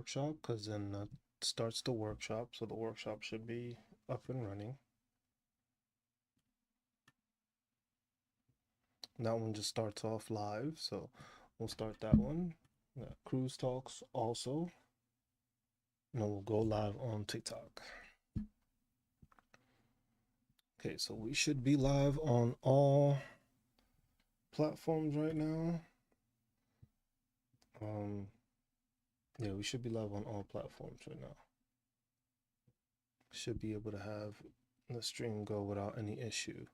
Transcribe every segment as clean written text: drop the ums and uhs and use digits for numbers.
workshop because then that starts the workshop. So the workshop should be up and running. That one just starts off live. So we'll start that one. Cruise Talks also. And then we'll go live on TikTok. Okay, so we should be live on all platforms right now. Yeah, we should be live on all platforms right now. Should be able to have the stream go without any issue.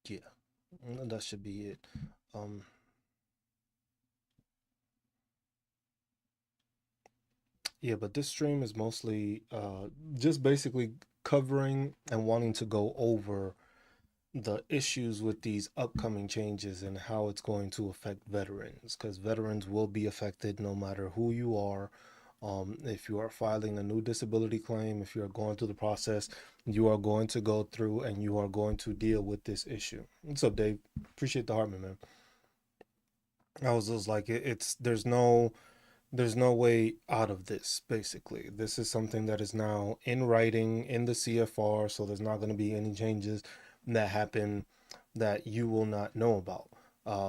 Yeah, that should be it. Yeah, but this stream is mostly just basically covering and wanting to go over the issues with these upcoming changes and how it's going to affect veterans, because veterans will be affected no matter who you are. If you are filing a new disability claim, if you are going through the process, you are going to go through and you are going to deal with this issue. What's up, Dave? Appreciate the Hartman, man. I was just like, there's no way out of this. Basically, this is something that is now in writing in the CFR, so there's not going to be any changes that happen that you will not know about.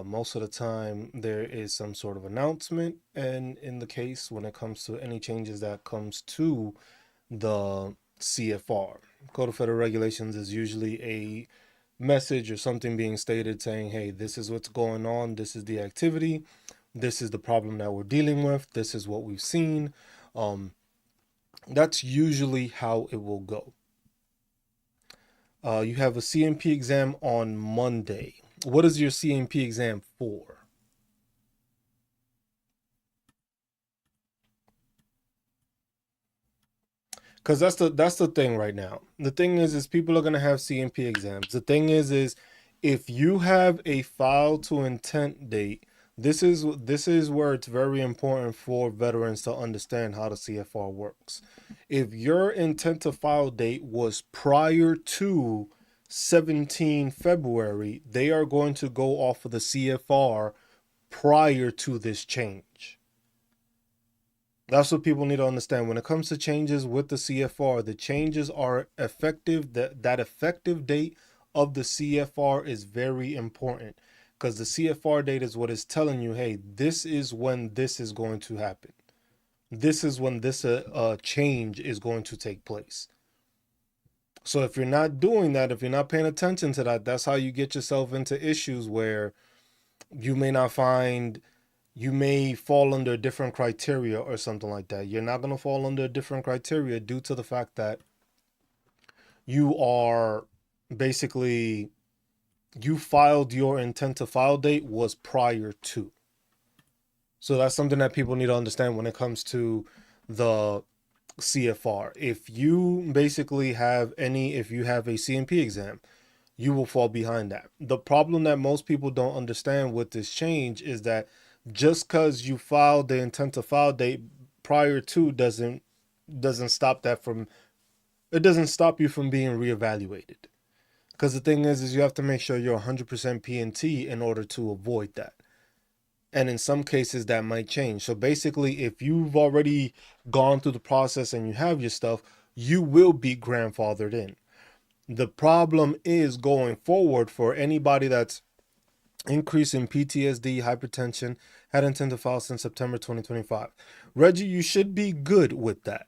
Most of the time there is some sort of announcement, and in the case when it comes to any changes that comes to the CFR, Code of Federal Regulations, is usually a message or something being stated saying, hey, this is what's going on, this is the activity, this is the problem that we're dealing with, this is what we've seen. That's usually how it will go. You have a CMP exam on Monday. What is your CMP exam for? Because that's the thing right now. The thing is people are gonna have CMP exams. The thing is if you have a file to intent date, this is where it's very important for veterans to understand how the CFR works. If your intent to file date was prior to 17 February, they are going to go off of the CFR prior to this change. That's what people need to understand. When it comes to changes with the CFR, the changes are effective. That effective date of the CFR is very important, because the CFR date is what is telling you, hey, this is when this is going to happen. This is when this change is going to take place. So if you're not doing that, if you're not paying attention to that, that's how you get yourself into issues where you may not find, you may fall under different criteria or something like that. You're not going to fall under different criteria due to the fact that you are basically, you filed, your intent to file date was prior to. So that's something that people need to understand when it comes to the CFR. If you basically have if you have a CMP exam, you will fall behind that. The problem that most people don't understand with this change is that just because you filed the intent to file date prior to doesn't stop that from, it doesn't stop you from being reevaluated. Because the thing is you have to make sure you're 100% P&T in order to avoid that. And in some cases that might change. So basically, if you've already gone through the process and you have your stuff, you will be grandfathered in. The problem is going forward for anybody that's increasing PTSD, hypertension, had intent to file since September 2025. Reggie, you should be good with that.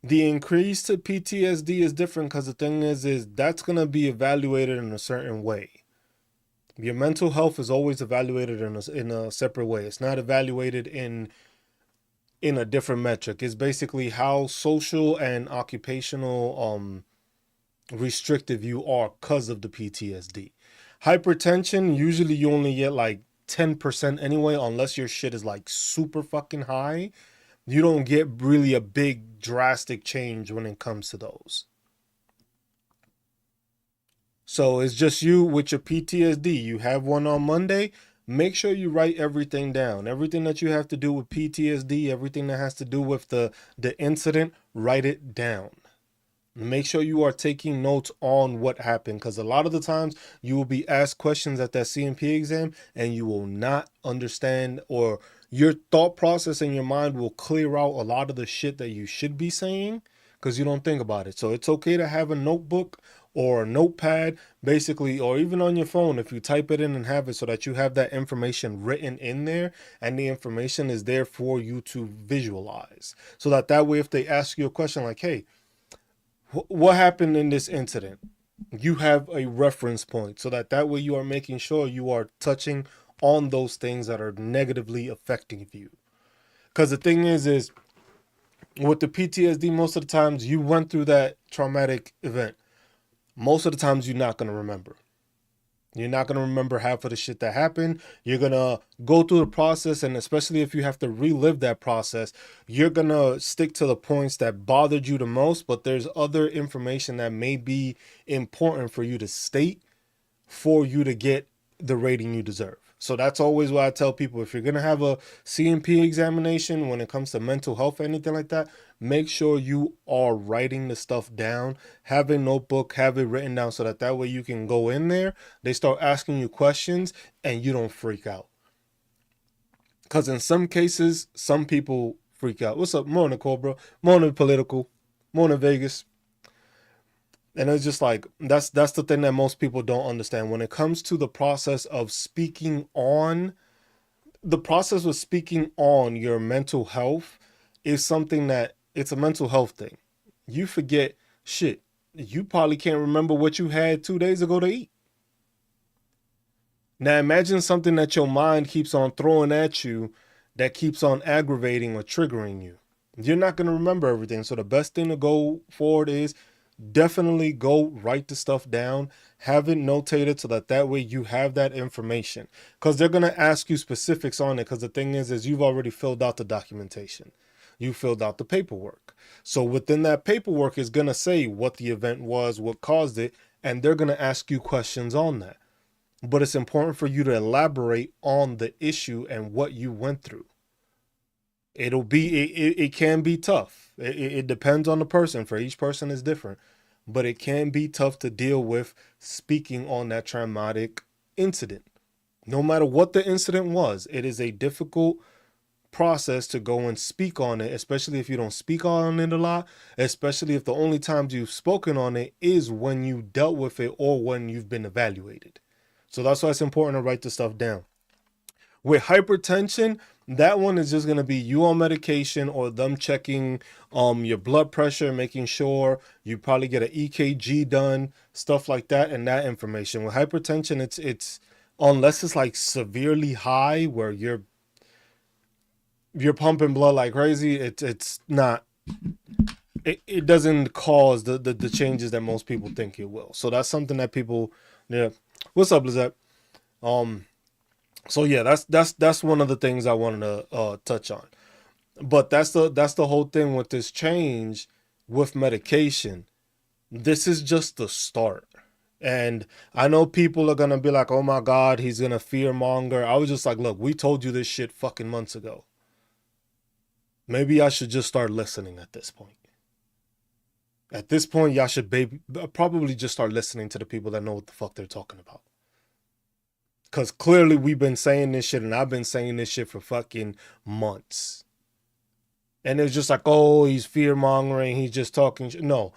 The increase to PTSD is different because the thing is that's going to be evaluated in a certain way. Your mental health is always evaluated in a separate way. It's not evaluated in a different metric. It's basically how social and occupational restrictive you are because of the PTSD. Hypertension, usually you only get like 10% anyway, unless your shit is like super fucking high. You don't get really a big drastic change when it comes to those. So it's just you with your PTSD. You have one on Monday. Make sure you write everything down. Everything that you have to do with PTSD, everything that has to do with the incident, write it down. Make sure you are taking notes on what happened, because a lot of the times you will be asked questions at that C&P exam and you will not understand, or your thought process in your mind will clear out a lot of the shit that you should be saying because you don't think about it. So it's okay to have a notebook or a notepad, basically, or even on your phone if you type it in and have it, so that you have that information written in there and the information is there for you to visualize. So that way, if they ask you a question like, hey, what happened in this incident, you have a reference point, so that way you are making sure you are touching on those things that are negatively affecting you. Because the thing is with the PTSD, most of the times you went through that traumatic event, most of the times you're not going to remember. You're not going to remember half of the shit that happened. You're going to go through the process, and especially if you have to relive that process, you're going to stick to the points that bothered you the most, but there's other information that may be important for you to state for you to get the rating you deserve. So that's always what I tell people. If you're going to have a C&P examination, when it comes to mental health or anything like that, make sure you are writing the stuff down. Have a notebook, have it written down, so that way you can go in there. They start asking you questions and you don't freak out. Because in some cases, some people freak out. What's up? Morning, Cobra. Morning, Political. Morning, Vegas. And it's just like, that's the thing that most people don't understand. When it comes to the process of speaking on, the process of speaking on your mental health is something that, it's a mental health thing. You forget shit. You probably can't remember what you had 2 days ago to eat. Now imagine something that your mind keeps on throwing at you that keeps on aggravating or triggering you. You're not going to remember everything. So the best thing to go forward is definitely go write the stuff down, have it notated, so that way you have that information, because they're going to ask you specifics on it. Because the thing is you've already filled out the documentation, you filled out the paperwork. So within that paperwork is going to say what the event was, what caused it, and they're going to ask you questions on that. But it's important for you to elaborate on the issue and what you went through. It can be tough. It depends on the person. For each person is different, but it can be tough to deal with speaking on that traumatic incident. No matter what the incident was, it is a difficult process to go and speak on it, especially if you don't speak on it a lot, especially if the only times you've spoken on it is when you dealt with it or when you've been evaluated. So that's why it's important to write the stuff down. With hypertension, that one is just going to be you on medication, or them checking your blood pressure, making sure you probably get an EKG done, stuff like that, and that information. With hypertension, it's unless it's like severely high where you're pumping blood like crazy, it's not, it doesn't cause the changes that most people think it will. So that's something that people, yeah. What's up, Lizette? So yeah, that's one of the things I wanted to touch on. But that's the whole thing with this change with medication. This is just the start. And I know people are gonna be like, oh my God, he's gonna fear monger. I was just like, look, we told you this shit fucking months ago. Maybe I should just start listening at this point. At this point, y'all should probably just start listening to the people that know what the fuck they're talking about. Because clearly we've been saying this shit, and I've been saying this shit for fucking months. And it's just like, oh, he's fear-mongering, he's just talking shit. No.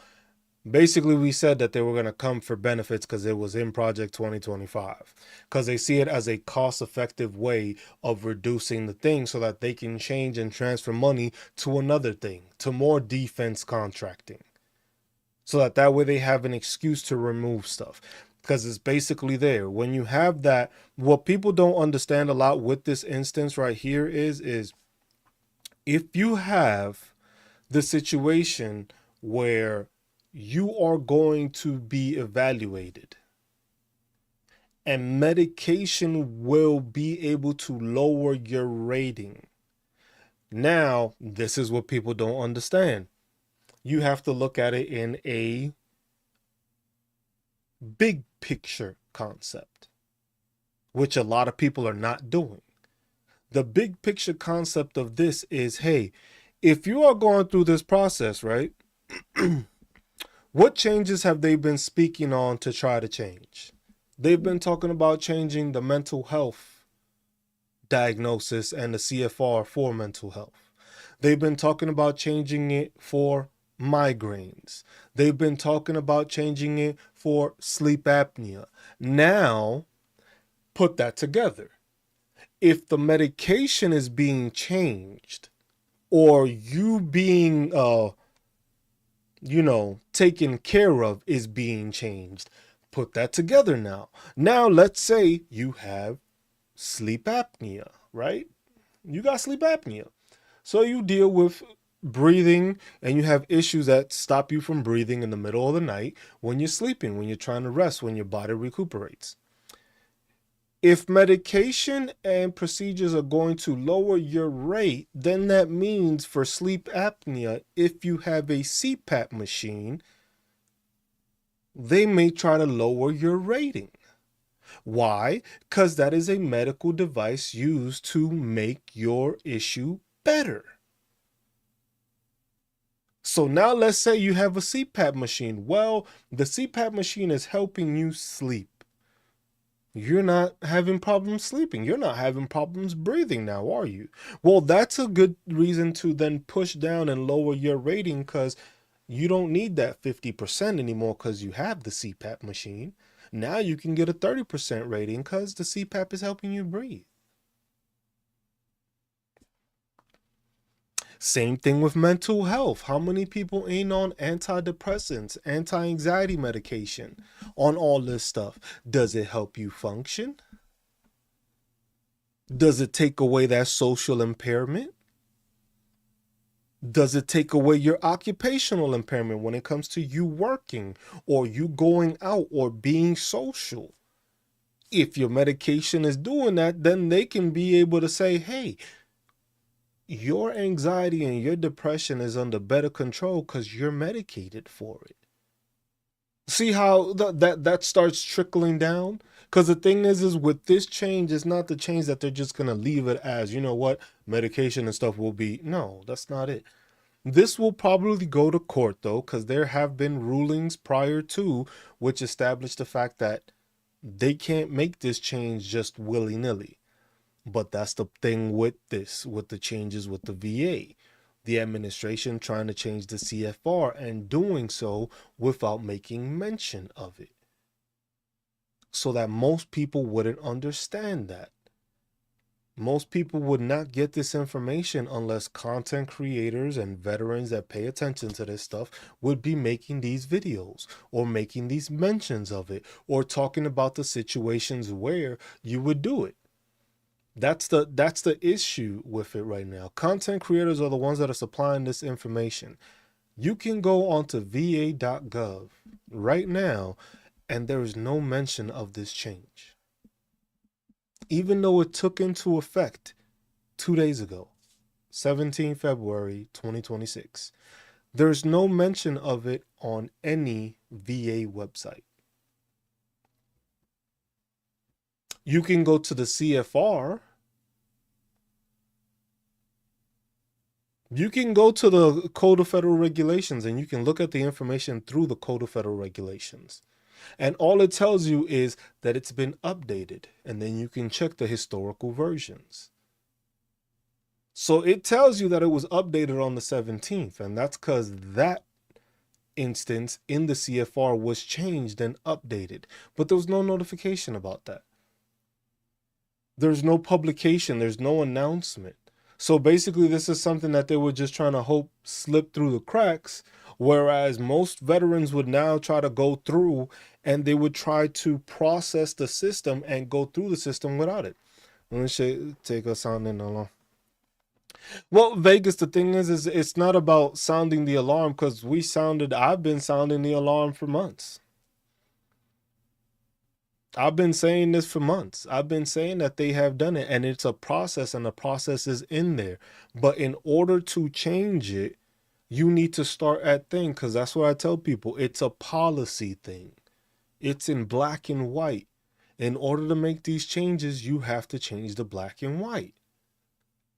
Basically, we said that they were going to come for benefits because it was in Project 2025. Because they see it as a cost-effective way of reducing the thing so that they can change and transfer money to another thing, to more defense contracting. So that way they have an excuse to remove stuff. Because it's basically there. When you have that, what people don't understand a lot with this instance right here is if you have the situation where you are going to be evaluated and medication will be able to lower your rating. Now, this is what people don't understand. You have to look at it in a big picture concept, which a lot of people are not doing. The big picture concept of this is, hey, if you are going through this process, right, What changes have they been speaking on to try to change? They've been talking about changing the mental health diagnosis and the CFR for mental health. They've been talking about changing it for migraines. They've been talking about changing it for sleep apnea. Now, put that together. If the medication is being changed, or you being taken care of is being changed, put that together now. Now let's say you have sleep apnea, right? You got sleep apnea. So you deal with breathing, and you have issues that stop you from breathing in the middle of the night when you're sleeping, when you're trying to rest, when your body recuperates. If medication and procedures are going to lower your rate, then that means for sleep apnea, if you have a CPAP machine, they may try to lower your rating. Why? Because that is a medical device used to make your issue better. So now let's say you have a CPAP machine. Well, the CPAP machine is helping you sleep. You're not having problems sleeping. You're not having problems breathing now, are you? Well, that's a good reason to then push down and lower your rating, because you don't need that 50% anymore because you have the CPAP machine. Now you can get a 30% rating because the CPAP is helping you breathe. Same thing with mental health. How many people ain't on antidepressants, anti-anxiety medication, on all this stuff? Does it help you function? Does it take away that social impairment? Does it take away your occupational impairment when it comes to you working or you going out or being social? If your medication is doing that, then they can be able to say, hey, your anxiety and your depression is under better control because you're medicated for it. See how that starts trickling down? Because the thing is with this change, it's not the change that they're just going to leave it as, you know what, medication and stuff will be. No, that's not it. This will probably go to court, though, because there have been rulings prior to which established the fact that they can't make this change just willy-nilly. But that's the thing with this, with the changes with the VA. The administration trying to change the CFR and doing so without making mention of it. So that most people wouldn't understand that. Most people would not get this information unless content creators and veterans that pay attention to this stuff would be making these videos or making these mentions of it or talking about the situations where you would do it. That's the issue with it right now. Content creators are the ones that are supplying this information. You can go onto va.gov right now and there is no mention of this change. Even though it took into effect 2 days ago, 17 February 2026. There's no mention of it on any VA website. You can go to the CFR. You can go to the Code of Federal Regulations and you can look at the information through the Code of Federal Regulations. And all it tells you is that it's been updated. And then you can check the historical versions. So it tells you that it was updated on the 17th. And that's because that instance in the CFR was changed and updated. But there was no notification about that. There's no publication. There's no announcement. So basically, this is something that they were just trying to hope slip through the cracks, whereas most veterans would now try to go through and they would try to process the system and go through the system without it. Let me take us on in along. Well, Vegas, the thing is it's not about sounding the alarm, because I've been sounding the alarm for months. I've been saying this for months. I've been saying that they have done it and it's a process and the process is in there. But in order to change it, you need to start at thing, because that's what I tell people. It's a policy thing. It's in black and white. In order to make these changes, you have to change the black and white.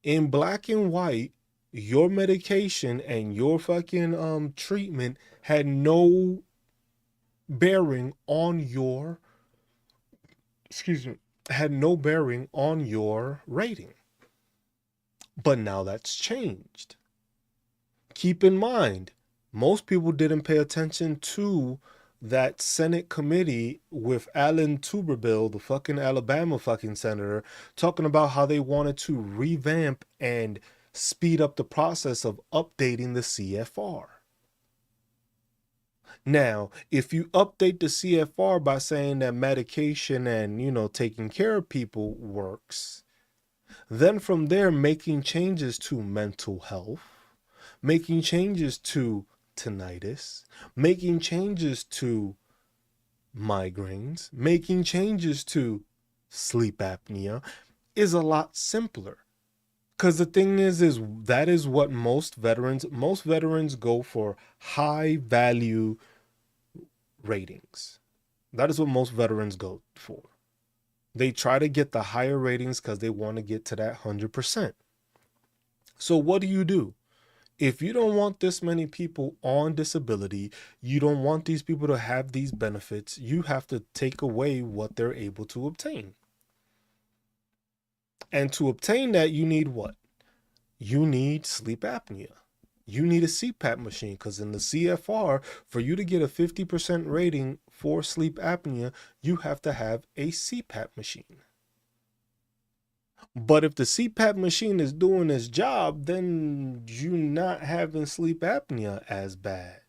In black and white, your medication and your fucking treatment had no bearing on your, excuse me, had no bearing on your rating. But now that's changed. Keep in mind, most people didn't pay attention to that Senate committee with Alan Tuberville, the fucking Alabama fucking senator, talking about how they wanted to revamp and speed up the process of updating the CFR. Now, if you update the CFR by saying that medication and, taking care of people works, then from there, making changes to mental health, making changes to tinnitus, making changes to migraines, making changes to sleep apnea is a lot simpler. Because the thing is that is what most veterans go for high value ratings. That is what most veterans go for. They try to get the higher ratings because they want to get to that 100%. So what do? If you don't want this many people on disability, you don't want these people to have these benefits, you have to take away what they're able to obtain. And to obtain that, you need what? You need sleep apnea. You need a CPAP machine, because in the CFR, for you to get a 50% rating for sleep apnea, you have to have a CPAP machine. But if the CPAP machine is doing its job, then you're not having sleep apnea as bad.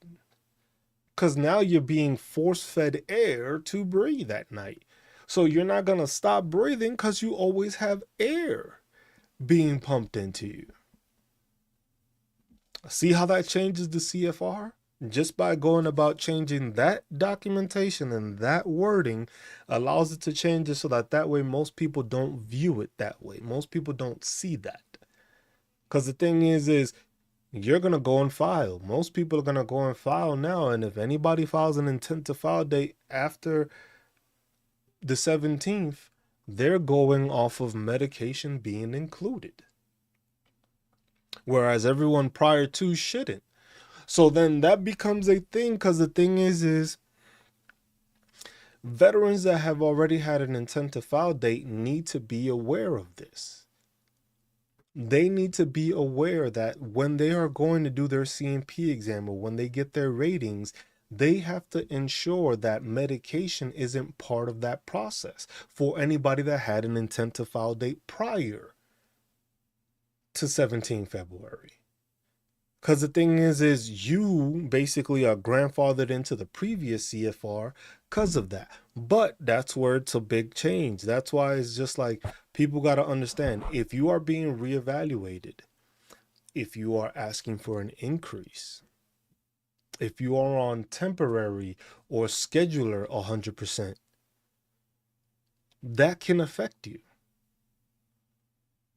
Because now you're being force-fed air to breathe at night. So you're not going to stop breathing because you always have air being pumped into you. See how that changes the CFR? Just by going about changing that documentation and that wording allows it to change it so that way most people don't view it that way. Most people don't see that. Because the thing is you're going to go and file. Most people are going to go and file now. And if anybody files an intent to file date after the 17th, they're going off of medication being included. Whereas everyone prior to shouldn't. So then that becomes a thing, because the thing is veterans that have already had an intent to file date need to be aware of this. They need to be aware that when they are going to do their CMP exam or when they get their ratings, they have to ensure that medication isn't part of that process for anybody that had an intent to file date prior to 17 February. Because the thing is you basically are grandfathered into the previous CFR because of that. But that's where it's a big change. That's why it's just like people got to understand, if you are being reevaluated, if you are asking for an increase, if you are on temporary or scheduler 100%, that can affect you.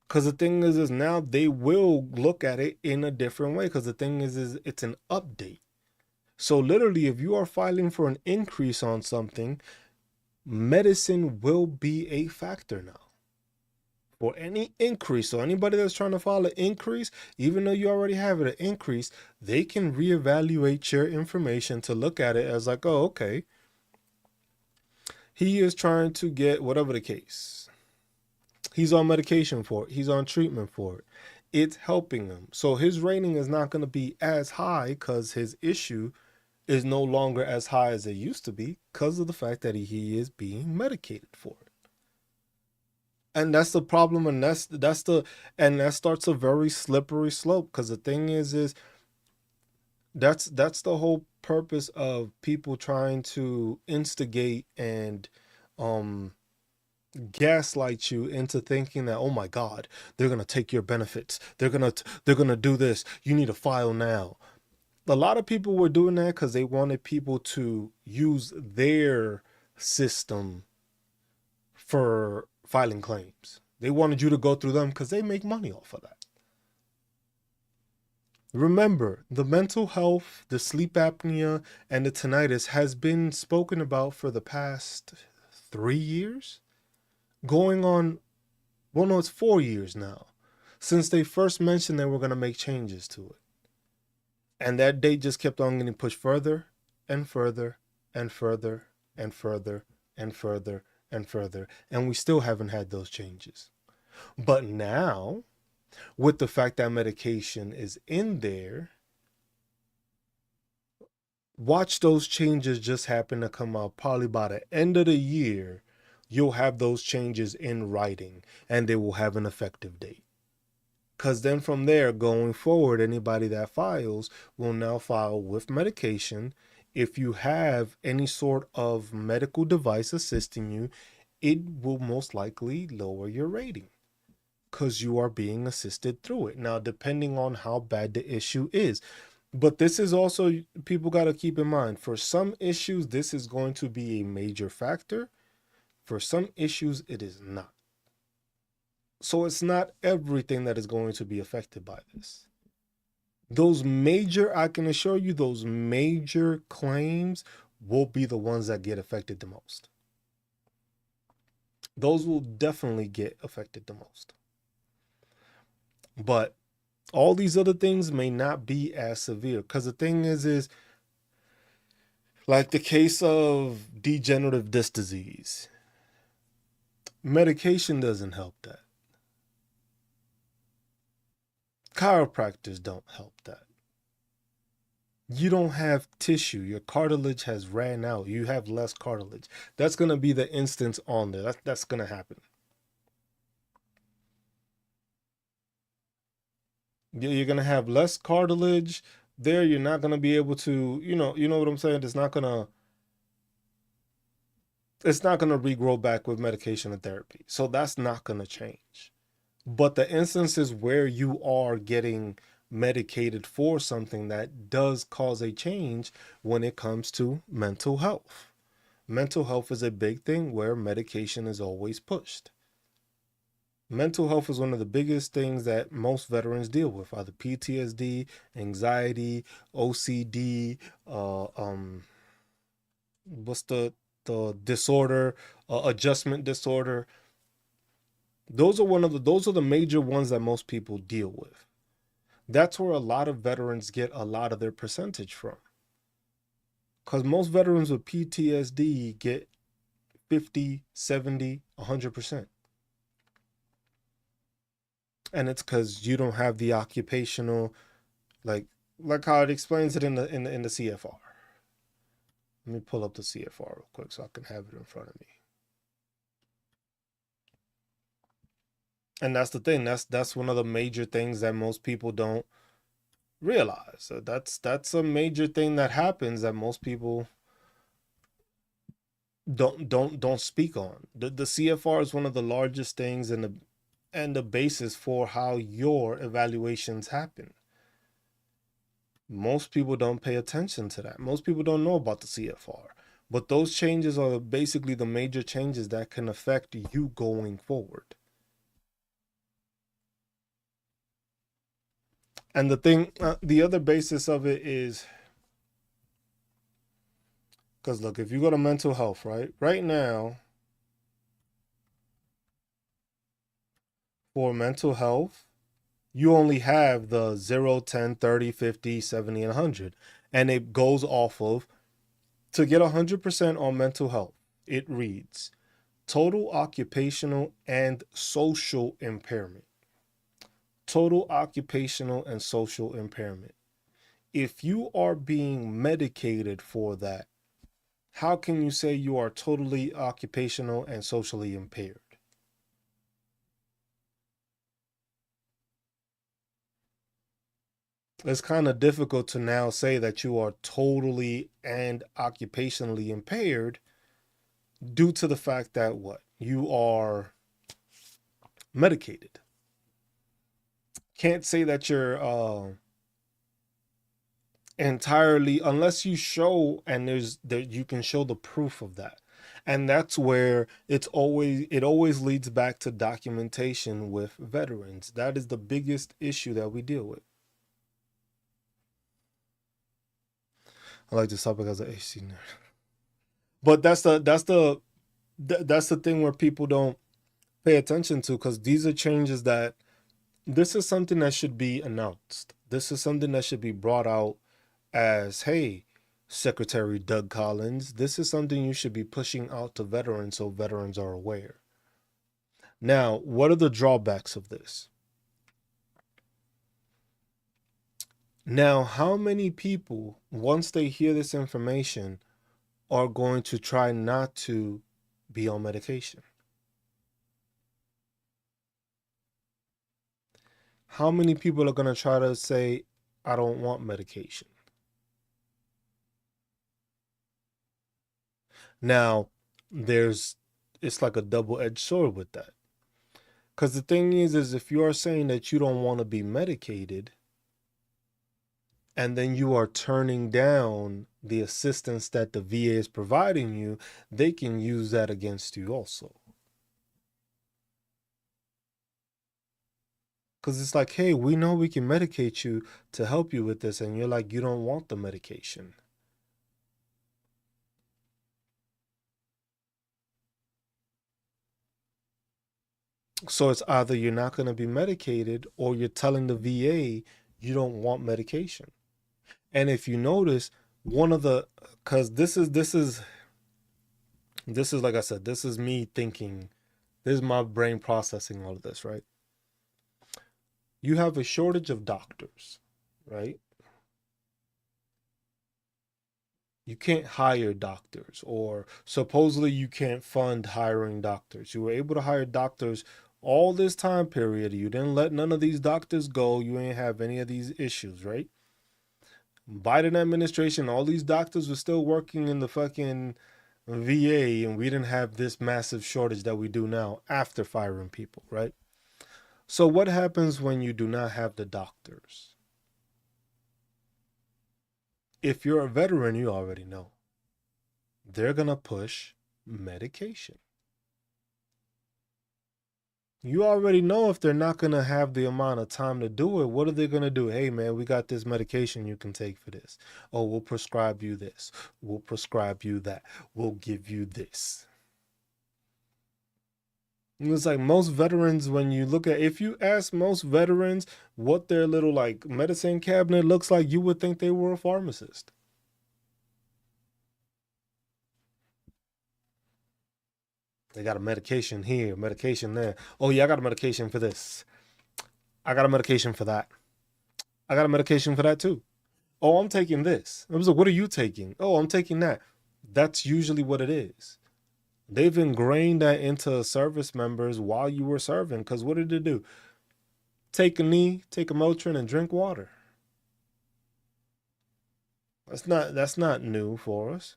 Because the thing is now they will look at it in a different way. Because the thing is it's an update. So literally, if you are filing for an increase on something, medicine will be a factor now. For any increase, so anybody that's trying to file an increase, even though you already have an increase, they can reevaluate your information to look at it as like, oh, okay, he is trying to get whatever the case. He's on medication for it. He's on treatment for it. It's helping him. So his rating is not going to be as high because his issue is no longer as high as it used to be because of the fact that he is being medicated for it. And that's the problem, and that starts a very slippery slope, because the thing is that's the whole purpose of people trying to instigate and gaslight you into thinking that, oh my God, they're gonna take your benefits. They're gonna do this. You need to file now. A lot of people were doing that because they wanted people to use their system for filing claims. They wanted you to go through them because they make money off of that. Remember, the mental health, the sleep apnea, and the tinnitus has been spoken about for the past 3 years. Going on, well, no, it's 4 years now. since they first mentioned they were going to make changes to it. And that date just kept on getting pushed further and further and further and further and further and further. And we still haven't had those changes. But now, with the fact that medication is in there, watch those changes just happen to come out probably by the end of the year. You'll have those changes in writing and they will have an effective date. Because then from there, going forward, anybody that files will now file with medication. If you have any sort of medical device assisting you, it will most likely lower your rating because you are being assisted through it. Now, depending on how bad the issue is. But this is also, people got to keep in mind, for some issues, this is going to be a major factor. For some issues, it is not. So it's not everything that is going to be affected by this. Those major, I can assure you, those major claims will be the ones that get affected the most. Those will definitely get affected the most. But all these other things may not be as severe, because the thing is like the case of degenerative disc disease. Medication doesn't help that. Chiropractors don't help that. You don't have tissue. Your cartilage has ran out. You have less cartilage. That's going to be the instance on there. That's going to happen. You're going to have less cartilage there. You're not going to be able to, you know what I'm saying? It's not going to regrow back with medication and therapy. So that's not going to change. But the instances where you are getting medicated for something, that does cause a change when it comes to mental health. Mental health is a big thing where medication is always pushed. Mental health is one of the biggest things that most veterans deal with, either PTSD, anxiety, OCD, what's the disorder, adjustment disorder. Those are the major ones that most people deal with. That's where a lot of veterans get a lot of their percentage from. Because most veterans with PTSD get 50, 70, 100%. And it's because you don't have the occupational, like how it explains it in the CFR. Let me pull up the CFR real quick so I can have it in front of me. And that's the thing. That's one of the major things that most people don't realize. So that's a major thing that happens that most people don't speak on. The CFR is one of the largest things and the basis for how your evaluations happen. Most people don't pay attention to that. Most people don't know about the CFR. But those changes are basically the major changes that can affect you going forward. And the thing, the other basis of it is, because look, if you go to mental health, right now, for mental health, you only have the 0, 10, 30, 50, 70, and 100. And it goes off of, to get 100% on mental health, it reads total occupational and social impairment. Total occupational and social impairment. If you are being medicated for that, how can you say you are totally occupational and socially impaired? It's kind of difficult to now say that you are totally and occupationally impaired due to the fact that what? You are medicated. Can't say that you're entirely, unless you show, and you can show the proof of that. And that's where it always leads back to documentation with veterans. That is the biggest issue that we deal with. I like this topic as an HC nerd. But that's the thing where people don't pay attention to, because these are changes that This is something that should be announced. This is something that should be brought out as, hey, Secretary Doug Collins, this is something you should be pushing out to veterans so veterans are aware. Now, what are the drawbacks of this? Now, how many people, once they hear this information, are going to try not to be on medication? How many people are going to try to say, I don't want medication? Now, it's like a double-edged sword with that. Because the thing is if you are saying that you don't want to be medicated, and then you are turning down the assistance that the VA is providing you, they can use that against you also. Because it's like, hey, we know we can medicate you to help you with this, and you're like, you don't want the medication. So it's either you're not going to be medicated or you're telling the VA you don't want medication. And if you notice, one of the, because this is like I said, this is me thinking, this is my brain processing all of this, right? You have a shortage of doctors, right? You can't hire doctors, or supposedly you can't fund hiring doctors. You were able to hire doctors all this time period. You didn't let none of these doctors go. You ain't have any of these issues, right? Biden administration, all these doctors were still working in the fucking VA, and we didn't have this massive shortage that we do now after firing people, right? So what happens when you do not have the doctors? If you're a veteran, you already know. They're going to push medication. You already know if they're not going to have the amount of time to do it, what are they going to do? Hey, man, we got this medication you can take for this. Oh, we'll prescribe you this. We'll prescribe you that. We'll give you this. It's like most veterans, when you look at, if you ask most veterans what their little like medicine cabinet looks like, you would think they were a pharmacist. They got a medication here, medication there. Oh, yeah, I got a medication for this. I got a medication for that. I got a medication for that too. Oh, I'm taking this. I was like, what are you taking? Oh, I'm taking that. That's usually what it is. They've ingrained that into service members while you were serving. Because what did it do? Take a knee, take a Motrin, and drink water. That's not new for us.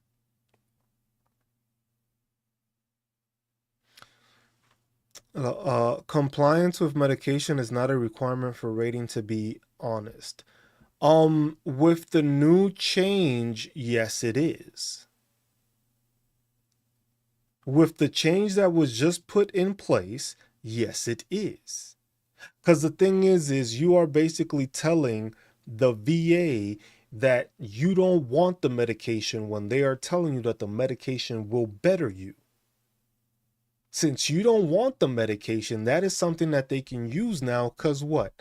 Compliance with medication is not a requirement for rating, to be honest. With the new change, yes, it is. With the change that was just put in place, yes, it is. Because the thing is you are basically telling the VA that you don't want the medication when they are telling you that the medication will better you. Since you don't want the medication, that is something that they can use now. Because what?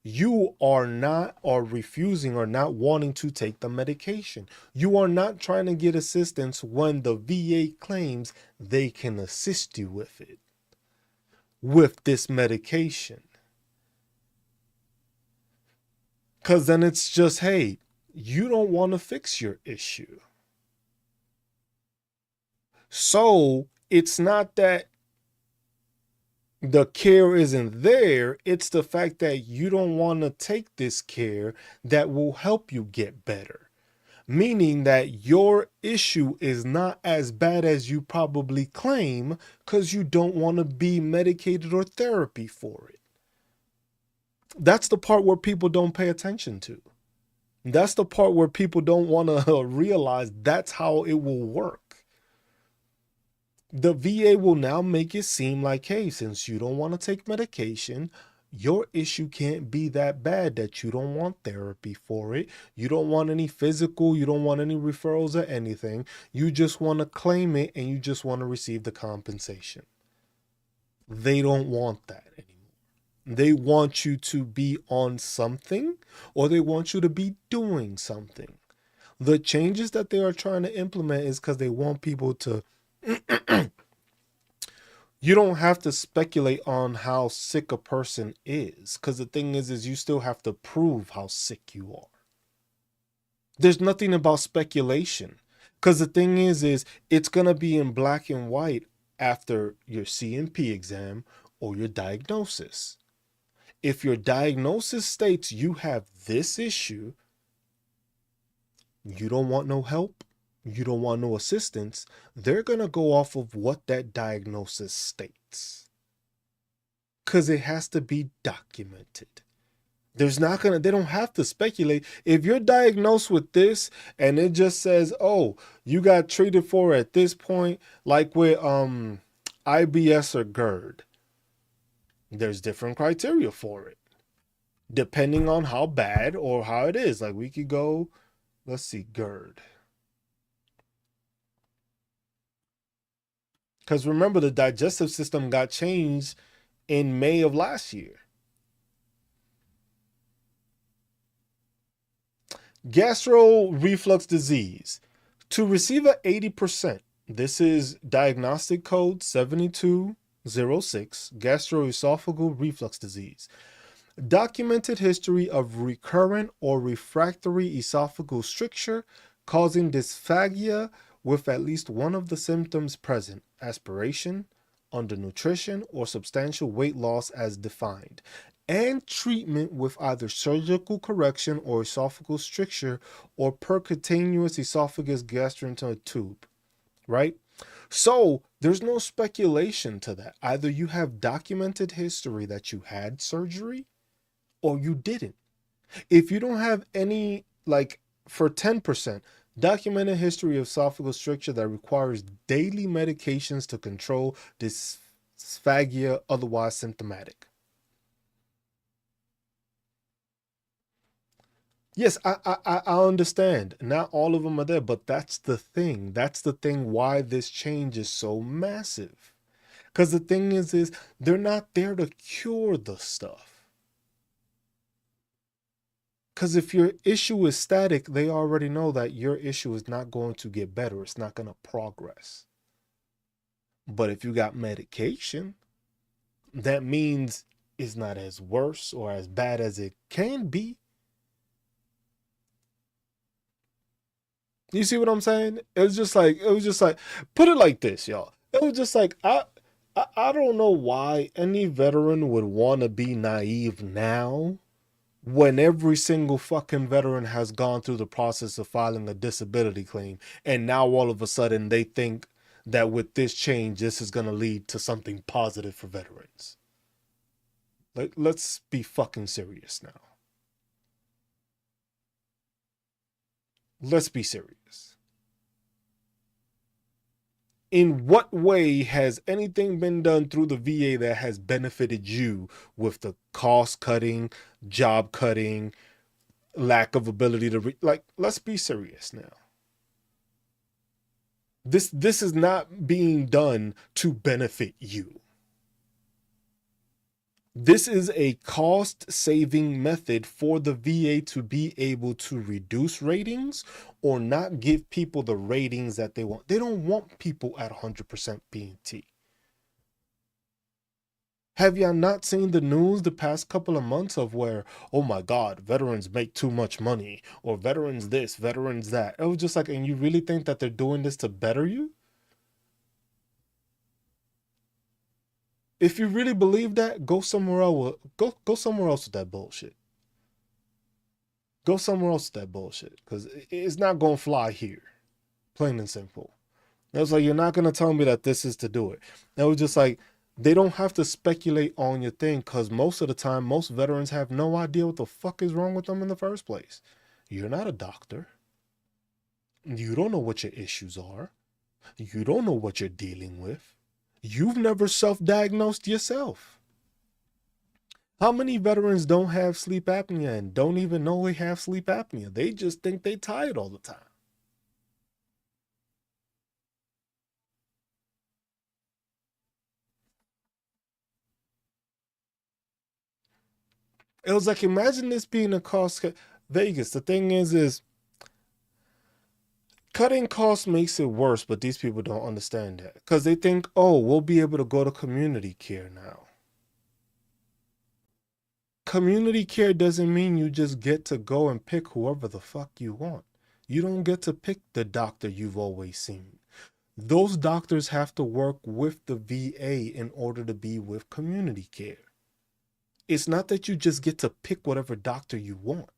You are not, or refusing, or not wanting to take the medication. You are not trying to get assistance when the VA claims they can assist you with it, with this medication. Because then it's just, hey, you don't want to fix your issue. So it's not that the care isn't there, it's the fact that you don't want to take this care that will help you get better. Meaning that your issue is not as bad as you probably claim because you don't want to be medicated or therapy for it. That's the part where people don't pay attention to. That's the part where people don't want to realize that's how it will work. The VA will now make it seem like, hey, since you don't want to take medication, your issue can't be that bad that you don't want therapy for it. You don't want any physical, you don't want any referrals or anything. You just want to claim it and you just want to receive the compensation. They don't want that anymore. They want you to be on something or they want you to be doing something. The changes that they are trying to implement is because they want people to, you don't have to speculate on how sick a person is. Because the thing is you still have to prove how sick you are. There's nothing about speculation. Because the thing is it's going to be in black and white after your CMP exam or your diagnosis. If your diagnosis states you have this issue, you don't want no help, you don't want no assistance, they're going to go off of what that diagnosis states. Because it has to be documented. They don't have to speculate. If you're diagnosed with this and it just says, oh, you got treated for at this point, like with IBS or GERD, there's different criteria for it, depending on how bad or how it is. Like we could go, let's see, GERD. Because remember, the digestive system got changed in May of last year. Gastro reflux disease. To receive an 80%, this is diagnostic code 7206, gastroesophageal reflux disease. Documented history of recurrent or refractory esophageal stricture causing dysphagia with at least one of the symptoms present: aspiration, undernutrition, or substantial weight loss as defined, and treatment with either surgical correction or esophageal stricture or percutaneous esophagus gastrointestinal tube, right? So there's no speculation to that. Either you have documented history that you had surgery or you didn't. If you don't have any, like for 10%, documented history of esophageal stricture that requires daily medications to control dysphagia, otherwise symptomatic. Yes, I understand. Not all of them are there, but that's the thing. That's the thing why this change is so massive. Because the thing is they're not there to cure the stuff. Because if your issue is static, they already know that your issue is not going to get better. It's not going to progress. But if you got medication, that means it's not as worse or as bad as it can be. You see what I'm saying? It was just like, put it like this, y'all. It was just like, I don't know why any veteran would want to be naive now when every single fucking veteran has gone through the process of filing a disability claim. And now all of a sudden they think that with this change, this is going to lead to something positive for veterans. Like, let's be fucking serious now. Let's be serious. In what way has anything been done through the VA that has benefited you with the cost cutting, job cutting, lack of ability to like, let's be serious now. This is not being done to benefit you. This is a cost saving method for the VA to be able to reduce ratings or not give people the ratings that they want. They don't want people at 100% P&T. Have y'all not seen the news the past couple of months of where, oh my God, veterans make too much money, or veterans this, veterans that? It was just like, and you really think that they're doing this to better you? If you really believe that, go somewhere else. Go somewhere else with that bullshit. Go somewhere else with that bullshit, because it's not gonna fly here. Plain and simple. It was like, you're not gonna tell me that this is to do it. It was just like, they don't have to speculate on your thing, because most of the time, most veterans have no idea what the fuck is wrong with them in the first place. You're not a doctor. You don't know what your issues are. You don't know what you're dealing with. You've never self-diagnosed yourself. How many veterans don't have sleep apnea and don't even know they have sleep apnea? They just think they tired all the time. It was like, imagine this being a cost. Vegas. The thing is cutting costs makes it worse, but these people don't understand that because they think, oh, we'll be able to go to community care now. Community care doesn't mean you just get to go and pick whoever the fuck you want. You don't get to pick the doctor you've always seen. Those doctors have to work with the VA in order to be with community care. It's not that you just get to pick whatever doctor you want,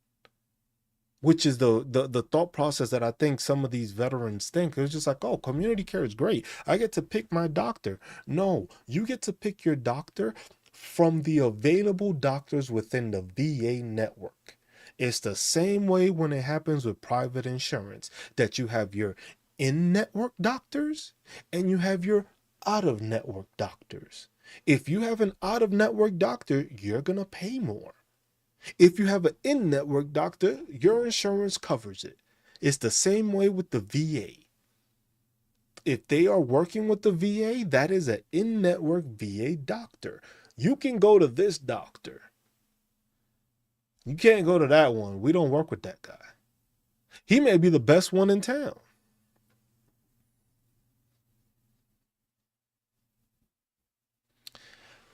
which is the thought process that I think some of these veterans think. It's just like, oh, community care is great. I get to pick my doctor. No, you get to pick your doctor from the available doctors within the VA network. It's the same way when it happens with private insurance, that you have your in-network doctors and you have your out-of-network doctors. If you have an out-of-network doctor, you're going to pay more. If you have an in-network doctor, your insurance covers it. It's the same way with the VA. If they are working with the VA, that is an in-network VA doctor. You can go to this doctor. You can't go to that one. We don't work with that guy. He may be the best one in town.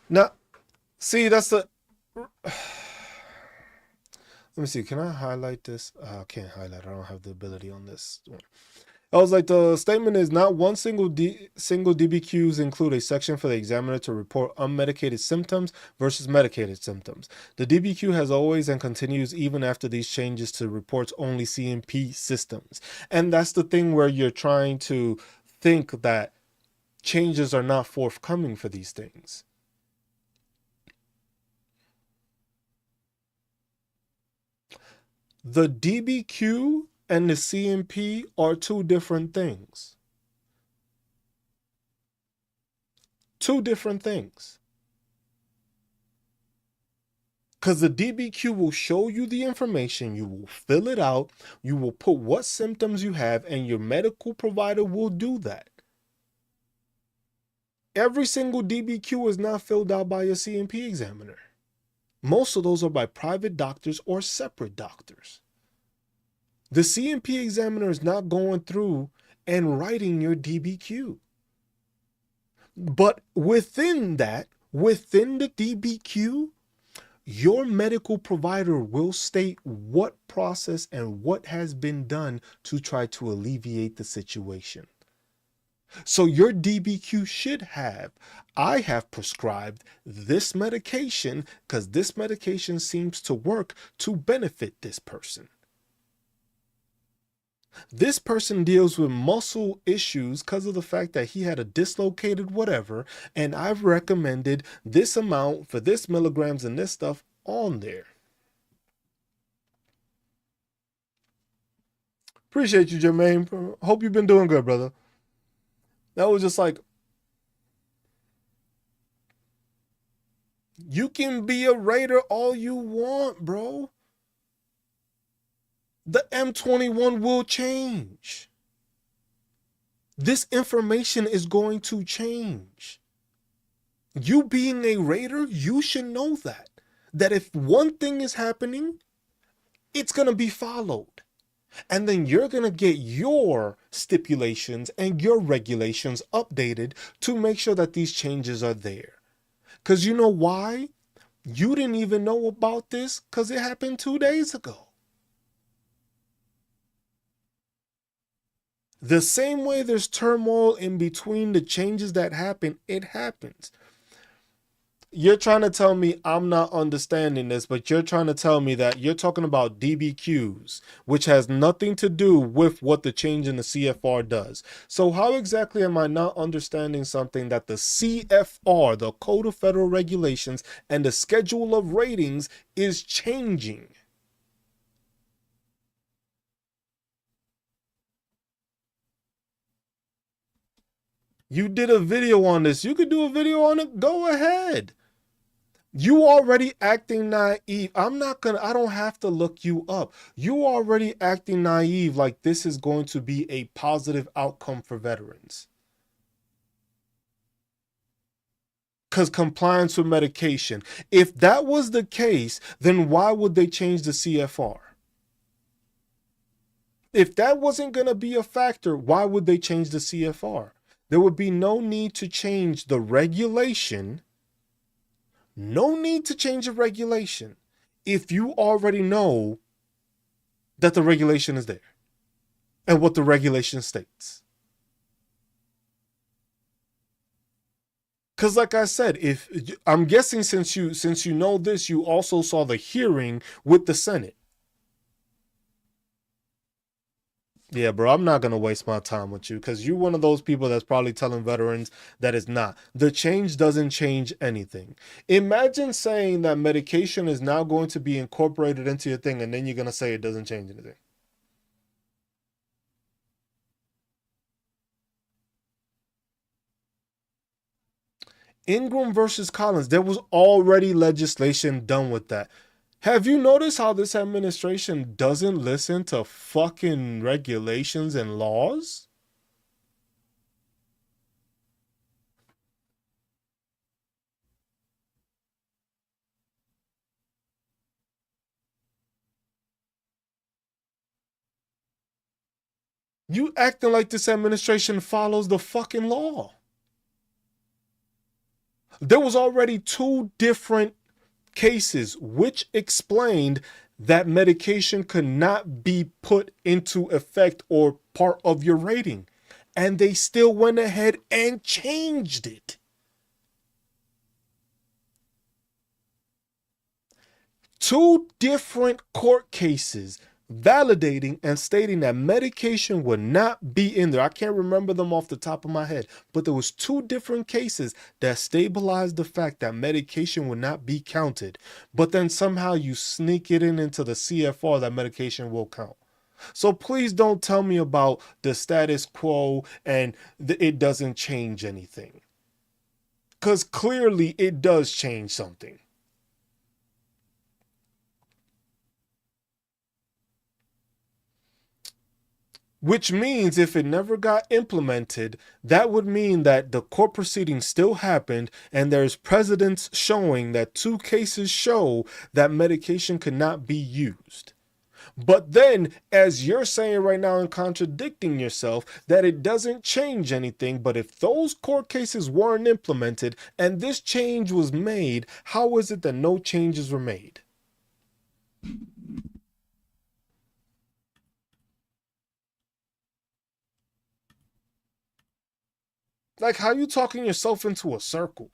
Now, see, that's the... Let me see. Can I highlight this? I can't highlight. I don't have the ability on this one. I was like, the statement is not one single DBQs include a section for the examiner to report unmedicated symptoms versus medicated symptoms. The DBQ has always and continues even after these changes to reports only CMP systems. And that's the thing where you're trying to think that changes are not forthcoming for these things. The DBQ and the CMP are two different things. Two different things. Because the DBQ will show you the information, you will fill it out, you will put what symptoms you have, and your medical provider will do that. Every single DBQ is not filled out by a CMP examiner. Most of those are by private doctors or separate doctors. The CMP examiner is not going through and writing your DBQ. But within that, within the DBQ, your medical provider will state what process and what has been done to try to alleviate the situation. So your DBQ should have, I have prescribed this medication because this medication seems to work to benefit this person. This person deals with muscle issues because of the fact that he had a dislocated whatever, and I've recommended this amount for this milligrams and this stuff on there. Appreciate you, Jermaine. Hope you've been doing good, brother. That was just like, you can be a raider all you want, bro. The M21 will change. This information is going to change. You being a raider, you should know that. That if one thing is happening, it's going to be followed. And then you're going to get your stipulations and your regulations updated to make sure that these changes are there. Because you know why? You didn't even know about this because it happened 2 days ago. The same way there's turmoil in between the changes that happen, it happens. You're trying to tell me I'm not understanding this, but you're trying to tell me that you're talking about DBQs, which has nothing to do with what the change in the CFR does. So how exactly am I not understanding something that the CFR, the Code of Federal Regulations, and the Schedule of Ratings is changing? You did a video on this. You could do a video on it. Go ahead. You already acting naive. I don't have to look you up. You already acting naive like this is going to be a positive outcome for veterans. Because compliance with medication. If that was the case, then why would they change the CFR? If that wasn't going to be a factor, why would they change the CFR? There would be no need to change the regulation. No need to change the regulation if you already know that the regulation is there and what the regulation states. Because like I said, if I'm guessing since you know this, you also saw the hearing with the Senate. Yeah, bro, I'm not going to waste my time with you because you're one of those people that's probably telling veterans that it's not. The change doesn't change anything. Imagine saying that medication is now going to be incorporated into your thing and then you're going to say it doesn't change anything. Ingram versus Collins, there was already legislation done with that. Have you noticed how this administration doesn't listen to fucking regulations and laws? You acting like this administration follows the fucking law. There was already two different cases which explained that medication could not be put into effect or part of your rating. And they still went ahead and changed it. Two different court cases validating and stating that medication would not be in there. I can't remember them off the top of my head, but there was two different cases that stabilized the fact that medication would not be counted. But then somehow you sneak it in into the CFR that medication will count. So please don't tell me about the status quo and it doesn't change anything. Because clearly it does change something. Which means if it never got implemented, that would mean that the court proceeding still happened and there's precedents showing that two cases show that medication cannot be used. But then, as you're saying right now and contradicting yourself, that it doesn't change anything, but if those court cases weren't implemented and this change was made, how is it that no changes were made? Like, how you talking yourself into a circle?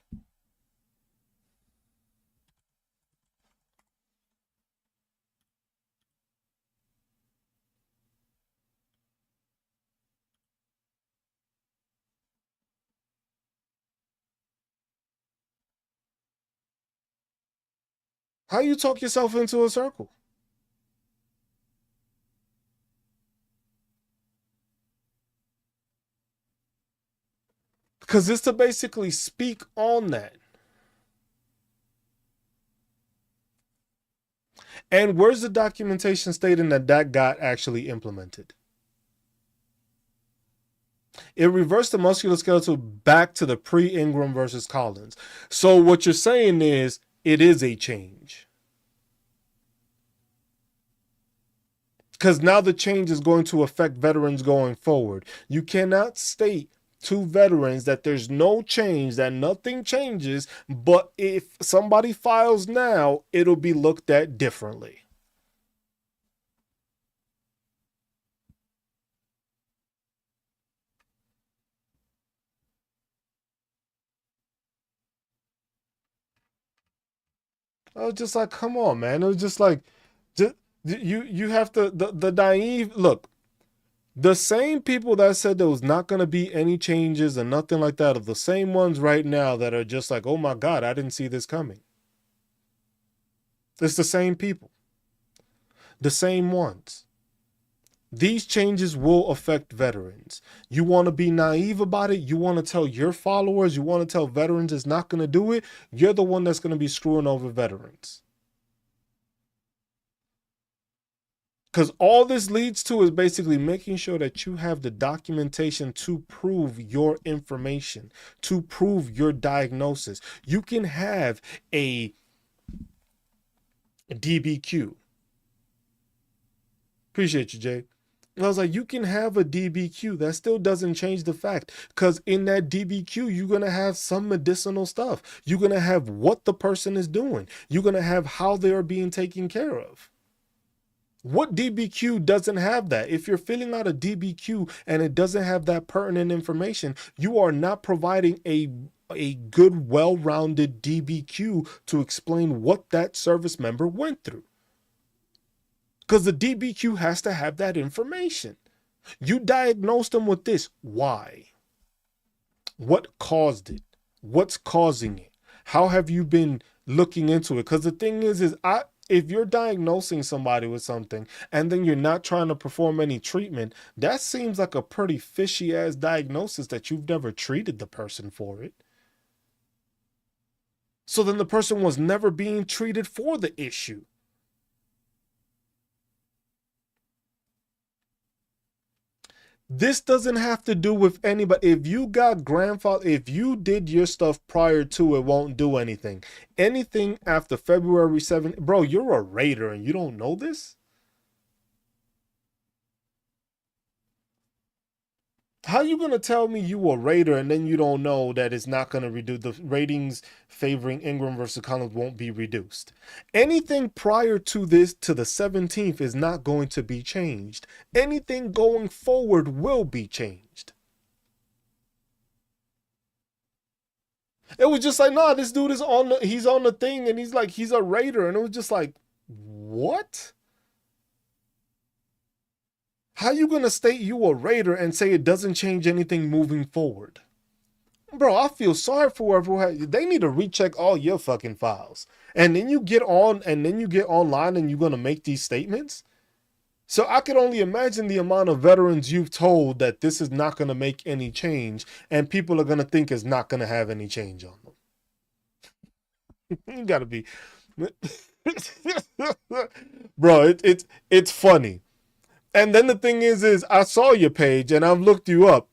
How you talk yourself into a circle? Because it's to basically speak on that. And where's the documentation stating that that got actually implemented? It reversed the musculoskeletal back to the pre-Ingram versus Collins. So what you're saying is it is a change. Because now the change is going to affect veterans going forward. You cannot state to veterans that there's no change, that nothing changes, but if somebody files now, it'll be looked at differently. I was just like, come on, man. It was just like, just, you have to the naive look. The same people that said there was not going to be any changes and nothing like that are the same ones right now that are just like, oh my God, I didn't see this coming. It's the same people, the same ones. These changes will affect veterans. You want to be naive about it? You want to tell your followers, you want to tell veterans it's not going to do it? You're the one that's going to be screwing over veterans. Because all this leads to is basically making sure that you have the documentation to prove your information, to prove your diagnosis. You can have a DBQ. Appreciate you, Jay. And I was like, you can have a DBQ. That still doesn't change the fact. Because in that DBQ, you're going to have some medicinal stuff. You're going to have what the person is doing. You're going to have how they are being taken care of. What DBQ doesn't have that? If you're filling out a DBQ and it doesn't have that pertinent information, you are not providing a good, well-rounded DBQ to explain what that service member went through. Because the DBQ has to have that information. You diagnosed them with this. Why? What caused it? What's causing it? How have you been looking into it? Because the thing is if you're diagnosing somebody with something and then you're not trying to perform any treatment, that seems like a pretty fishy ass diagnosis that you've never treated the person for it. So then the person was never being treated for the issue. This doesn't have to do with anybody. If you got grandfather, if you did your stuff prior to, it won't do anything. Anything after February 7th, bro, you're a raider and you don't know this? How you going to tell me you a raider and then you don't know that it's not going to reduce the ratings favoring Ingram versus Collins won't be reduced? Anything prior to this, to the 17th, is not going to be changed. Anything going forward will be changed. It was just like, nah, this dude is he's on the thing and he's like, he's a raider. And it was just like, what? How you gonna state you a raider and say it doesn't change anything moving forward? Bro, I feel sorry for whoever they need to recheck all your fucking files. And then you get online and you're gonna make these statements. So I could only imagine the amount of veterans you've told that this is not gonna make any change, and people are gonna think it's not gonna have any change on them. You gotta be bro, it's funny. And then the thing is I saw your page and I've looked you up.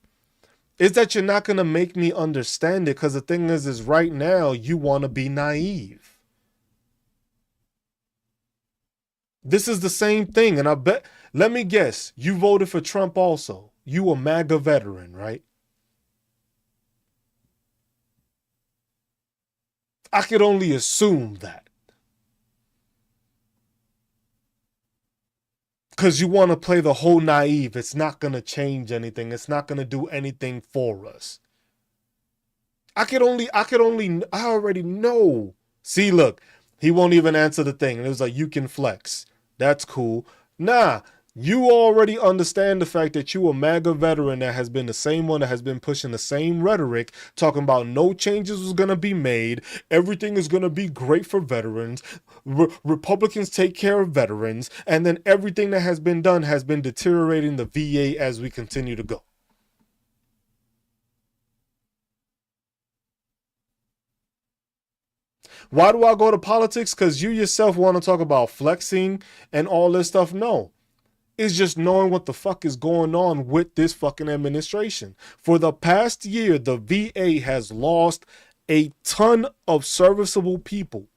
Is that you're not going to make me understand it, because the thing is right now you want to be naive. This is the same thing. And I bet, let me guess, you voted for Trump also. You a MAGA veteran, right? I could only assume that. Because you want to play the whole naive. It's not going to change anything. It's not going to do anything for us. I already know. See, look, he won't even answer the thing. And it was like, you can flex. That's cool. Nah, you already understand the fact that you a MAGA veteran that has been the same one that has been pushing the same rhetoric, talking about no changes was going to be made. Everything is going to be great for veterans. Republicans take care of veterans. And then everything that has been done has been deteriorating the VA as we continue to go. Why do I go to politics? Because you yourself want to talk about flexing and all this stuff. No. It's just knowing what the fuck is going on with this fucking administration. For the past year, the VA has lost a ton of serviceable people.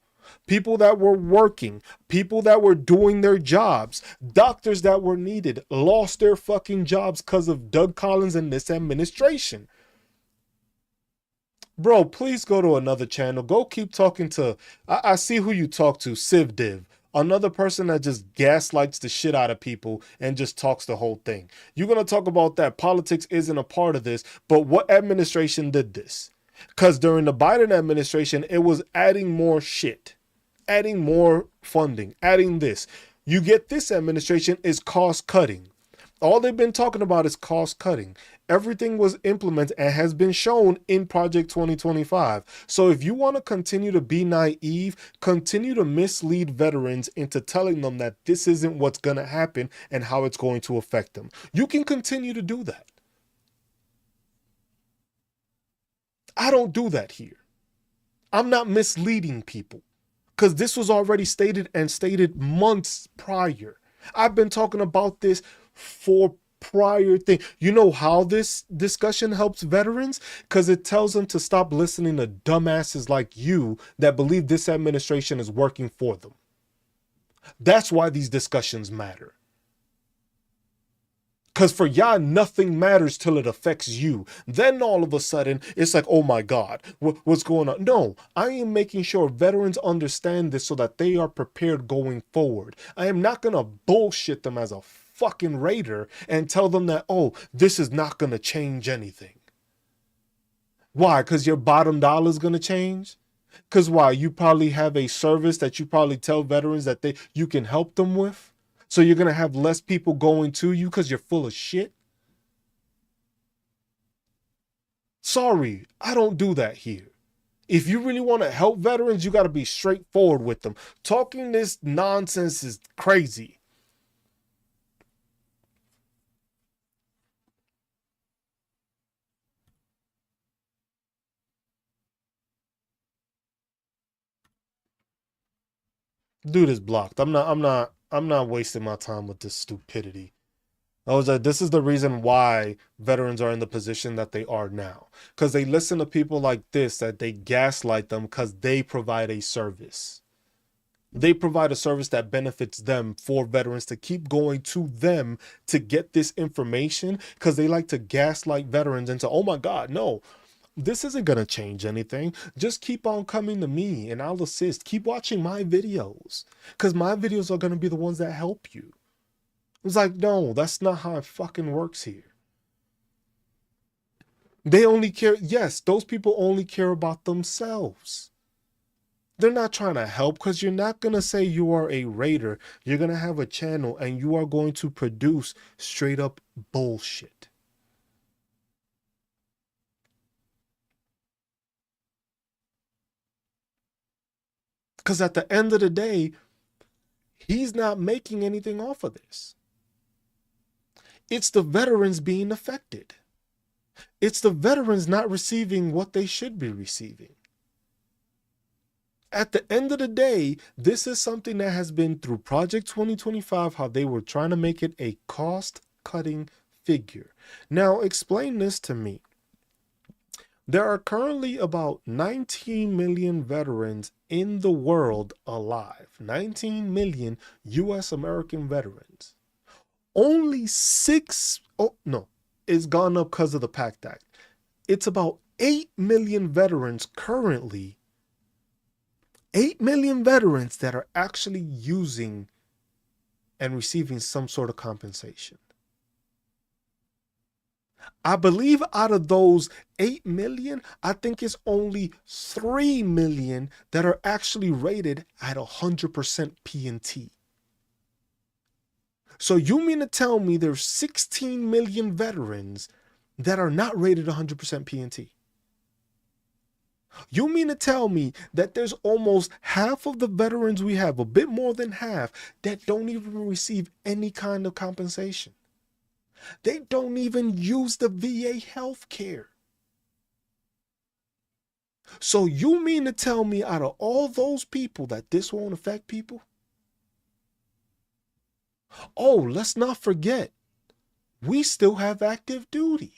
People that were working, people that were doing their jobs, doctors that were needed, lost their fucking jobs because of Doug Collins and this administration. Bro, please go to another channel. Go keep talking to, I see who you talk to, CivDiv. Another person that just gaslights the shit out of people and just talks the whole thing. You're going to talk about that. Politics isn't a part of this, but what administration did this? Because during the Biden administration, it was adding more shit, adding more funding, adding this. You get this administration is cost cutting. All they've been talking about is cost cutting. Everything was implemented and has been shown in Project 2025. So if you want to continue to be naive, continue to mislead veterans into telling them that this isn't what's going to happen and how it's going to affect them. You can continue to do that. I don't do that here. I'm not misleading people because this was already stated and stated months prior. I've been talking about this for prior thing. You know how this discussion helps veterans? Because it tells them to stop listening to dumbasses like you that believe this administration is working for them. That's why these discussions matter. Because for y'all, nothing matters till it affects you. Then all of a sudden, it's like, oh my God, what's going on? No, I am making sure veterans understand this so that they are prepared going forward. I am not going to bullshit them as a fucking raider and tell them that, oh, this is not going to change anything. Why? Because your bottom dollar is going to change? Because why? You probably have a service that you probably tell veterans that you can help them with. So you're going to have less people going to you because you're full of shit. Sorry, I don't do that here. If you really want to help veterans, you got to be straightforward with them. Talking this nonsense is crazy. Dude is blocked. I'm not wasting my time with this stupidity. I was like, this is the reason why veterans are in the position that they are now. Because they listen to people like this, that they gaslight them because they provide a service. They provide a service that benefits them for veterans to keep going to them to get this information because they like to gaslight veterans into, oh my God, no, this isn't going to change anything. Just keep on coming to me and I'll assist. Keep watching my videos because my videos are going to be the ones that help you. It's like, no, that's not how it fucking works here. They only care, yes, those people only care about themselves. They're not trying to help because you're not going to say you are a raider. You're going to have a channel and you are going to produce straight up bullshit. Because at the end of the day, he's not making anything off of this. It's the veterans being affected. It's the veterans not receiving what they should be receiving. At the end of the day, this is something that has been through Project 2025, how they were trying to make it a cost-cutting figure. Now, explain this to me. There are currently about 19 million veterans in the world alive. 19 million U.S. American veterans. Only it's gone up because of the PACT Act. It's about 8 million veterans currently, 8 million veterans that are actually using and receiving some sort of compensation. I believe out of those 8 million, I think it's only 3 million that are actually rated at 100% P&T. So you mean to tell me there's 16 million veterans that are not rated 100% P&T? You mean to tell me that there's almost half of the veterans we have, a bit more than half, that don't even receive any kind of compensation? They don't even use the VA health care. So you mean to tell me out of all those people that this won't affect people? Oh, let's not forget, we still have active duty.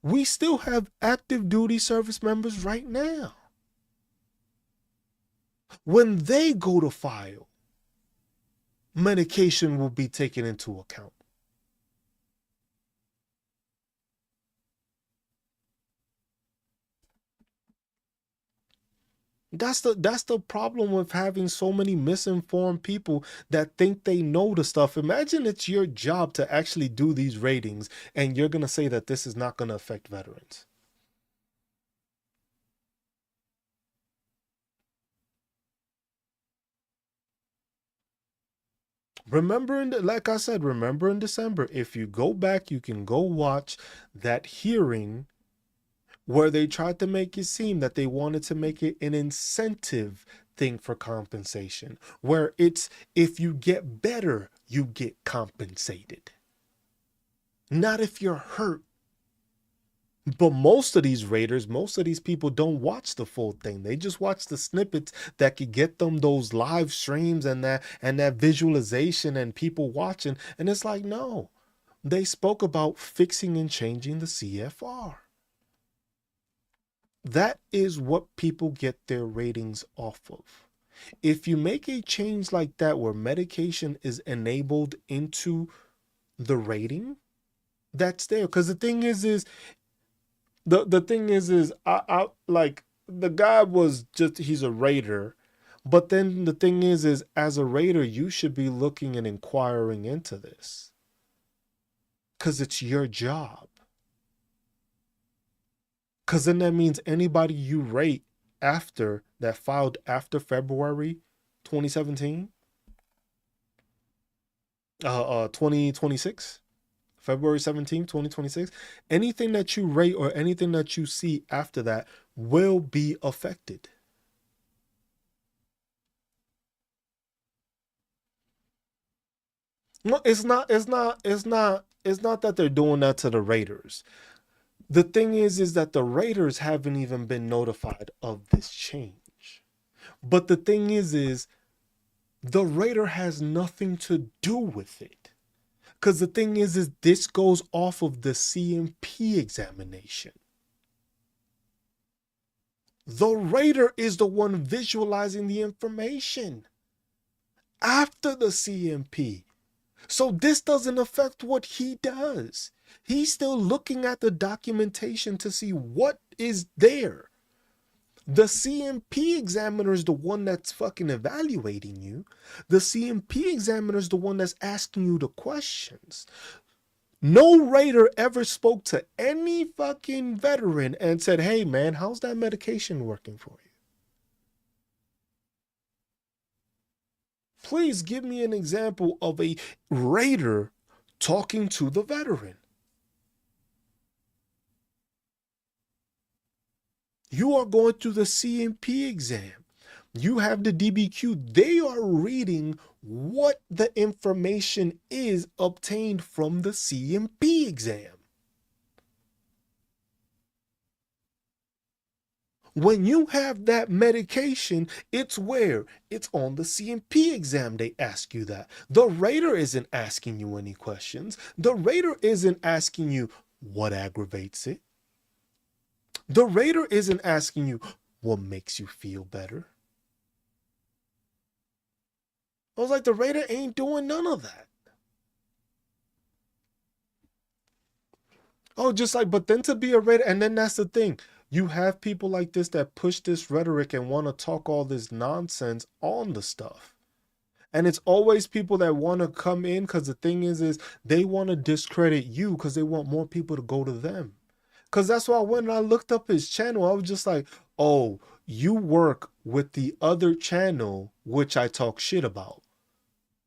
We still have active duty service members right now. When they go to file, medication will be taken into account. That's the problem with having so many misinformed people that think they know the stuff. Imagine it's your job to actually do these ratings and you're going to say that this is not going to affect veterans. Like I said, remember in December, if you go back, you can go watch that hearing where they tried to make it seem that they wanted to make it an incentive thing for compensation, where it's if you get better, you get compensated. Not if you're hurt. But most of these raters, most of these people don't watch the full thing. They just watch the snippets that could get them those live streams and that visualization and people watching. And it's like, no, they spoke about fixing and changing the CFR. That is what people get their ratings off of. If you make a change like that where medication is enabled into the rating, that's there. Because the thing is I like the guy was just he's a rater, but then the thing is as a rater you should be looking and inquiring into this because it's your job. Because then that means anybody you rate after that filed after February 2017, 2026, February 17th, 2026, anything that you rate or anything that you see after that will be affected. No, it's not that they're doing that to the Raiders. The thing is that the Raiders haven't even been notified of this change. But the thing is the Raider has nothing to do with it. Because the thing is this goes off of the CMP examination. The Raider is the one visualizing the information after the CMP. So this doesn't affect what he does. He's still looking at the documentation to see what is there. The CMP examiner is the one that's fucking evaluating you. The CMP examiner is the one that's asking you the questions. No rater ever spoke to any fucking veteran and said, hey man, how's that medication working for you? Please give me an example of a rater talking to the veteran. You are going through the CMP exam. You have the DBQ. They are reading what the information is obtained from the CMP exam. When you have that medication, it's where? It's on the CMP exam. They ask you that. The rater isn't asking you any questions. The rater isn't asking you what aggravates it. The rater isn't asking you what makes you feel better. I was like, the rater ain't doing none of that. Oh, just like, but then to be a rater, and then that's the thing. You have people like this that push this rhetoric and want to talk all this nonsense on the stuff. And it's always people that want to come in because the thing is they want to discredit you because they want more people to go to them. Because that's why when I looked up his channel, I was just like, oh, you work with the other channel, which I talk shit about.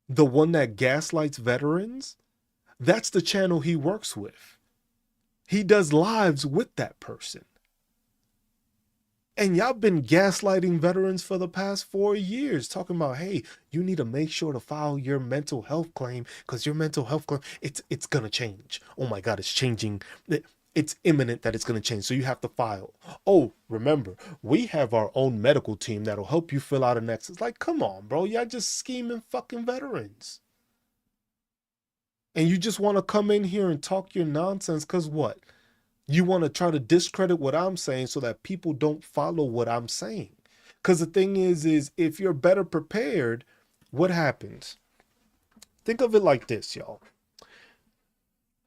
The one that gaslights veterans, that's the channel he works with. He does lives with that person. And y'all been gaslighting veterans for the past 4 years, talking about, hey, you need to make sure to file your mental health claim because your mental health claim, it's gonna change. Oh my God, it's changing. It's imminent that it's gonna change. So you have to file. Oh, remember, we have our own medical team that'll help you fill out an X. It's like, come on, bro. Y'all just scheming fucking veterans. And you just want to come in here and talk your nonsense because what? You want to try to discredit what I'm saying so that people don't follow what I'm saying. Because the thing is if you're better prepared, what happens? Think of it like this, y'all.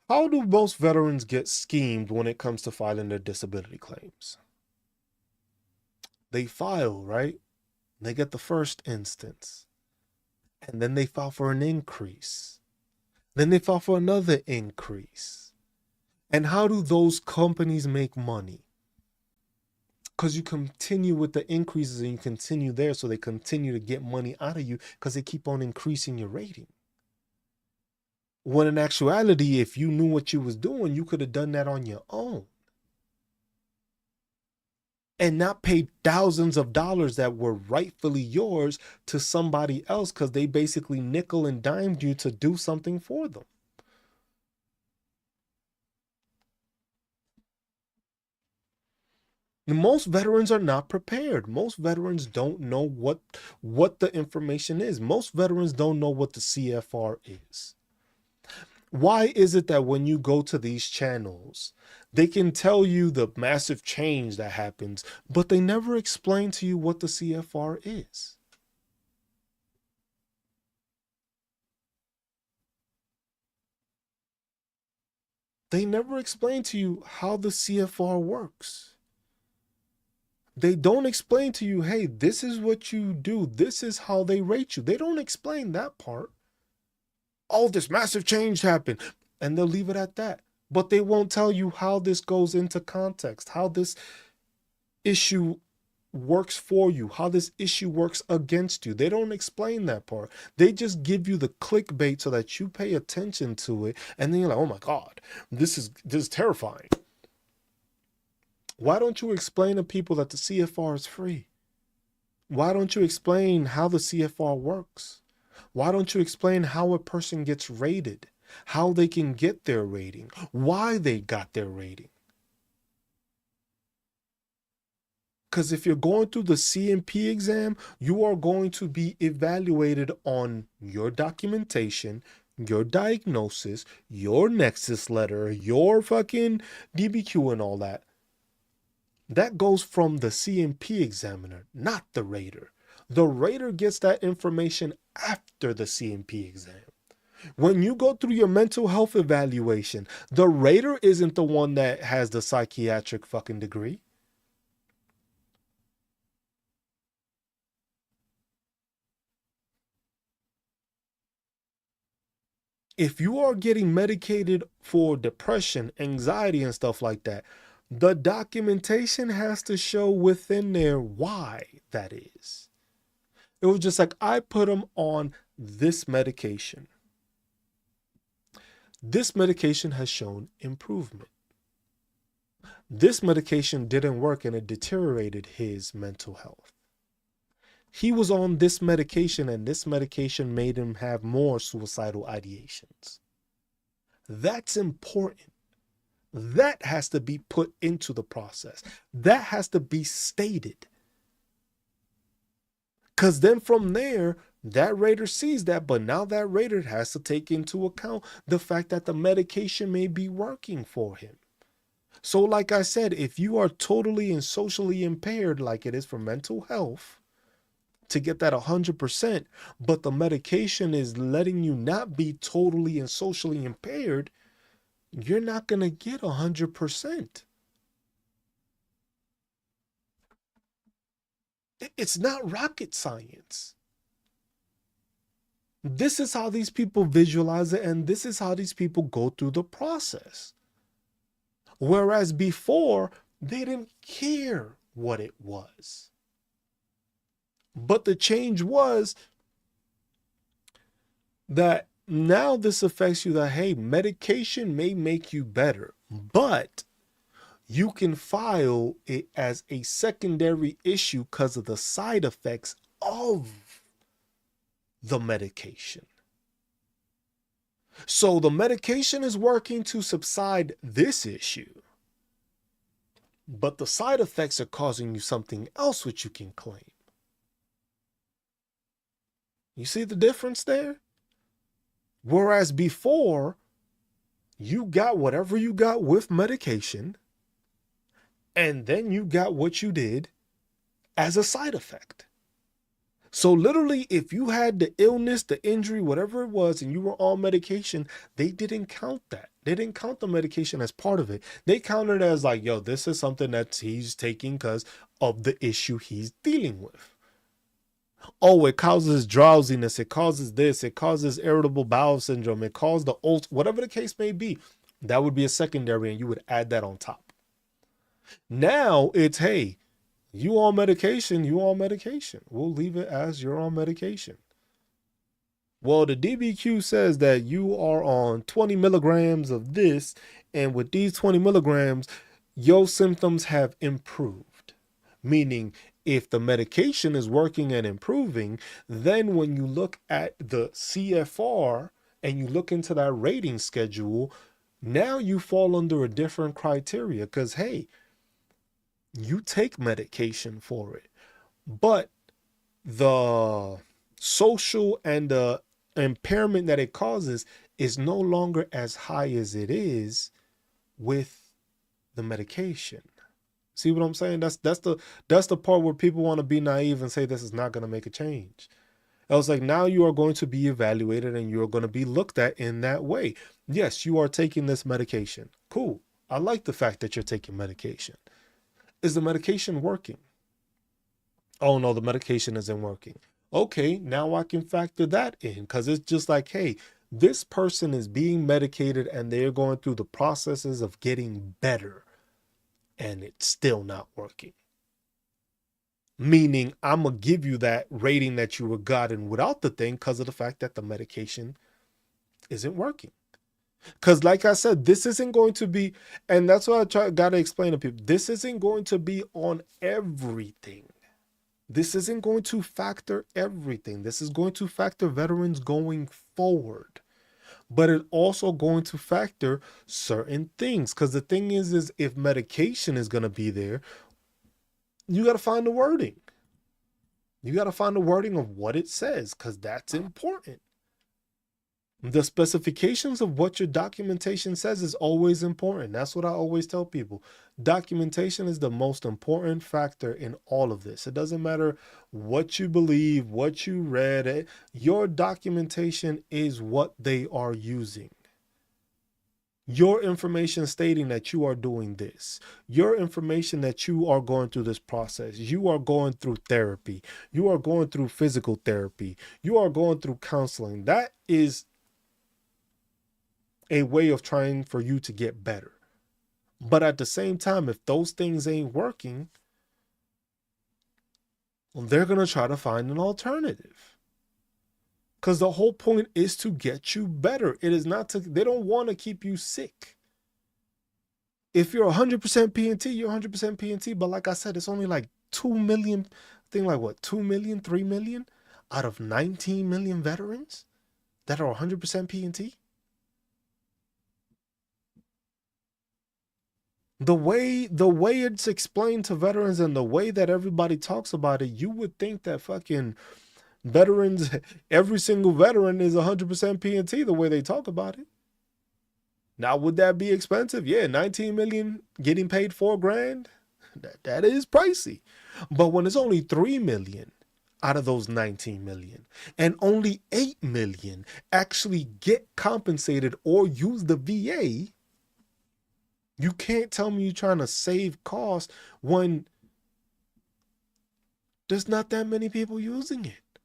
How do most veterans get schemed when it comes to filing their disability claims? They file, right? They get the first instance. And then they file for an increase. Then they file for another increase. And how do those companies make money? Because you continue with the increases and you continue there, so they continue to get money out of you because they keep on increasing your rating. When in actuality, if you knew what you was doing, you could have done that on your own and not paid thousands of dollars that were rightfully yours to somebody else because they basically nickel and dimed you to do something for them. Most veterans are not prepared. Most veterans don't know what the information is. Most veterans don't know what the CFR is. Why is it that when you go to these channels, they can tell you the massive change that happens, but they never explain to you what the CFR is? They never explain to you how the CFR works. They don't explain to you, hey, this is what you do. This is how they rate you. They don't explain that part. Oh, this massive change happened. And they'll leave it at that. But they won't tell you how this goes into context, how this issue works for you, how this issue works against you. They don't explain that part. They just give you the clickbait so that you pay attention to it. And then you're like, oh my God, this is terrifying. Why don't you explain to people that the CFR is free? Why don't you explain how the CFR works? Why don't you explain how a person gets rated, how they can get their rating, why they got their rating? Because if you're going through the CMP exam, you are going to be evaluated on your documentation, your diagnosis, your nexus letter, your fucking DBQ and all that. That goes from the CMP examiner, not the rater. The rater gets that information after the CMP exam. When you go through your mental health evaluation, the rater isn't the one that has the psychiatric fucking degree. If you are getting medicated for depression, anxiety, and stuff like that, the documentation has to show within there why that is. It was just like, I put them on this medication. This medication has shown improvement. This medication didn't work and it deteriorated his mental health. He was on this medication and this medication made him have more suicidal ideations. That's important. That has to be put into the process. That has to be stated. Because then from there, that rater sees that, but now that rater has to take into account the fact that the medication may be working for him. So like I said, if you are totally and socially impaired, like it is for mental health, to get that 100%, but the medication is letting you not be totally and socially impaired, you're not going to get 100%. It's not rocket science. This is how these people visualize it, and this is how these people go through the process. Whereas before, they didn't care what it was. But the change was that now this affects you that, hey, medication may make you better, but you can file it as a secondary issue because of the side effects of the medication. So the medication is working to subside this issue, but the side effects are causing you something else which you can claim. You see the difference there? Whereas before, you got whatever you got with medication, and then you got what you did as a side effect. So literally, if you had the illness, the injury, whatever it was, and you were on medication, they didn't count that. They didn't count the medication as part of it. They counted it as like, yo, this is something that he's taking because of the issue he's dealing with. Oh, it causes drowsiness. It causes this. It causes irritable bowel syndrome. It causes the whatever the case may be. That would be a secondary, and you would add that on top. Now it's, hey, you on medication, you on medication. We'll leave it as you're on medication. Well, the DBQ says that you are on 20 milligrams of this, and with these 20 milligrams, your symptoms have improved. Meaning, if the medication is working and improving, then when you look at the CFR and you look into that rating schedule, now you fall under a different criteria because, hey, You take medication for it, but the social and the impairment that it causes is no longer as high as it is with the medication. See what I'm saying? That's the part where people want to be naive and say this is not going to make a change. I was like, now you are going to be evaluated and you're going to be looked at in that way. Yes, you are taking this medication. Cool. I like the fact that you're taking medication. Is the medication working? Oh no, the medication isn't working. Okay, now I can factor that in because it's just like, hey, this person is being medicated and they're going through the processes of getting better and it's still not working. Meaning, I'm going to give you that rating that you were gotten without the thing because of the fact that the medication isn't working. Because, like I said, this isn't going to be, and that's what got to explain to people. This isn't going to be on everything. This isn't going to factor everything. This is going to factor veterans going forward. But it's also going to factor certain things. Because the thing is if medication is going to be there, you got to find the wording. You got to find the wording of what it says because that's important. The specifications of what your documentation says is always important. That's what I always tell people. Documentation is the most important factor in all of this. It doesn't matter what you believe, what you read. Your documentation is what they are using. Your information stating that you are doing this, your information that you are going through this process, you are going through therapy, you are going through physical therapy, you are going through counseling. That is a way of trying for you to get better. But at the same time, if those things ain't working, well, they're going to try to find an alternative. Because the whole point is to get you better. It is not to, they don't want to keep you sick. If you're 100% PNT, you're 100% PNT. But like I said, it's only like 2 million, I think like what, 2 million, 3 million out of 19 million veterans that are 100% PNT. The way it's explained to veterans and the way that everybody talks about it, you would think that fucking veterans, every single veteran is 100% PNT the way they talk about it. Now, would that be expensive? Yeah, 19 million getting paid $4,000. That is pricey. But when it's only 3 million out of those 19 million and only 8 million actually get compensated or use the VA, you can't tell me you're trying to save costs when there's not that many people using it.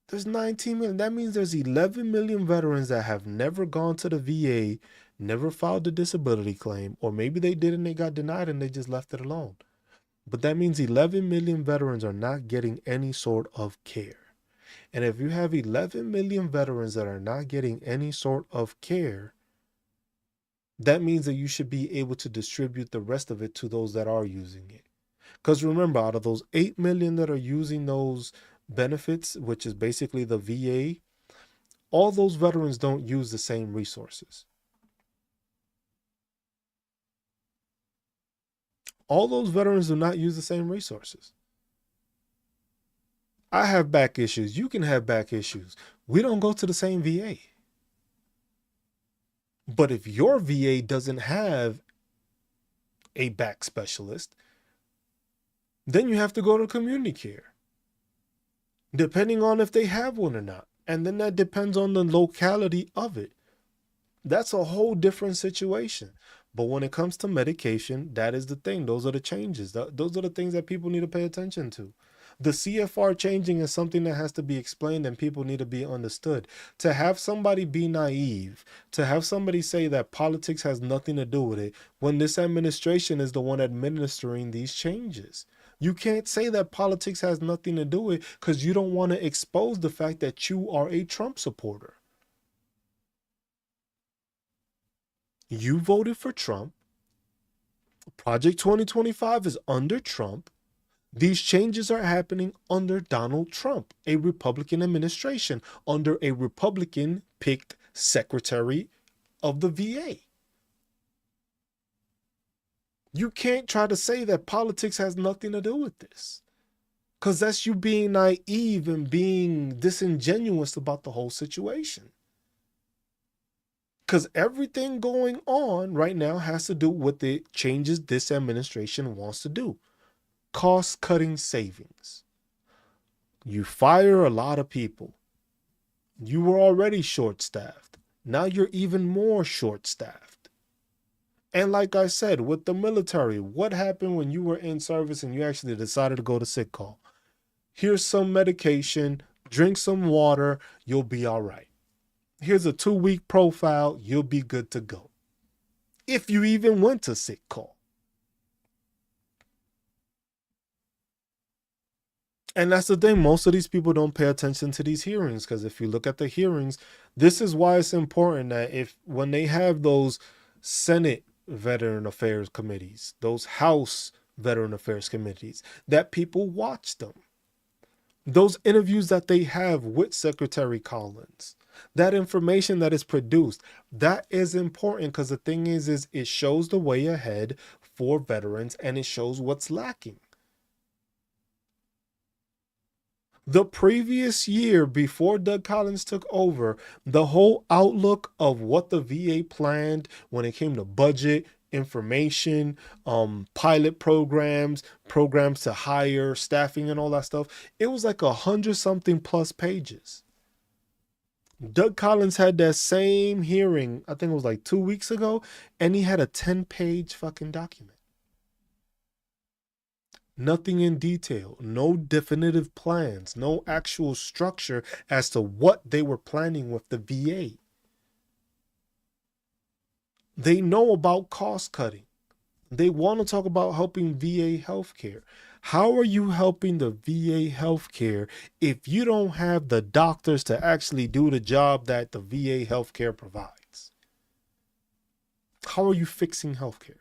There's 19 million. That means there's 11 million veterans that have never gone to the VA, never filed a disability claim, or maybe they did and they got denied and they just left it alone. But that means 11 million veterans are not getting any sort of care. And if you have 11 million veterans that are not getting any sort of care, that means that you should be able to distribute the rest of it to those that are using it. Because remember, out of those 8 million that are using those benefits, which is basically the VA, all those veterans don't use the same resources. All those veterans do not use the same resources. I have back issues. You can have back issues. We don't go to the same VA. But if your VA doesn't have a back specialist, then you have to go to community care, depending on if they have one or not. And then that depends on the locality of it. That's a whole different situation. But when it comes to medication, that is the thing. Those are the changes. Those are the things that people need to pay attention to. The CFR changing is something that has to be explained and people need to be understood. To have somebody be naive, to have somebody say that politics has nothing to do with it, when this administration is the one administering these changes. You can't say that politics has nothing to do with it because you don't want to expose the fact that you are a Trump supporter. You voted for Trump. Project 2025 is under Trump. These changes are happening under Donald Trump, a Republican administration, under a Republican-picked secretary of the VA. You can't try to say that politics has nothing to do with this, because that's you being naive and being disingenuous about the whole situation. Because everything going on right now has to do with the changes this administration wants to do. Cost cutting savings. You fire a lot of people. You were already short staffed. Now you're even more short staffed. And like I said, with the military, what happened when you were in service and you actually decided to go to sick call? Here's some medication, drink some water, you'll be all right. Here's a 2-week profile, you'll be good to go. If you even went to sick call. And that's the thing, most of these people don't pay attention to these hearings, because if you look at the hearings, this is why it's important that when they have those Senate Veteran Affairs committees, those House Veteran Affairs committees, that people watch them. Those interviews that they have with Secretary Collins, that information that is produced, that is important, because the thing is it shows the way ahead for veterans and it shows what's lacking. The previous year, before Doug Collins took over, the whole outlook of what the VA planned when it came to budget, information, pilot programs to hire, staffing, and all that stuff, it was like 100-something plus pages. Doug Collins had that same hearing, I think it was like 2 weeks ago, and he had a 10-page fucking document. Nothing in detail, no definitive plans, no actual structure as to what they were planning with the VA. They know about cost cutting. They want to talk about helping VA healthcare. How are you helping the VA healthcare if you don't have the doctors to actually do the job that the VA healthcare provides? How are you fixing healthcare?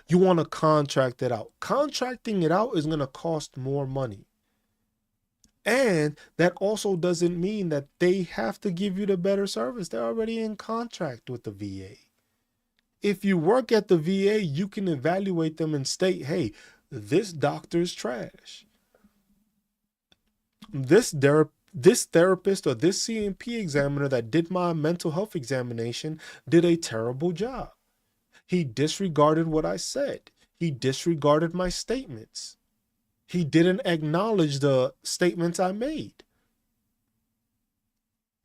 You want to contract it out. Contracting it out is going to cost more money. And that also doesn't mean that they have to give you the better service. They're already in contract with the VA. If you work at the VA, you can evaluate them and state, hey, this doctor is trash. This therapist or this CMP examiner that did my mental health examination did a terrible job. He disregarded what I said. He disregarded my statements. He didn't acknowledge the statements I made.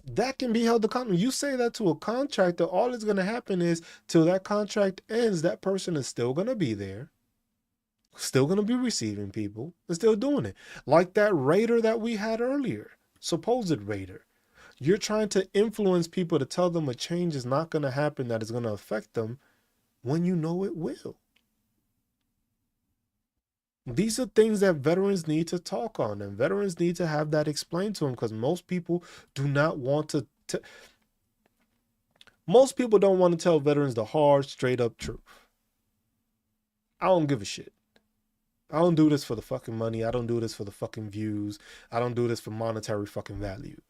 That can be held accountable. You say that to a contractor, all that's going to happen is till that contract ends, that person is still going to be there, still going to be receiving people, and still doing it. Like that raider that we had earlier, supposed raider. You're trying to influence people to tell them a change is not going to happen that is going to affect them when you know it will. These are things that veterans need to talk on, and veterans need to have that explained to them, because most people do not want to most people don't want to tell veterans the hard, straight up truth. I don't give a shit. I don't do this for the fucking money. I don't do this for the fucking views. I don't do this for monetary fucking value.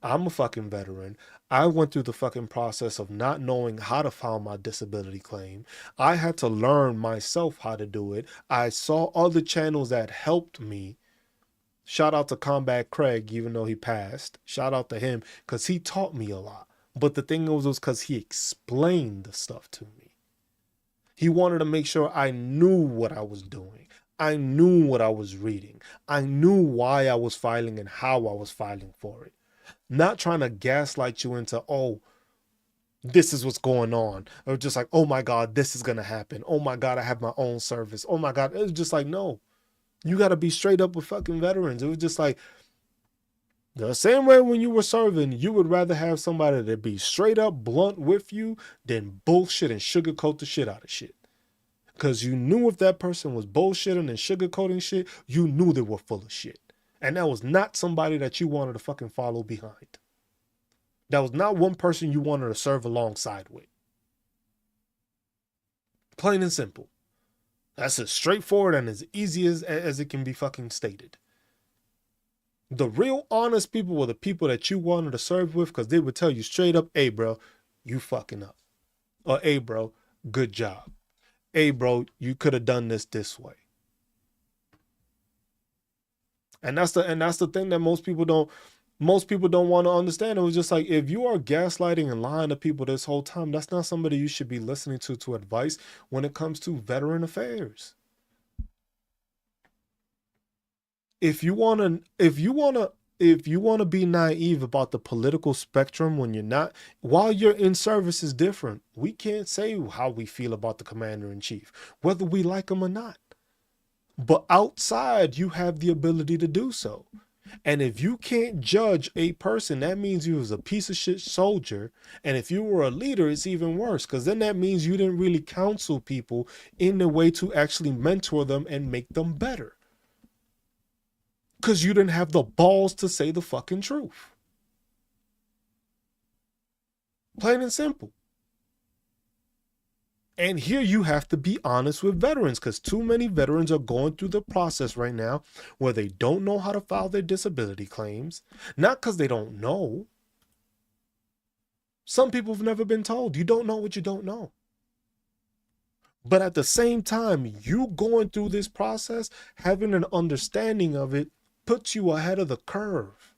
I'm a fucking veteran. I went through the fucking process of not knowing how to file my disability claim. I had to learn myself how to do it. I saw other channels that helped me. Shout out to Combat Craig, even though he passed. Shout out to him, because he taught me a lot. But the thing was because he explained the stuff to me. He wanted to make sure I knew what I was doing. I knew what I was reading. I knew why I was filing and how I was filing for it. Not trying to gaslight you into, oh, this is what's going on. Or just like, oh my God, this is going to happen. Oh my God, I have my own service. Oh my God. It was just like, no, you got to be straight up with fucking veterans. It was just like, the same way when you were serving, you would rather have somebody that be straight up blunt with you than bullshit and sugarcoat the shit out of shit. Because you knew if that person was bullshitting and sugarcoating shit, you knew they were full of shit. And that was not somebody that you wanted to fucking follow behind. That was not one person you wanted to serve alongside with. Plain and simple. That's as straightforward and as easy as it can be fucking stated. The real honest people were the people that you wanted to serve with, because they would tell you straight up, hey bro, you fucking up. Or hey bro, Good job. Hey, bro, you could have done this way. And that's the thing that most people don't want to understand. It was just like, if you are gaslighting and lying to people this whole time, that's not somebody you should be listening to advice when it comes to veteran affairs. If you want to be naive about the political spectrum when you're not, while you're in service is different. We can't say how we feel about the commander in chief, whether we like him or not. But outside, you have the ability to do so. And if you can't judge a person, that means you was a piece of shit soldier. And if you were a leader, it's even worse, because then that means you didn't really counsel people in a way to actually mentor them and make them better. Because you didn't have the balls to say the fucking truth. Plain and simple. And here you have to be honest with veterans, because too many veterans are going through the process right now where they don't know how to file their disability claims. Not because they don't know. Some people have never been told. You don't know what you don't know. But at the same time, you going through this process, having an understanding of it, puts you ahead of the curve.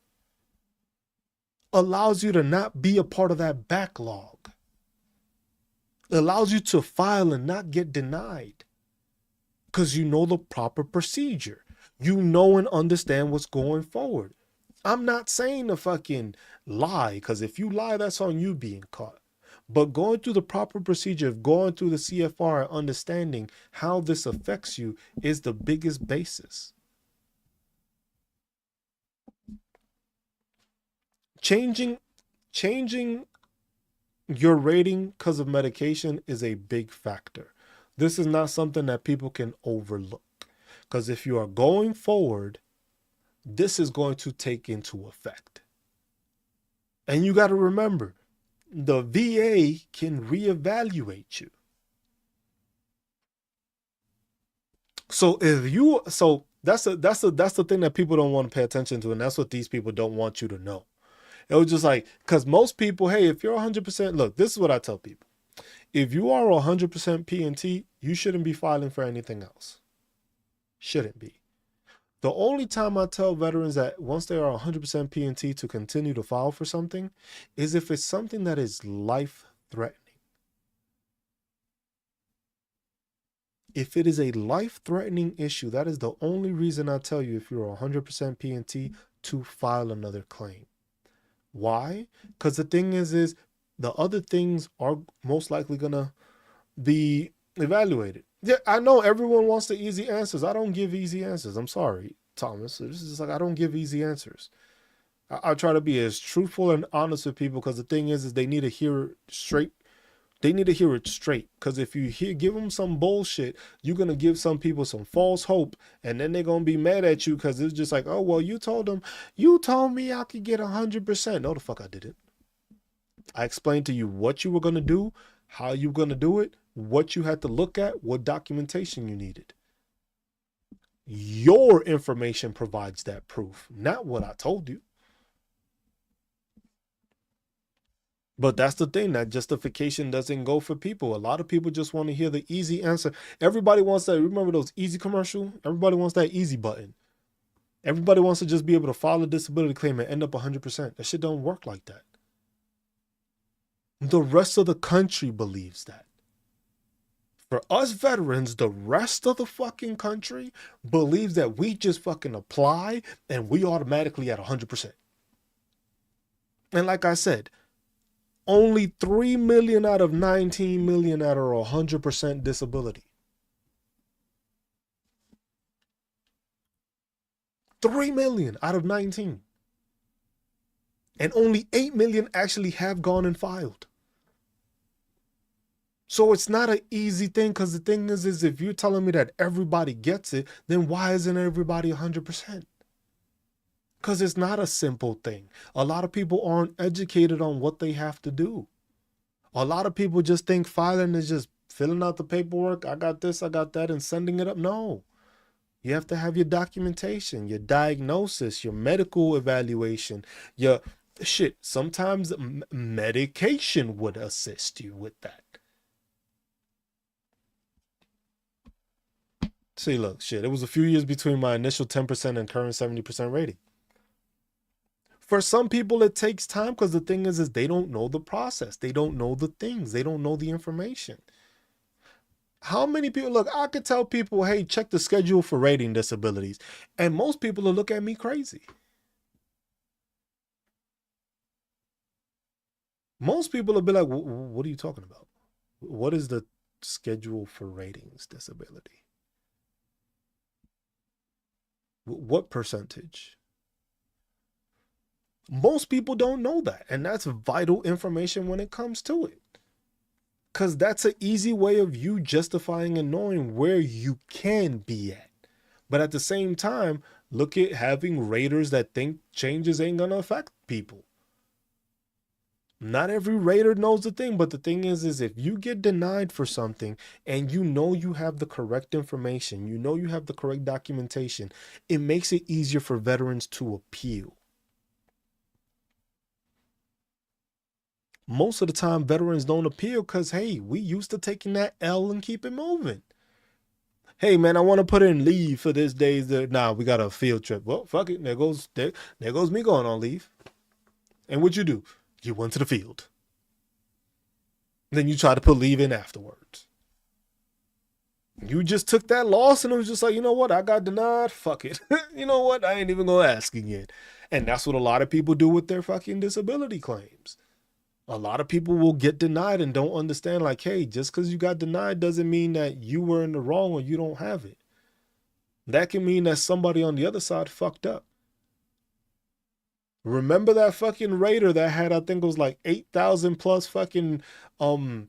Allows you to not be a part of that backlog. Allows you to file and not get denied. Because you know the proper procedure. You know and understand what's going forward. I'm not saying to fucking lie, because if you lie, that's on you being caught. But going through the proper procedure of going through the CFR and understanding how this affects you is the biggest basis. Changing your rating because of medication is a big factor. This is not something that people can overlook. Because if you are going forward, this is going to take into effect. And you got to remember, the VA can reevaluate you. So that's the thing that people don't want to pay attention to, and that's what these people don't want you to know. It was just like, because most people, hey, if you're 100%, look, this is what I tell people. If you are 100% P&T, you shouldn't be filing for anything else. Shouldn't be. The only time I tell veterans that once they are 100% P&T to continue to file for something is if it's something that is life-threatening. If it is a life-threatening issue, that is the only reason I tell you, if you're 100% P&T, to file another claim. Why? Because the thing is the other things are most likely going to be evaluated. Yeah, I know everyone wants the easy answers. I don't give easy answers. I'm sorry, Thomas. This is just like, I don't give easy answers. I try to be as truthful and honest with people, because the thing is they need to hear it straight. They need to hear it straight, because if you give them some bullshit, you're going to give some people some false hope, and then they're going to be mad at you because it's just like, oh, well, you told me I could get 100%. No, the fuck I didn't. I explained to you what you were going to do, how you were going to do it, what you had to look at, what documentation you needed. Your information provides that proof, not what I told you. But that's the thing, that justification doesn't go for people. A lot of people just want to hear the easy answer. Everybody wants that. Remember those easy commercial? Everybody wants that easy button. Everybody wants to just be able to file a disability claim and end up 100%. That shit don't work like that. The rest of the country believes that. For us veterans, the rest of the fucking country believes that we just fucking apply and we automatically at 100%. And like I said, only 3 million out of 19 million that are 100% disability. 3 million out of 19. And only 8 million actually have gone and filed. So it's not an easy thing, because the thing is if you're telling me that everybody gets it, then why isn't everybody 100%? Because it's not a simple thing. A lot of people aren't educated on what they have to do. A lot of people just think filing is just filling out the paperwork. I got this, I got that, and sending it up. No. You have to have your documentation, your diagnosis, your medical evaluation, your shit. Sometimes medication would assist you with that. See, look, shit, it was a few years between my initial 10% and current 70% rating. For some people, it takes time because the thing is they don't know the process. They don't know the things. They don't know the information. How many people look? I could tell people, hey, check the schedule for rating disabilities, and most people will look at me crazy. Most people will be like, what are you talking about? What is the schedule for ratings disability? What percentage? Most people don't know that, and that's vital information when it comes to it. Because that's an easy way of you justifying and knowing where you can be at. But at the same time, look at having raters that think changes ain't going to affect people. Not every rater knows the thing, but the thing is if you get denied for something and you know you have the correct information, you know you have the correct documentation, it makes it easier for veterans to appeal. Most of the time, veterans don't appeal because, hey, we used to taking that L and keep it moving. Hey man, I want to put in leave for this day's. Nah, we got a field trip. Well, fuck it. There goes me going on leave. And what you do? You went to the field. Then you try to put leave in afterwards. You just took that loss and it was just like, you know what? I got denied. Fuck it. You know what? I ain't even gonna ask again. And that's what a lot of people do with their fucking disability claims. A lot of people will get denied and don't understand, like, hey, just because you got denied doesn't mean that you were in the wrong or you don't have it. That can mean that somebody on the other side fucked up. Remember that fucking raider that had, I think it was like 8,000 plus fucking um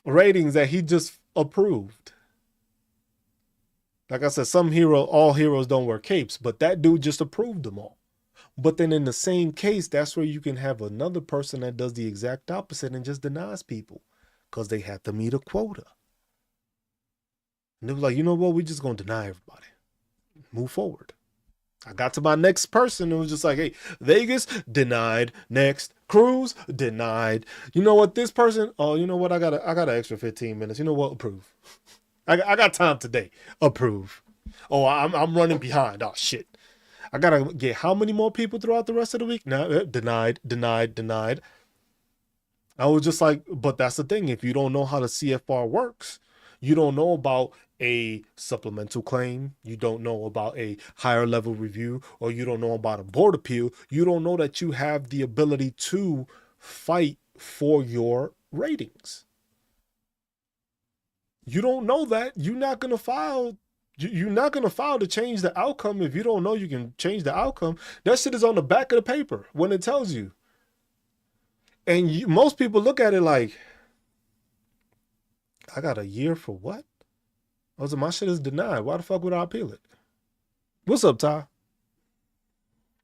ratings that he just approved. Like I said, all heroes don't wear capes, but that dude just approved them all. But then in the same case, that's where you can have another person that does the exact opposite and just denies people because they have to meet a quota. And they were like, you know what? We're just going to deny everybody. Move forward. I got to my next person. It was just like, hey, Vegas denied. Next cruise denied. You know what? This person. Oh, you know what? I got an extra 15 minutes. You know what? Approve. I got time today. Approve. Oh, I'm running behind. Oh shit. I gotta get how many more people throughout the rest of the week? No, denied, denied, denied. I was just like, but that's the thing. If you don't know how the CFR works, you don't know about a supplemental claim, you don't know about a higher level review, or you don't know about a board appeal, you don't know that you have the ability to fight for your ratings. You don't know that. You're not gonna file. You're not gonna file to change the outcome if you don't know you can change the outcome. That shit is on the back of the paper when it tells you. And most people look at it like, I got a year for what? I was like, my shit is denied. Why the fuck would I appeal it? What's up, Ty?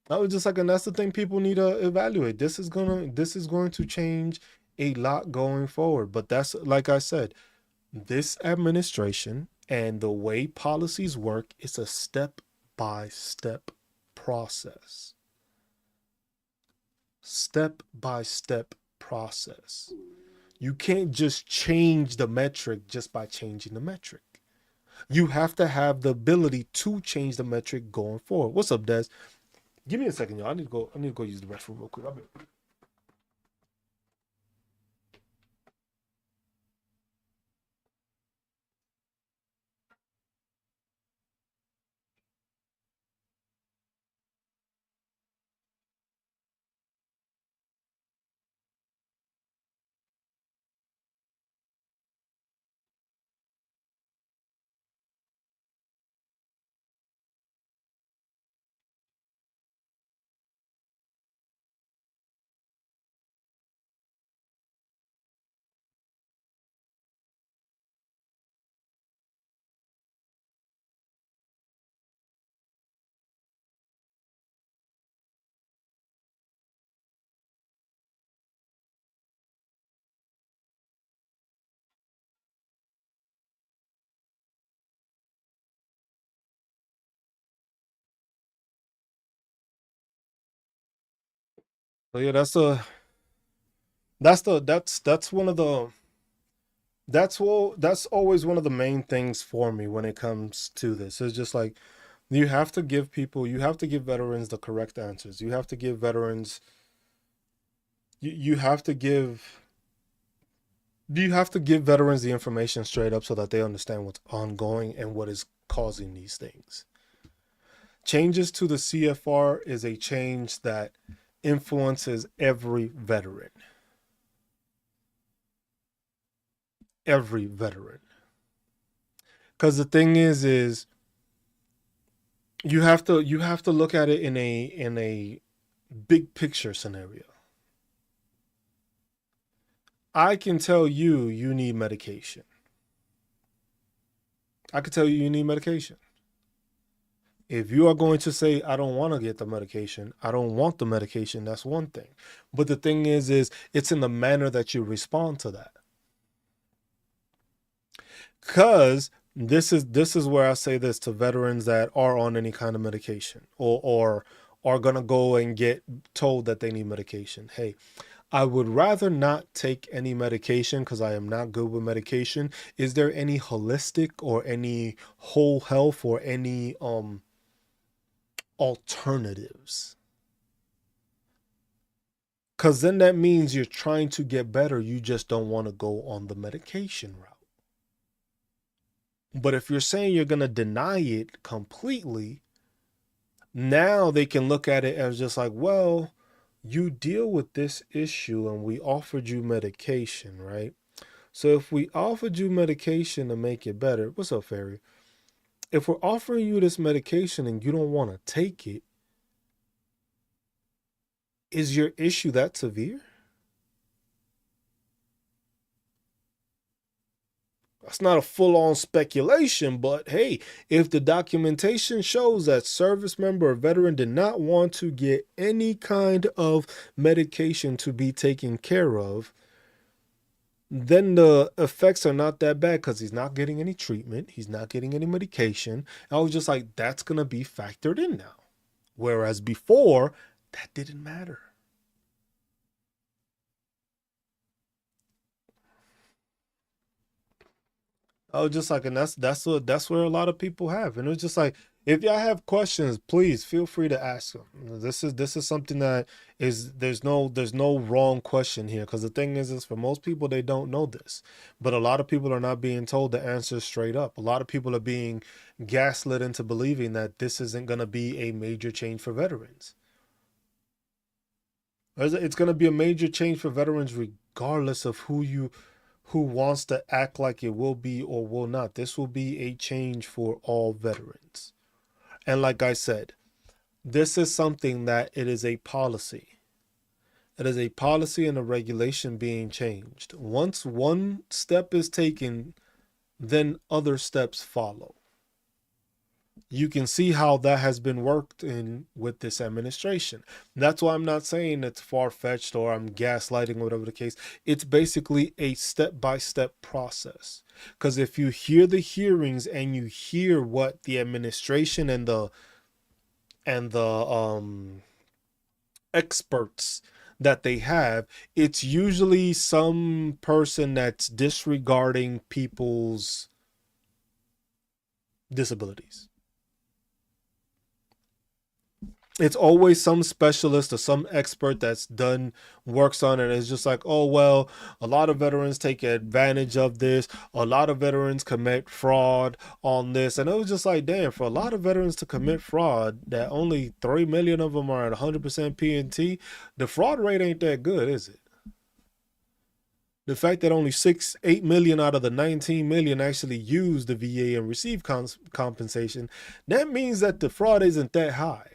I was just like, and that's the thing people need to evaluate. This is going to change a lot going forward. But that's like I said, this administration and the way policies work is a step by step process. Step by step process. You can't just change the metric just by changing the metric. You have to have the ability to change the metric going forward. What's up, Des? Give me a second, y'all. I need to go use the restroom real quick. So yeah, that's one of the that's always one of the main things for me when it comes to this. It's just like you have to give people, you have to give veterans the correct answers. You have to give veterans, you have to give, you have to give veterans the information straight up so that they understand what's ongoing and what is causing these things. Changes to the CFR is a change that influences every veteran. Every veteran. Because the thing is you have to look at it in a big picture scenario. I can tell you you need medication. I can tell you you need medication. If you are going to say I don't want to get the medication, I don't want the medication, that's one thing. But the thing is it's in the manner that you respond to that. Cuz this is where I say this to veterans that are on any kind of medication or are going to go and get told that they need medication. Hey, I would rather not take any medication because I am not good with medication. Is there any holistic or any whole health or any alternatives? Because then that means you're trying to get better. You just don't want to go on the medication route. But if you're saying you're going to deny it completely, now they can look at it as just like, well, you deal with this issue and we offered you medication, right? So if we offered you medication to make it better, what's up, Fairy? If we're offering you this medication and you don't want to take it, is your issue that severe? That's not a full on speculation, but hey, if the documentation shows that service member or veteran did not want to get any kind of medication to be taken care of, then the effects are not that bad because he's not getting any treatment, he's not getting any medication. I was just like, that's going to be factored in now. Whereas before, that didn't matter. I was just like, and that's where a lot of people have, and it was just like, if y'all have questions, please feel free to ask them. This is something that is there's no wrong question here because the thing is for most people they don't know this, but a lot of people are not being told the answer straight up. A lot of people are being gaslit into believing that this isn't going to be a major change for veterans. It's going to be a major change for veterans regardless of who wants to act like it will be or will not. This will be a change for all veterans. And like I said, this is something that it is a policy. It is a policy and a regulation being changed. Once one step is taken, then other steps follow. You can see how that has been worked in with this administration. That's why I'm not saying it's far fetched or I'm gaslighting or whatever the case. It's basically a step by step process. Because if you hear the hearings and you hear what the administration and the experts that they have, it's usually some person that's disregarding people's disabilities. It's always some specialist or some expert that's done works on it. It's just like, oh well, a lot of veterans take advantage of this, a lot of veterans commit fraud on this, and it was just like, damn, for a lot of veterans to commit fraud that only 3 million of them are at 100% PNT, the fraud rate ain't that good, is it? The fact that only 8 million out of the 19 million actually use the VA and receive compensation, that means that the fraud isn't that high.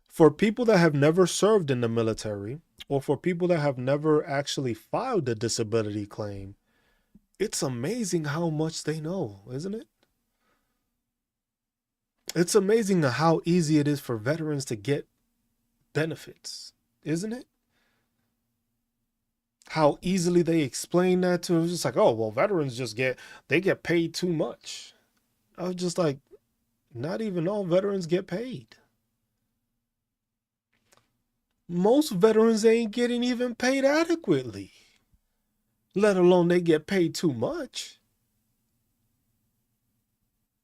For people that have never served in the military or for people that have never actually filed a disability claim, it's amazing how much they know, isn't it? It's amazing how easy it is for veterans to get benefits, isn't it? How easily they explain that to us. It's just like, oh, well, veterans they get paid too much. I was just like, not even all veterans get paid. Most veterans ain't getting even paid adequately, let alone they get paid too much.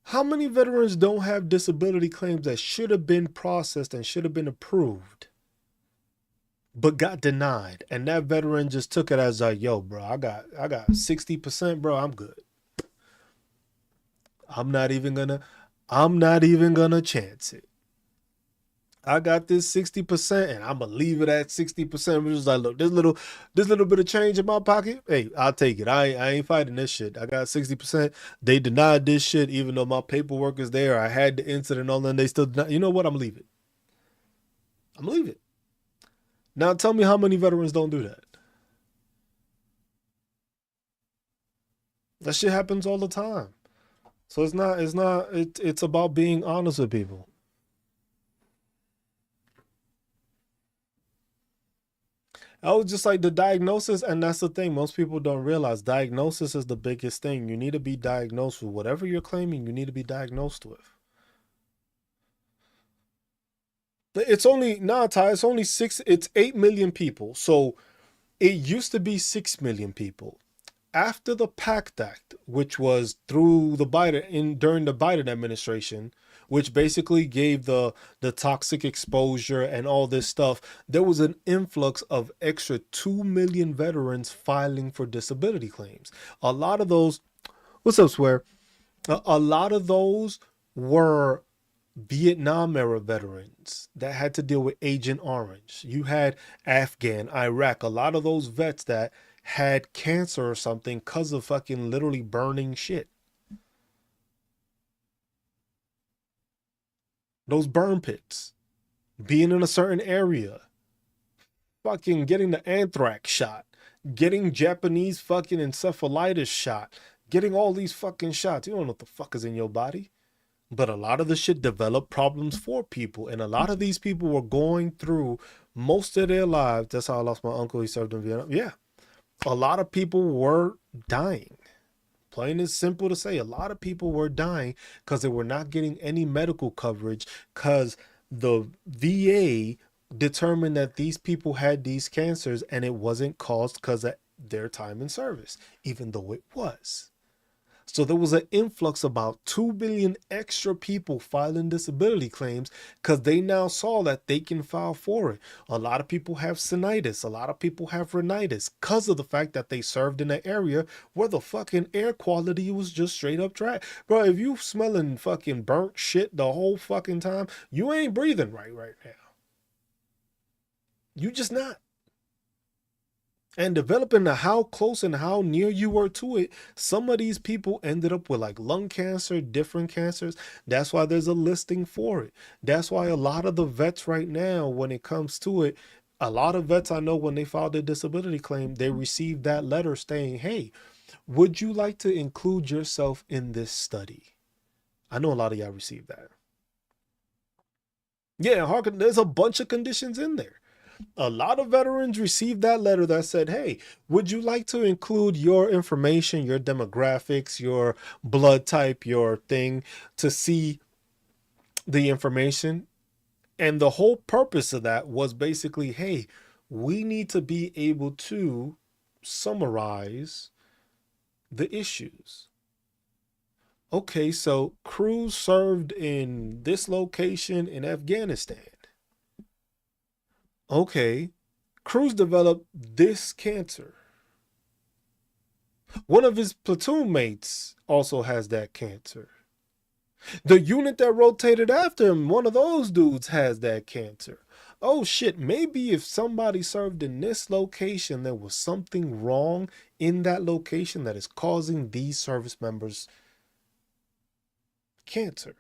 How many veterans don't have disability claims that should have been processed and should have been approved, but got denied? And that veteran just took it as like, yo, bro, I got 60%, bro. I'm good. I'm not even gonna I'm not even gonna chance it. I got this 60% and I'm gonna leave it at 60%. Which is like, look, this little bit of change in my pocket. Hey, I'll take it. I ain't fighting this shit. I got 60%. They denied this shit, even though my paperwork is there. I had the incident on, and they still denied. You know what? I'm leaving. I'm leaving. Now tell me how many veterans don't do that. That shit happens all the time. So it's about being honest with people. I was just like the diagnosis, and that's the thing. Most people don't realize diagnosis is the biggest thing. You need to be diagnosed with whatever you're claiming. You need to be diagnosed with. It's only nah, Ty. It's only six. It's 8 million people. So it used to be 6 million people. After the PACT Act, which was through the Biden in during the Biden administration, which basically gave the toxic exposure and all this stuff, there was an influx of extra 2 million veterans filing for disability claims. A lot of those, what's up, swear? A lot of those were Vietnam era veterans that had to deal with Agent Orange. You had Afghan, Iraq, a lot of those vets that had cancer or something because of fucking literally burning shit. Those burn pits, being in a certain area, fucking getting the anthrax shot, getting Japanese fucking encephalitis shot, getting all these fucking shots. You don't know what the fuck is in your body. But a lot of the shit developed problems for people. And a lot of these people were going through most of their lives. That's how I lost my uncle. He served in Vietnam. Yeah. A lot of people were dying. Plain and simple to say, a lot of people were dying because they were not getting any medical coverage because the VA determined that these people had these cancers and it wasn't caused because of their time in service, even though it was. So there was an influx of about 2 billion extra people filing disability claims because they now saw that they can file for it. A lot of people have sinusitis. A lot of people have rhinitis because of the fact that they served in an area where the fucking air quality was just straight up trash. Bro, if you smelling fucking burnt shit the whole fucking time, you ain't breathing right now. You just not. And developing the how close and how near you were to it, some of these people ended up with like lung cancer, different cancers. That's why there's a listing for it. That's why a lot of the vets right now, when it comes to it, a lot of vets I know when they filed their disability claim, they received that letter saying, hey, would you like to include yourself in this study? I know a lot of y'all received that. Yeah, Harkin, there's a bunch of conditions in there. A lot of veterans received that letter that said, hey, would you like to include your information, your demographics, your blood type, your thing to see the information? And the whole purpose of that was basically, hey, we need to be able to summarize the issues. Okay, so crews served in this location in Afghanistan. Okay, Cruz developed this cancer. One of his platoon mates also has that cancer. The unit that rotated after him, one of those dudes has that cancer. Oh shit, maybe if somebody served in this location, there was something wrong in that location that is causing these service members cancer.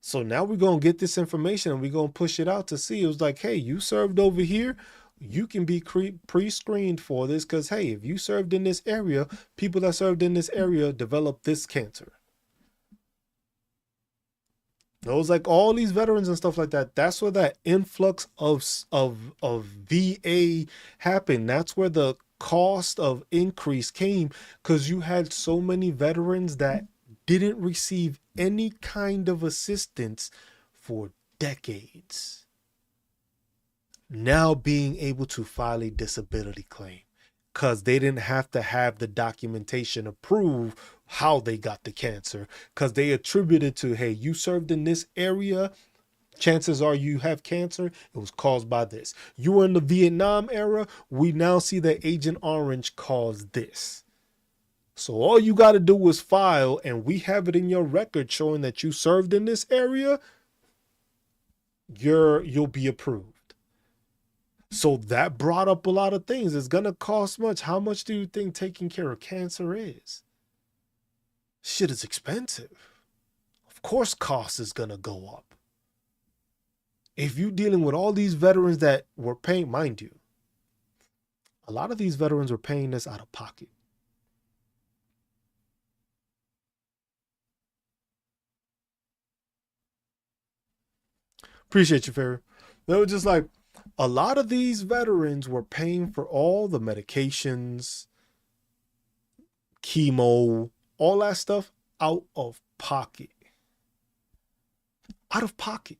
So now we're going to get this information and we're going to push it out to see. It was like, hey, you served over here. You can be pre-screened for this because, hey, if you served in this area, people that served in this area developed this cancer. It was like all these veterans and stuff like that. That's where that influx of VA happened. That's where the cost of increase came because you had so many veterans that didn't receive any kind of assistance for decades. now being able to file a disability claim because they didn't have to have the documentation to prove how they got the cancer, because they attributed to, hey, you served in this area, chances are you have cancer, it was caused by this. You were in the Vietnam era, we now see that Agent Orange caused this. So all you got to do is file, and we have it in your record showing that you served in this area, you'll be approved. So that brought up a lot of things. It's gonna cost much. How much do you think taking care of cancer is? Shit is expensive. Of course cost is gonna go up. If you're dealing with all these veterans that were paying, mind you, a lot of these veterans were paying this out of pocket. Appreciate you, Ferry. They were just like, a lot of these veterans were paying for all the medications, chemo, all that stuff out of pocket. Out of pocket.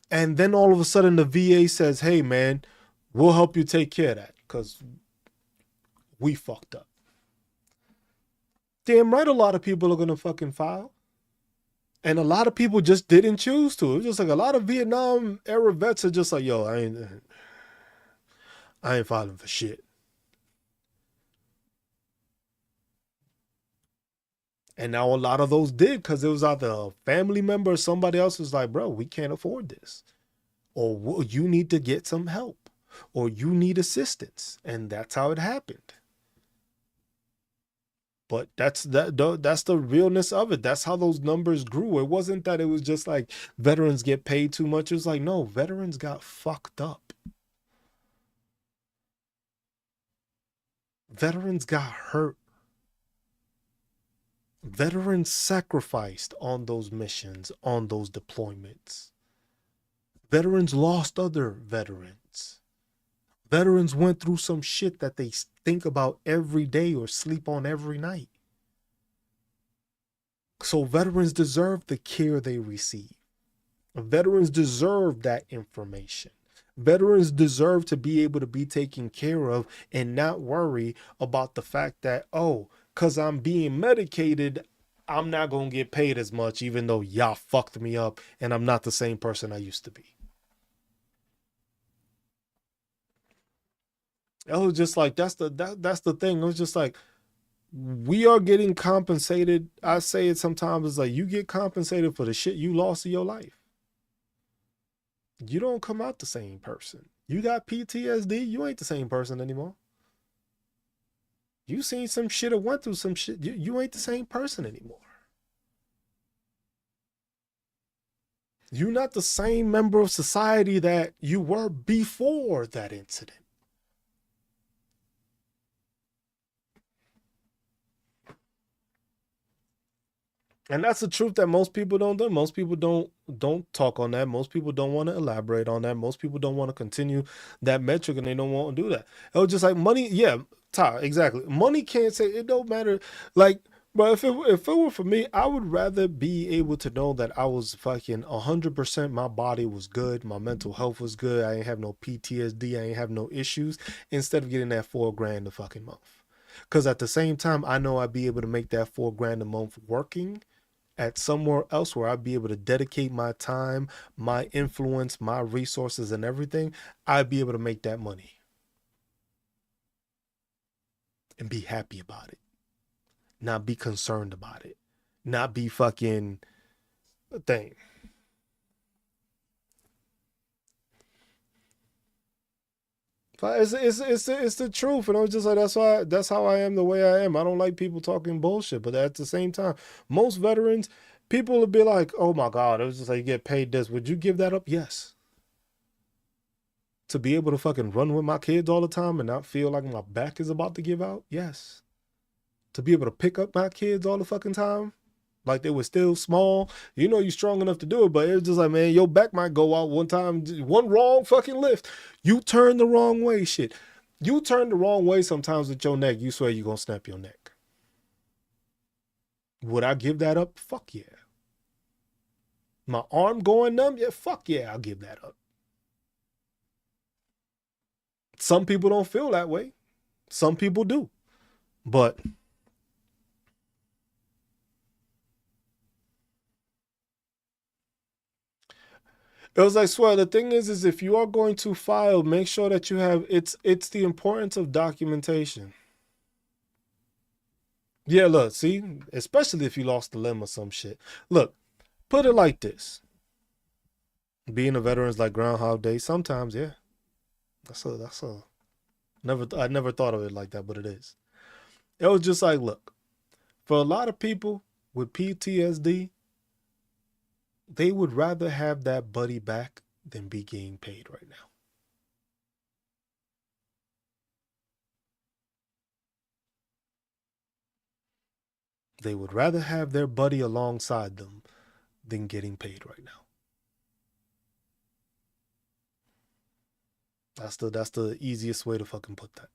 And then all of a sudden the VA says, hey man, we'll help you take care of that because we fucked up. Damn right, a lot of people are gonna fucking file. And a lot of people just didn't choose to. It was just like a lot of Vietnam era vets are just like, yo, I ain't filing for shit. And now a lot of those did, because it was either a family member or somebody else was like, bro, we can't afford this. Or you need to get some help. Or you need assistance. And that's how it happened. But that's the realness of it. That's how those numbers grew. It wasn't that it was just like veterans get paid too much. It was like, no, veterans got fucked up. Veterans got hurt. Veterans sacrificed on those missions, on those deployments. Veterans lost other veterans. Veterans went through some shit that they think about every day or sleep on every night. So veterans deserve the care they receive. Veterans deserve that information. Veterans deserve to be able to be taken care of and not worry about the fact that, oh, because I'm being medicated, I'm not going to get paid as much, even though y'all fucked me up and I'm not the same person I used to be. It was just like, that's the thing. It was just like, we are getting compensated. I say it sometimes, it's like you get compensated for the shit you lost in your life. You don't come out the same person. You got PTSD, you ain't the same person anymore. You seen some shit or went through some shit, you ain't the same person anymore. You're not the same member of society that you were before that incident. And that's the truth that most people don't do. Most people don't talk on that. Most people don't want to elaborate on that. Most people don't want to continue that metric, and they don't want to do that. It was just like money. Yeah, Ty, exactly. Money can't say it don't matter. Like, but if it were for me, I would rather be able to know that I was fucking 100%. My body was good. My mental health was good. I ain't have no PTSD. I ain't have no issues. Instead of getting that $4,000 a fucking month. Because at the same time, I know I'd be able to make that $4,000 a month working at somewhere else where I'd be able to dedicate my time, my influence, my resources, and everything. I'd be able to make that money and be happy about it, not be concerned about it, not be fucking a thing. It's the truth, and I was just like, that's how I am the way I am. I don't like people talking bullshit, but at the same time, most veterans, people would be like, oh my god, it was just like, you get paid this. Would you give that up? Yes. To be able to fucking run with my kids all the time and not feel like my back is about to give out? Yes. To be able to pick up my kids all the fucking time, like they were still small. You know you're strong enough to do it, but it's just like, man, your back might go out one time, one wrong fucking lift. You turn the wrong way, shit. You turn the wrong way sometimes with your neck, you swear you're gonna snap your neck. Would I give that up? Fuck yeah. My arm going numb? Yeah, fuck yeah, I'll give that up. Some people don't feel that way. Some people do. But it was like, swear, the thing is if you are going to file, make sure that you have it's the importance of documentation. Yeah, look, see, especially if you lost a limb or some shit. Look, put it like this. Being a veteran is like Groundhog Day. Sometimes, yeah. That's a I never thought of it like that, but it is. It was just like, look, for a lot of people with PTSD, they would rather have that buddy back than be getting paid right now. They would rather have their buddy alongside them than getting paid right now. That's the easiest way to fucking put that.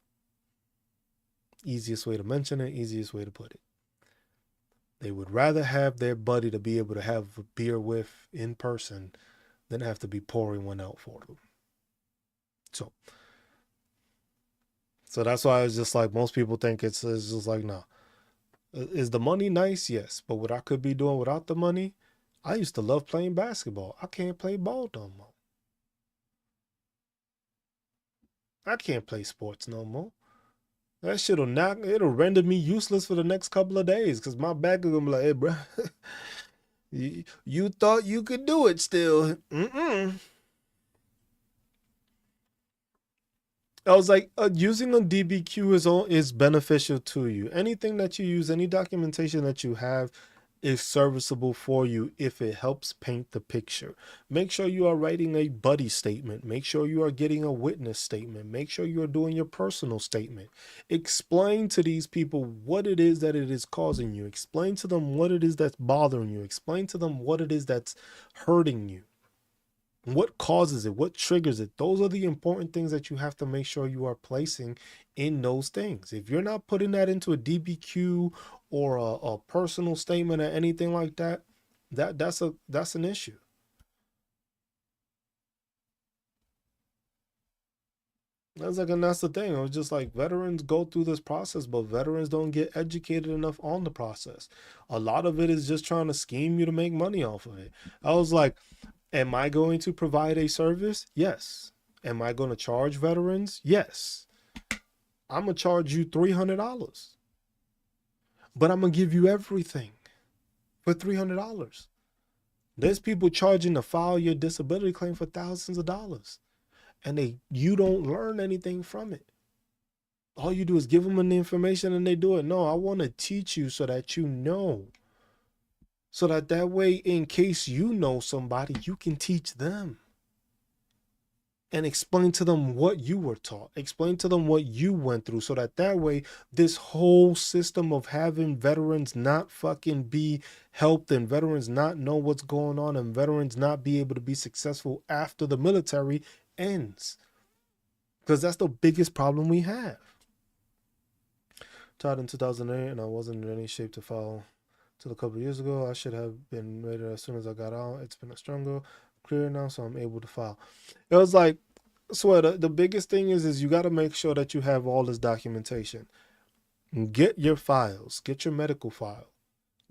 Easiest way to mention it, easiest way to put it. They would rather have their buddy to be able to have a beer with in person than have to be pouring one out for them. So so that's why it's just like most people think it's just like, no. Is the money nice? Yes. But what I could be doing without the money, I used to love playing basketball. I can't play ball no more. I can't play sports no more. That shit'll knock. It'll render me useless for the next couple of days because my back is gonna be like, hey, bro, you thought you could do it still. Mm-mm. I was like, using a DBQ is beneficial to you. Anything that you use, any documentation that you have, is serviceable for you if it helps paint the picture. Make sure you are writing a buddy statement. Make sure you are getting a witness statement. Make sure you are doing your personal statement. Explain to these people what it is that it is causing you. Explain to them what it is that's bothering you. Explain to them what it is that's hurting you. What causes it? What triggers it? Those are the important things that you have to make sure you are placing in those things. If you're not putting that into a DBQ or a personal statement or anything like that, that's an issue. That's like, and that's the thing. It was just like veterans go through this process, but veterans don't get educated enough on the process. A lot of it is just trying to scheme you to make money off of it. I was like, am I going to provide a service? Yes. Am I going to charge veterans? Yes. I'm going to charge you $300, but I'm going to give you everything for $300. There's people charging to file your disability claim for thousands of dollars, and you don't learn anything from it. All you do is give them the information and they do it. No, I want to teach you so that you know. So that way, in case you know somebody, you can teach them. And explain to them what you were taught. Explain to them what you went through so that way this whole system of having veterans not fucking be helped and veterans not know what's going on and veterans not be able to be successful after the military ends. Because that's the biggest problem we have. Taught in 2008 and I wasn't in any shape to file till a couple of years ago. I should have been ready as soon as I got out. It's been a struggle. Clear now, so I'm able to file. It was like, I swear, the biggest thing is you got to make sure that you have all this documentation. Get your files, get your medical file.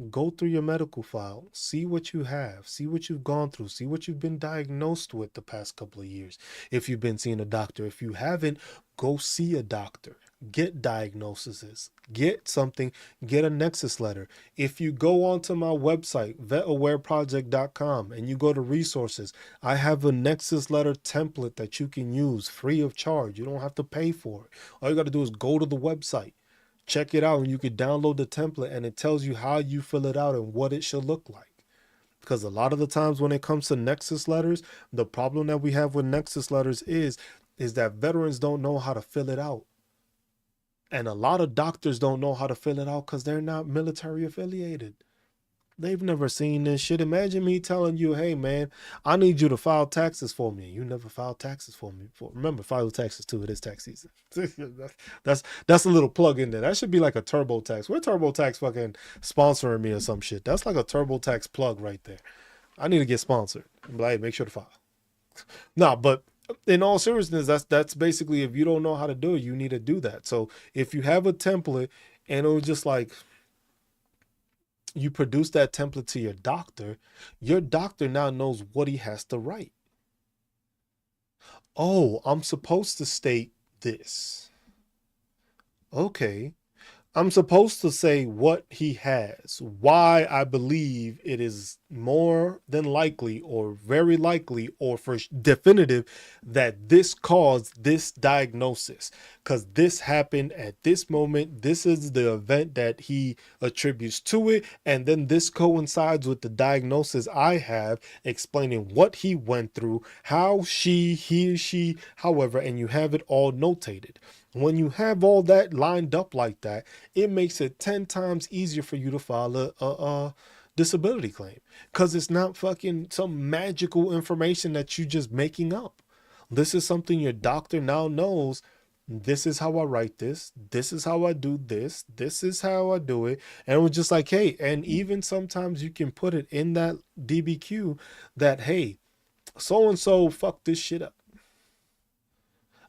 Go through your medical file, see what you have, see what you've gone through, see what you've been diagnosed with the past couple of years. If you've been seeing a doctor, if you haven't, go see a doctor. Get diagnoses, get something, get a nexus letter. If you go onto my website, VetAwareProject.com, and you go to resources, I have a nexus letter template that you can use free of charge. You don't have to pay for it. All you got to do is go to the website, check it out, and you can download the template and it tells you how you fill it out and what it should look like. Because a lot of the times when it comes to nexus letters, the problem that we have with nexus letters is that veterans don't know how to fill it out. And a lot of doctors don't know how to fill it out because they're not military affiliated. They've never seen this shit. Imagine me telling you, hey man, I need you to file taxes for me. You never filed taxes for me before. Remember, file taxes too. It is tax season. that's a little plug in there. That should be like a TurboTax. We're TurboTax fucking sponsoring me or some shit. That's like a TurboTax plug right there. I need to get sponsored. I'm like, hey, make sure to file. No, but in all seriousness, that's basically, if you don't know how to do it, you need to do that. So if you have a template and it was just like you produce that template to your doctor now knows what he has to write. Oh, I'm supposed to state this. Okay. I'm supposed to say what he has, why I believe it is more than likely or very likely or for definitive that this caused this diagnosis, because this happened at this moment. This is the event that he attributes to it. And then this coincides with the diagnosis I have, explaining what he went through, how he, however, and you have it all notated. When you have all that lined up like that, it makes it 10 times easier for you to file a disability claim, because it's not fucking some magical information that you just making up. This is something your doctor now knows. This is how I write this. This is how I do this. This is how I do it. And it was just like, hey, and even sometimes you can put it in that DBQ that, hey, so and so fucked this shit up.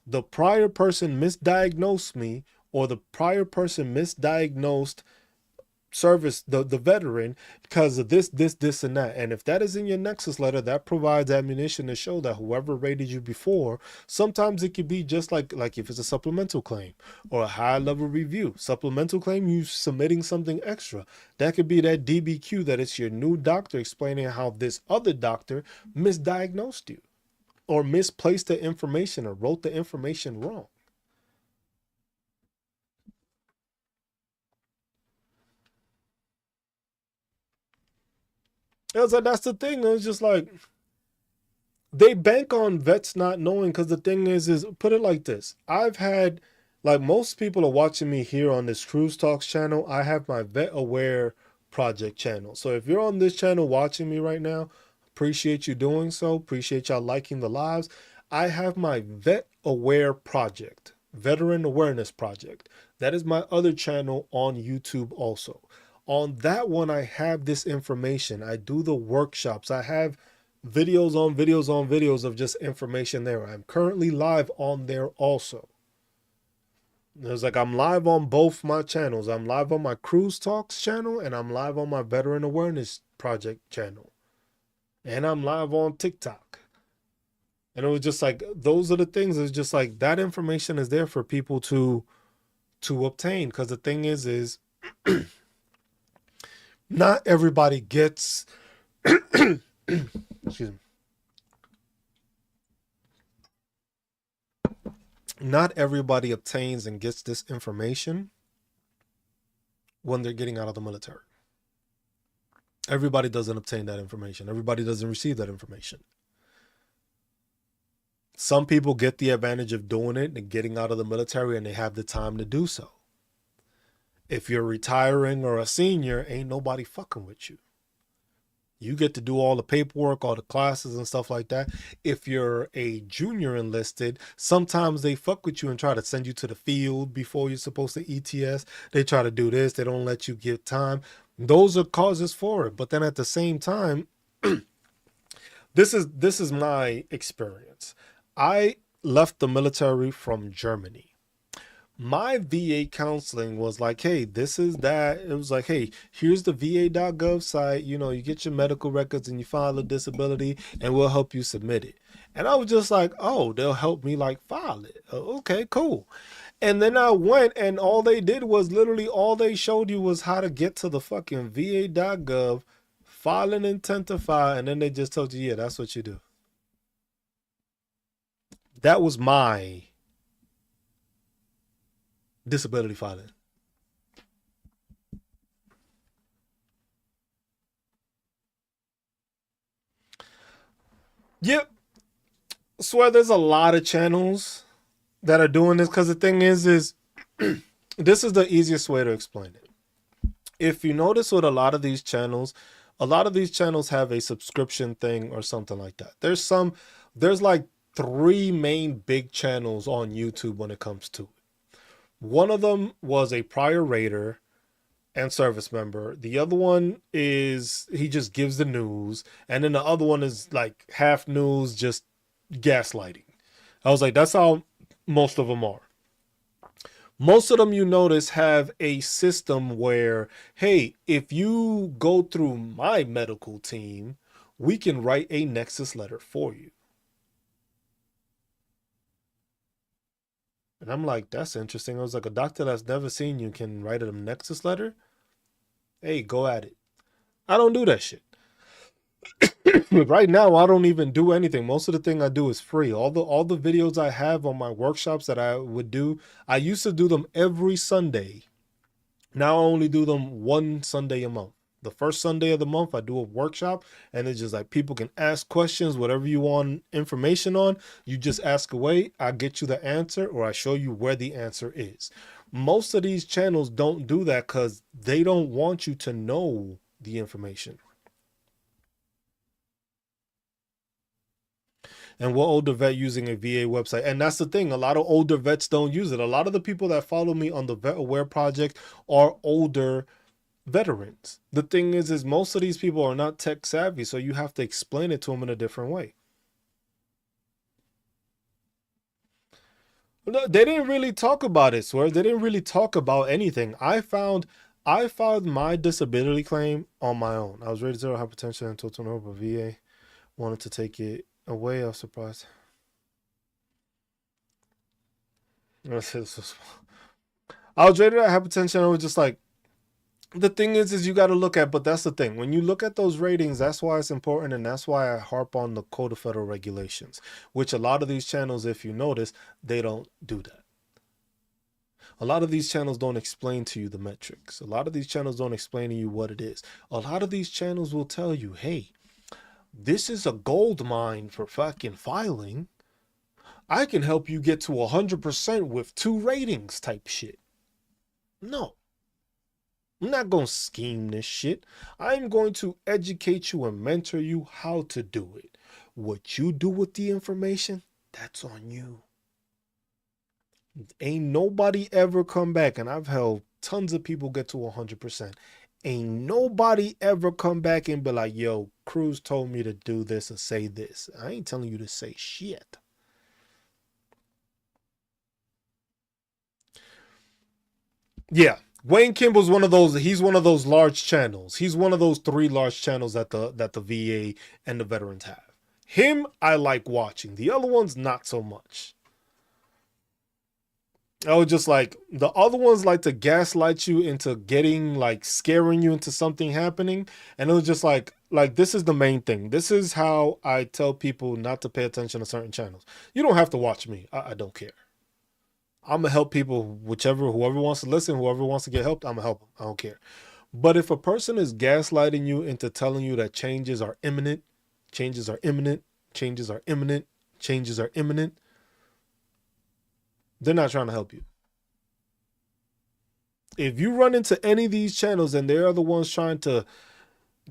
The prior person misdiagnosed me, or the prior person misdiagnosed service the veteran because of this and that. And if that is in your nexus letter, that provides ammunition to show that whoever rated you before, sometimes it could be just like if it's a supplemental claim or a high level review. Supplemental claim, you submitting something extra, that could be that DBQ, that it's your new doctor explaining how this other doctor misdiagnosed you or misplaced the information or wrote the information wrong. It was like, that's the thing. It was just like they bank on vets not knowing, because the thing is put it like this. I've had, like, most people are watching me here on this Cruise Talks channel. I have my Vet Aware Project channel. So if you're on this channel watching me right now, appreciate you doing so. Appreciate y'all liking the lives. I have my Vet Aware Project, Veteran Awareness Project. That is my other channel on YouTube also. On that one, I have this information. I do the workshops. I have videos on videos on videos of just information there. I'm currently live on there also. It's like I'm live on both my channels. I'm live on my Cruise Talks channel, and I'm live on my Veteran Awareness Project channel. And I'm live on TikTok. And it was just like, those are the things. It's just like that information is there for people to obtain. Because the thing is not everybody gets excuse me. Not everybody obtains and gets this information when they're getting out of the military. Everybody doesn't obtain that information. Everybody doesn't receive that information. Some people get the advantage of doing it and getting out of the military, and they have the time to do so. If you're retiring or a senior, ain't nobody fucking with you. You get to do all the paperwork, all the classes and stuff like that. If you're a junior enlisted, sometimes they fuck with you and try to send you to the field before you're supposed to ETS. They try to do this. They don't let you get time. Those are causes for it. But then at the same time, this is my experience. I left the military from Germany. My VA counseling was like, hey, this is that. It was like, hey, here's the va.gov site. You know, you get your medical records and you file a disability and we'll help you submit it. And I was just like, oh, they'll help me like file it. Okay, cool. And then I went, and all they did was literally all they showed you was how to get to the fucking va.gov, file an intent to file, and then they just told you, yeah, that's what you do. That was my disability filing. Yep. Swear there's a lot of channels that are doing this, because the thing is this is the easiest way to explain it. If you notice with a lot of these channels have a subscription thing or something like that. There's like three main big channels on YouTube when it comes to it. One of them was a prior raider, and service member. The other one is he just gives the news, and then the other one is like half news, just gaslighting. I was like, that's how most of them are. Most of them, you notice, have a system where, hey, if you go through my medical team, we can write a Nexus letter for you. And I'm like, that's interesting. I was like, a doctor that's never seen you can write a Nexus letter? Hey, go at it. I don't do that shit. Right now, I don't even do anything. Most of the thing I do is free. All the videos I have on my workshops that I would do, I used to do them every Sunday. Now I only do them one Sunday a month. The first Sunday of the month, I do a workshop, and it's just like people can ask questions, whatever you want information on, you just ask away. I get you the answer, or I show you where the answer is. Most of these channels don't do that because they don't want you to know the information. And what older vet using a VA website? And that's the thing, a lot of older vets don't use it. A lot of the people that follow me on the VetAwareProject are older veterans. The thing is most of these people are not tech savvy, so you have to explain it to them in a different way. No, they didn't really talk about it, swear. They didn't really talk about anything. I filed my disability claim on my own. I was rated 0 hypertension and total no, but VA wanted to take it away. I was surprised. I was rated at hypertension. I was just like, the thing is you got to look at, but that's the thing. When you look at those ratings, that's why it's important, and that's why I harp on the Code of Federal Regulations, which a lot of these channels, if you notice, they don't do that. A lot of these channels don't explain to you the metrics. A lot of these channels don't explain to you what it is. A lot of these channels will tell you, hey, this is a gold mine for fucking filing. I can help you get to 100% with 2 ratings type shit. No. I'm not going to scheme this shit. I'm going to educate you and mentor you how to do it. What you do with the information, that's on you. Ain't nobody ever come back, and I've held tons of people get to 100%. Ain't nobody ever come back and be like, yo, Cruz told me to do this or say this. I ain't telling you to say shit. Yeah. Wayne Kimball's one of those. He's one of those large channels. He's one of those 3 large channels that the VA and the veterans have. Him, I like watching. The other ones, not so much. I was just like, the other ones like to gaslight you into getting, like, scaring you into something happening. And it was just like this is the main thing. This is how I tell people not to pay attention to certain channels. You don't have to watch me. I don't care. I'm gonna help people, whoever wants to listen, whoever wants to get helped, I'm gonna help them. I don't care. But if a person is gaslighting you into telling you that changes are imminent, changes are imminent, changes are imminent, changes are imminent, they're not trying to help you. If you run into any of these channels and they are the ones trying to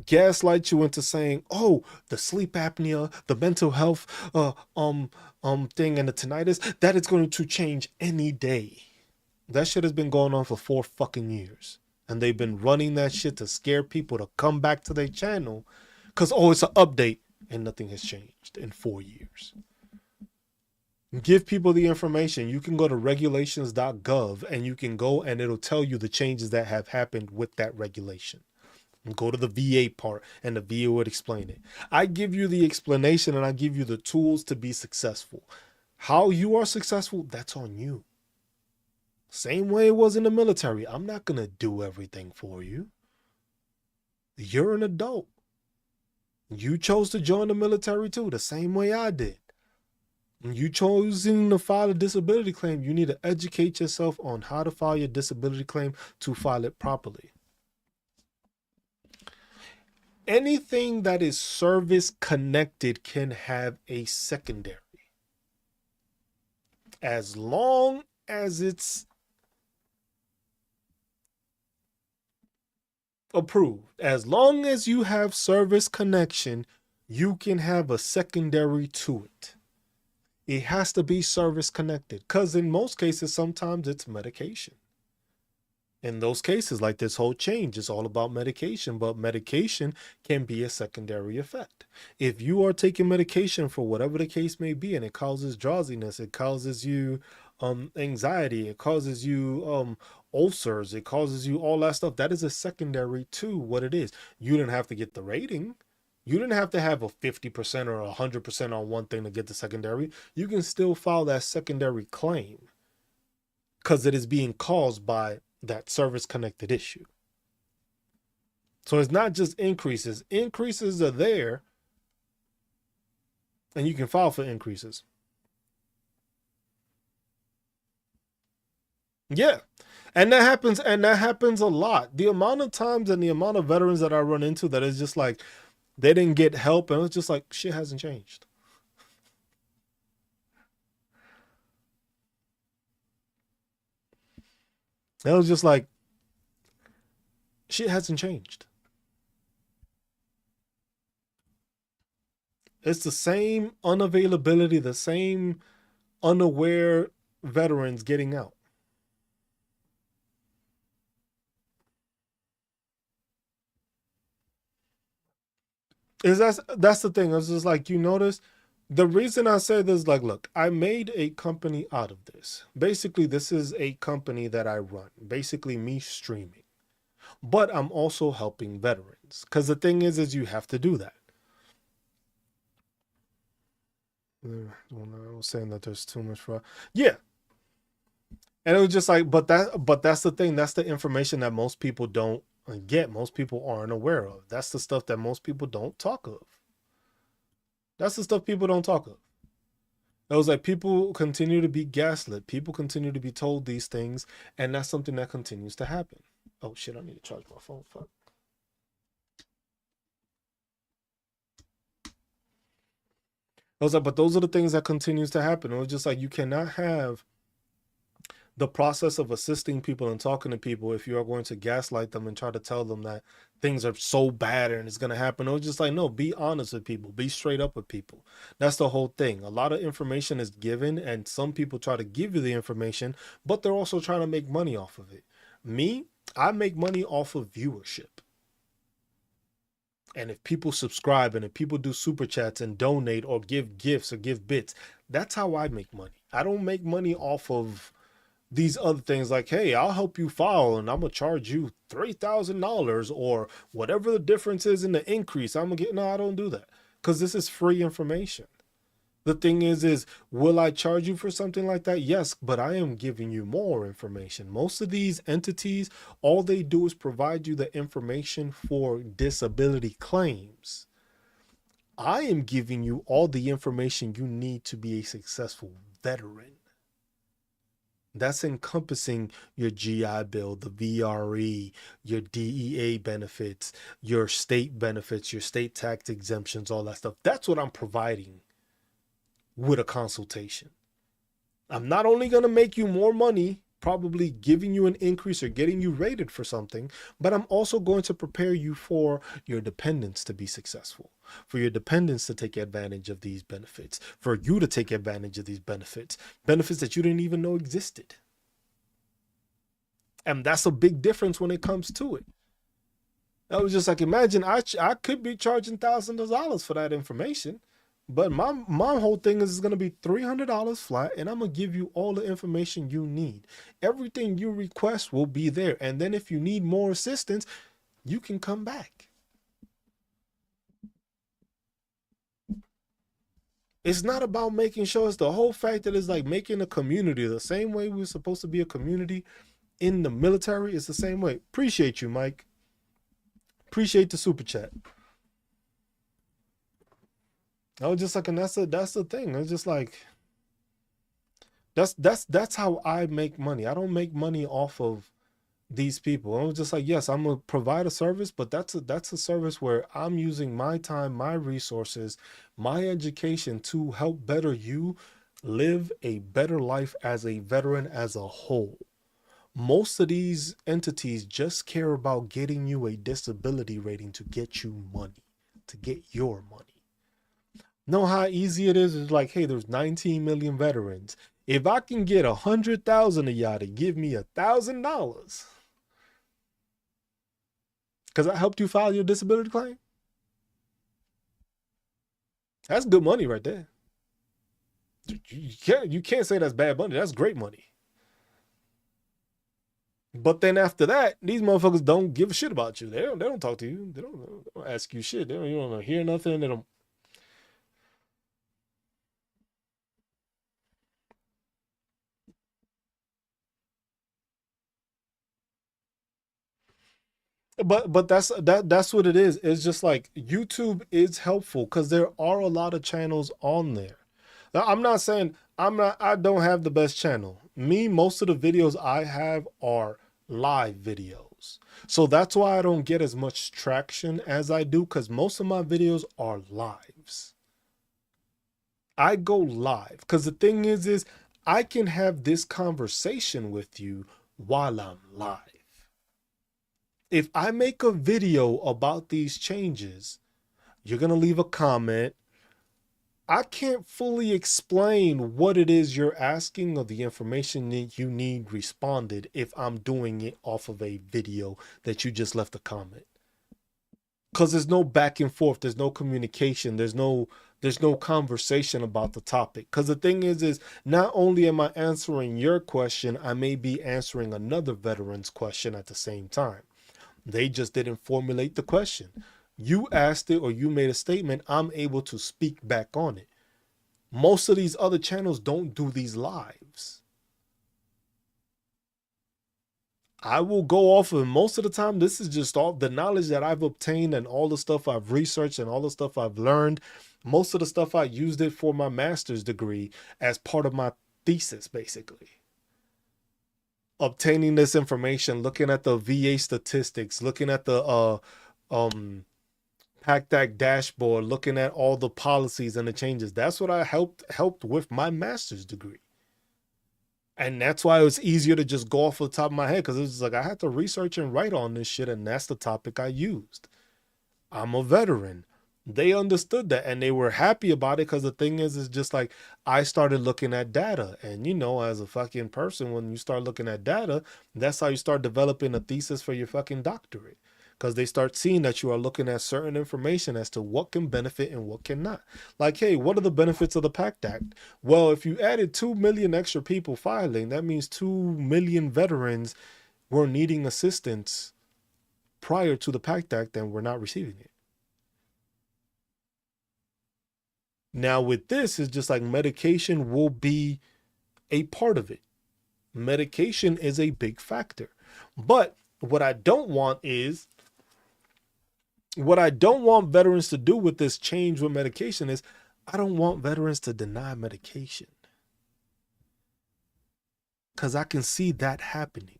gaslight you into saying, oh, the sleep apnea, the mental health thing, and the tinnitus, that is going to change any day. That shit has been going on for 4 fucking years. And they've been running that shit to scare people to come back to their channel because, oh, it's an update, and nothing has changed in 4 years. Give people the information. You can go to regulations.gov and you can go and it'll tell you the changes that have happened with that regulation. And go to the VA part and the VA would explain it. I give you the explanation and I give you the tools to be successful. How you are successful, that's on you. Same way it was in the military. I'm not going to do everything for you. You're an adult. You chose to join the military too, the same way I did. When you choosing to file a disability claim, you need to educate yourself on how to file your disability claim to file it properly. Anything that is service connected can have a secondary. As long as it's approved, as long as you have service connection, you can have a secondary to it. It has to be service connected because in most cases, sometimes it's medication. In those cases, like this whole change is all about medication, but medication can be a secondary effect. If you are taking medication for whatever the case may be, and it causes drowsiness, it causes you anxiety, it causes you ulcers, it causes you all that stuff, that is a secondary to what it is. You didn't have to get the rating. You didn't have to have a 50% or 100% on one thing to get the secondary. You can still file that secondary claim because it is being caused by that service connected issue. So it's not just increases. Increases are there, and you can file for increases. Yeah. And that happens a lot. The amount of times and the amount of veterans that I run into that is just like they didn't get help, and it's just like shit hasn't changed. It was just like shit hasn't changed. It's the same unavailability, the same unaware veterans getting out. Is that's the thing. It's just like you notice. The reason I say this, like, look, I made a company out of this. Basically, this is a company that I run. Basically, me streaming, but I'm also helping veterans. Because the thing is you have to do that. When I was saying that there's too much fraud. Yeah, and it was just like, but that's the thing. That's the information that most people don't get. Most people aren't aware of. That's the stuff that most people don't talk of. That's the stuff people don't talk of. It was like people continue to be gaslit. People continue to be told these things, and that's something that continues to happen. Oh shit! I need to charge my phone. Fuck. I was like, but those are the things that continues to happen. It was just like you cannot have the process of assisting people and talking to people if you are going to gaslight them and try to tell them that things are so bad and it's going to happen. It was just like, no, be honest with people, be straight up with people. That's the whole thing. A lot of information is given, and some people try to give you the information, but they're also trying to make money off of it. Me, I make money off of viewership. And if people subscribe and if people do super chats and donate or give gifts or give bits, that's how I make money. I don't make money off of these other things like, hey, I'll help you file and I'm gonna charge you $3,000 or whatever the difference is in the increase. I'm gonna get, no, I don't do that because this is free information. The thing is, will I charge you for something like that? Yes, but I am giving you more information. Most of these entities, all they do is provide you the information for disability claims. I am giving you all the information you need to be a successful veteran. That's encompassing your GI Bill, the VRE, your DEA benefits, your state benefits, your state tax exemptions, all that stuff. That's what I'm providing with a consultation. I'm not only going to make you more money, probably giving you an increase or getting you rated for something, but I'm also going to prepare you for your dependents to be successful, for your dependents to take advantage of these benefits, for you to take advantage of these benefits, benefits that you didn't even know existed. And that's a big difference when it comes to it. I was just like, imagine I could be charging thousands of dollars for that information. But my whole thing is going to be $300 flat, and I'm going to give you all the information you need. Everything you request will be there. And then if you need more assistance, you can come back. It's not about making sure, it's the whole fact that it's like making a community the same way we're supposed to be a community in the military. It's the same way. Appreciate you, Mike. Appreciate the super chat. I was just like, and that's the thing. It's just like that's how I make money. I don't make money off of these people. I was just like, yes, I'm gonna provide a service, but that's a service where I'm using my time, my resources, my education to help better you live a better life as a veteran as a whole. Most of these entities just care about getting you a disability rating to get you money, to get your money. Know how easy it is? It's like, hey, there's 19 million veterans. If I can get 100,000 of y'all to give me $1,000, Because I helped you file your disability claim. That's good money right there. You can't say that's bad money. That's great money. But then after that, these motherfuckers don't give a shit about you. They don't talk to you. They don't ask you shit. You don't hear nothing. They don't. But that's what it is. It's just like YouTube is helpful because there are a lot of channels on there. Now, I'm not saying I don't have the best channel. Me, most of the videos I have are live videos. So that's why I don't get as much traction as I do, because most of my videos are lives. I go live because the thing is I can have this conversation with you while I'm live. If I make a video about these changes, you're going to leave a comment. I can't fully explain what it is you're asking or the information that you need responded if I'm doing it off of a video that you just left a comment. Because there's no back and forth, there's no communication, there's no conversation about the topic. Because the thing is not only am I answering your question, I may be answering another veteran's question at the same time. They just didn't formulate the question. You asked it or you made a statement, I'm able to speak back on it. Most of these other channels don't do these lives. I will go off of, most of the time, this is just all the knowledge that I've obtained and all the stuff I've researched and all the stuff I've learned. Most of the stuff I used it for my master's degree as part of my thesis, basically. Obtaining this information, looking at the VA statistics, looking at the PACT Act dashboard, looking at all the policies and the changes. That's what I helped with my master's degree. And that's why it was easier to just go off the top of my head, because it was like I had to research and write on this shit, and that's the topic I used. I'm a veteran. They understood that and they were happy about it, because the thing is just like I started looking at data. And as a fucking person, when you start looking at data, that's how you start developing a thesis for your fucking doctorate. Because they start seeing that you are looking at certain information as to what can benefit and what cannot. Like, hey, what are the benefits of the PACT Act? Well, if you added 2 million extra people filing, that means 2 million veterans were needing assistance prior to the PACT Act and were not receiving it. Now with this, it's just like medication will be a part of it. Medication is a big factor. But what I don't want veterans to do with this change with medication is I don't want veterans to deny medication. Because I can see that happening.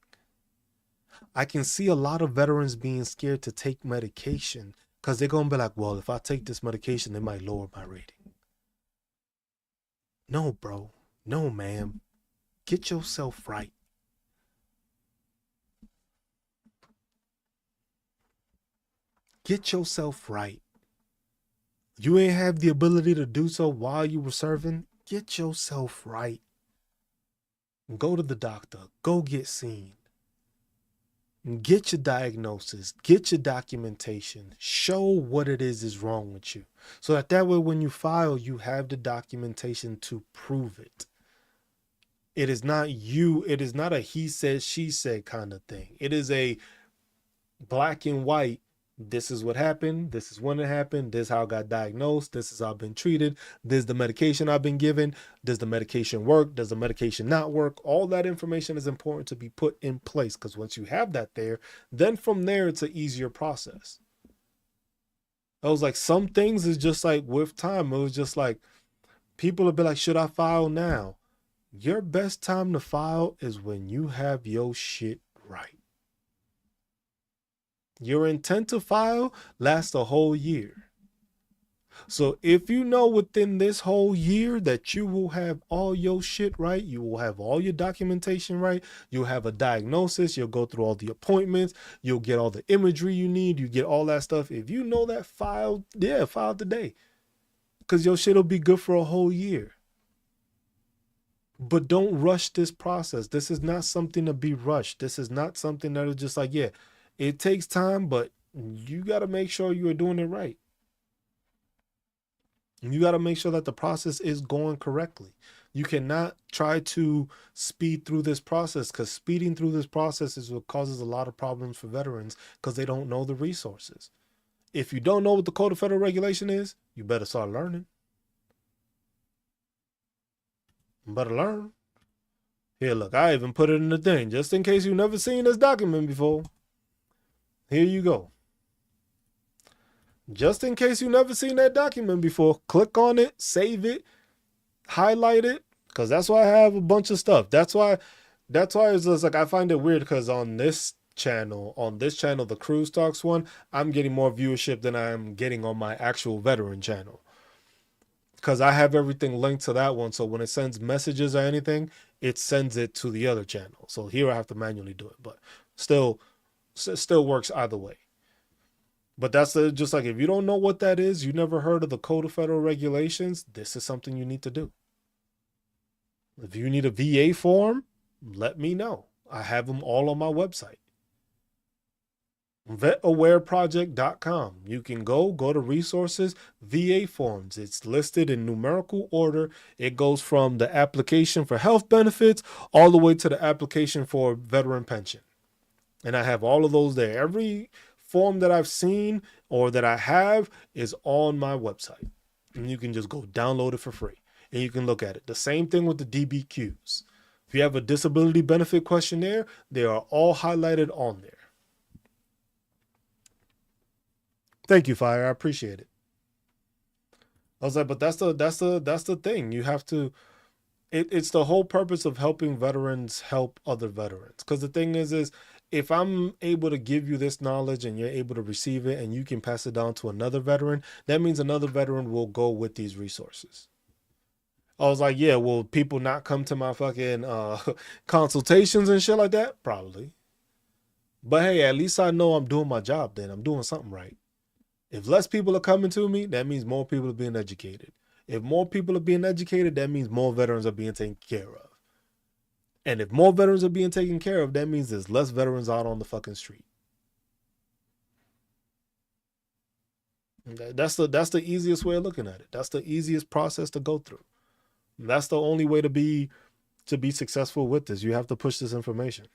I can see a lot of veterans being scared to take medication because they're going to be like, well, if I take this medication, they might lower my rating. No, bro. No, ma'am. Get yourself right. Get yourself right. You ain't have the ability to do so while you were serving. Get yourself right. Go to the doctor. Go get seen. Get your diagnosis. Get your documentation. Show what it is wrong with you. So that way when you file, you have the documentation to prove it. It is not a he said, she said kind of thing. It is a black and white. This is what happened. This is when it happened. This is how I got diagnosed. This is how I've been treated. This is the medication I've been given. Does the medication work? Does the medication not work? All that information is important to be put in place, because once you have that there, then from there, it's an easier process. I was like, some things is just like with time. It was just like people would be like, should I file now? Your best time to file is when you have your shit right. Your intent to file lasts a whole year. So if you know within this whole year that you will have all your shit right, you will have all your documentation right, you'll have a diagnosis, you'll go through all the appointments, you'll get all the imagery you need, you get all that stuff. If you know that, file today. Because your shit will be good for a whole year. But don't rush this process. This is not something to be rushed. This is not something that is just like, yeah, it takes time, but You got to make sure you are doing it right. You got to make sure that the process is going correctly. You cannot try to speed through this process, because speeding through this process is what causes a lot of problems for veterans, because they don't know the resources. If you don't know what the Code of Federal Regulation is, you better start learning. You better learn. Here, look, I even put it in the thing, just in case you've never seen this document before. Here you go. Just in case you've never seen that document before, click on it, save it, highlight it, because that's why I have a bunch of stuff. That's why it's just like, I find it weird, because on this channel, the Cruise Talks one, I'm getting more viewership than I am getting on my actual veteran channel, because I have everything linked to that one. So when it sends messages or anything, it sends it to the other channel. So here I have to manually do it, but still works either way. But that's just like, if you don't know what that is, you never heard of the Code of Federal Regulations, this is something you need to do. If you need a VA form, let me know. I have them all on my website. VetAwareProject.com. You can go to resources, VA forms. It's listed in numerical order. It goes from the application for health benefits all the way to the application for veteran pension. And I have all of those there. Every form that I've seen or that I have is on my website. And you can just go download it for free and you can look at it. The same thing with the DBQs. If you have a disability benefit questionnaire, they are all highlighted on there. Thank you, Fire. I appreciate it. I was like, but that's the thing. You have to, it's the whole purpose of helping veterans help other veterans. Because the thing is if I'm able to give you this knowledge and you're able to receive it and you can pass it down to another veteran, that means another veteran will go with these resources. I was like, yeah, will people not come to my fucking consultations and shit like that? Probably. But hey, at least I know I'm doing my job then. I'm doing something right. If less people are coming to me, that means more people are being educated. If more people are being educated, that means more veterans are being taken care of. And if more veterans are being taken care of, that means there's less veterans out on the fucking street. That's the easiest way of looking at it. That's the easiest process to go through. That's the only way to be successful with this. You have to push this information.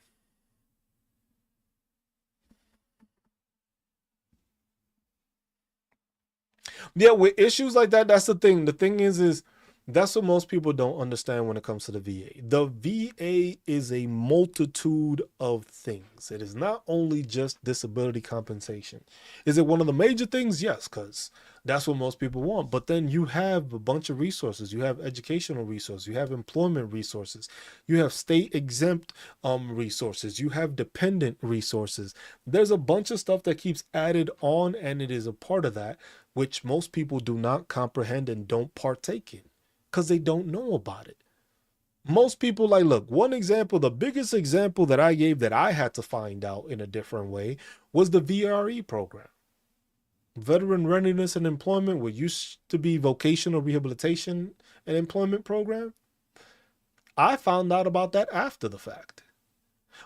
Yeah, with issues like that, that's the thing. The thing is that's what most people don't understand when it comes to the VA. The VA is a multitude of things. It is not only just disability compensation. Is it one of the major things? Yes, because that's what most people want. But then you have a bunch of resources. You have educational resources. You have employment resources. You have state exempt resources. You have dependent resources. There's a bunch of stuff that keeps added on, and it is a part of that, which most people do not comprehend and don't partake in because they don't know about it. Most people, like, look, one example, the biggest example that I gave that I had to find out in a different way was the VRE program. Veteran Readiness and Employment, what used to be Vocational Rehabilitation and Employment Program. I found out about that after the fact.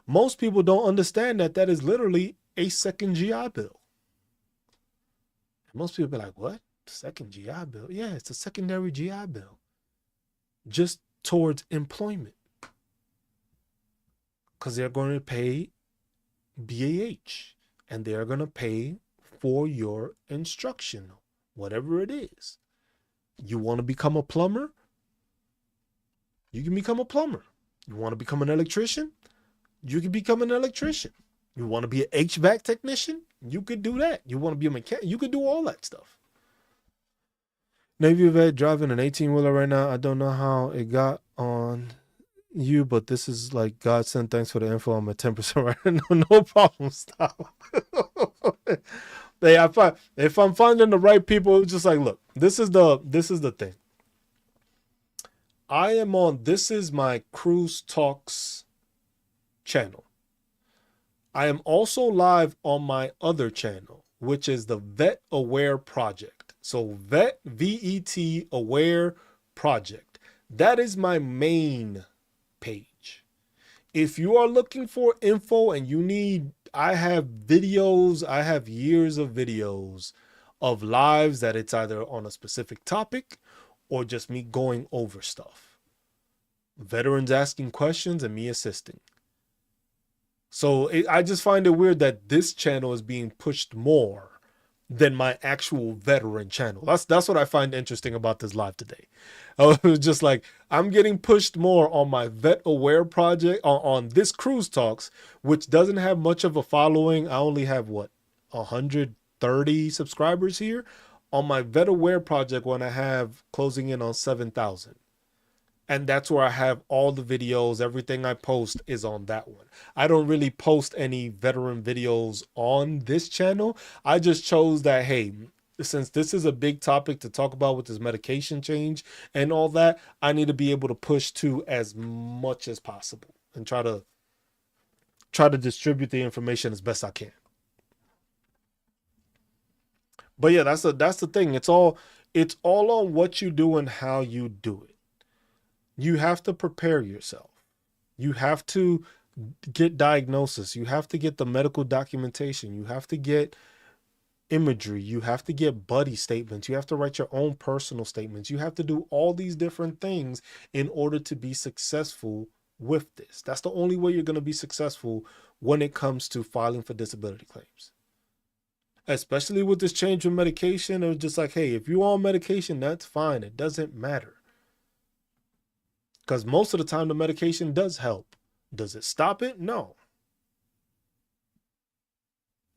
Most people don't understand that that is literally a second GI Bill. Most people be like, what? Second GI Bill? Yeah, it's a secondary GI Bill. Just towards employment. Because they're going to pay BAH. And they're going to pay for your instruction, whatever it is. You want to become a plumber? You can become a plumber. You want to become an electrician? You can become an electrician. You want to be an HVAC technician? You could do that. You want to be a mechanic? You could do all that stuff. Navy vet driving an 18-wheeler right now. I don't know how it got on you, but this is like God sent. Thanks for the info. I'm at 10% right now. No problem. Stop. Hey, if I'm finding the right people, it's just like, look, this is the thing. I am on, this is my Cruise Talks channel. I am also live on my other channel, which is the VetAwareProject. So VET Aware Project. That is my main page. If you are looking for info and you need I have videos, I have years of videos of lives that it's either on a specific topic or just me going over stuff. Veterans asking questions and me assisting. So I just find it weird that this channel is being pushed more than my actual veteran channel. That's what I find interesting about this live today. I was just like, I'm getting pushed more on my VetAwareProject on this Cruise Talks, which doesn't have much of a following. I only have what, 130 subscribers here. On my VetAwareProject, when I have closing in on 7,000. And that's where I have all the videos. Everything I post is on that one. I don't really post any veteran videos on this channel. I just chose that, hey, since this is a big topic to talk about with this medication change and all that, I need to be able to push to as much as possible and try to distribute the information as best I can. But yeah, that's the thing. It's all on what you do and how you do it. You have to prepare yourself. You have to get diagnosis. You have to get the medical documentation. You have to get imagery. You have to get buddy statements. You have to write your own personal statements. You have to do all these different things in order to be successful with this. That's the only way you're going to be successful when it comes to filing for disability claims. Especially with this change in medication, it was just like, hey, if you're on medication, that's fine. It doesn't matter. Because most of the time the medication does help. Does it stop it? No.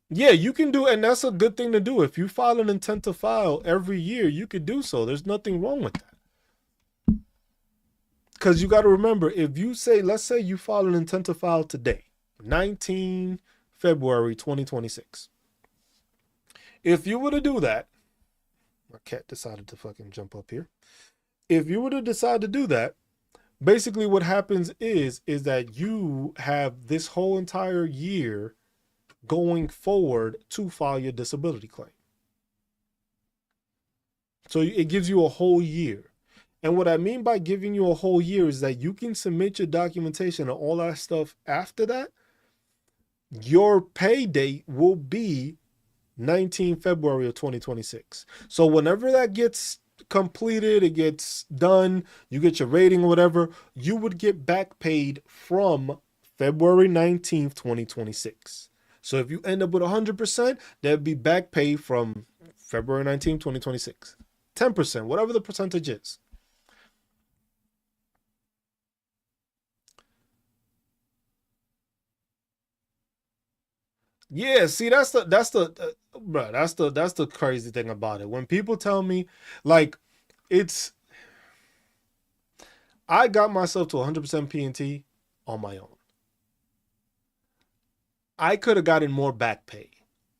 Yeah, you can do, and that's a good thing to do. If you file an intent to file every year, you could do so. There's nothing wrong with that. Because you got to remember, if you say, let's say you file an intent to file today, 19 February 2026. If you were to do that, my cat decided to fucking jump up here. If you were to decide to do that, basically what happens is that you have this whole entire year going forward to file your disability claim. So it gives you a whole year. And what I mean by giving you a whole year is that you can submit your documentation and all that stuff after that. Your pay date will be 19 February of 2026. So whenever that gets completed, it gets done, you get your rating or whatever, you would get back paid from February 19th, 2026. So if you end up with 100%, that'd be back pay from February 19th, 2026. 10%, whatever the percentage is. Yeah, see, that's the crazy thing about it. When people tell me, like, it's I got myself to 100% P&T on my own. I could have gotten more back pay,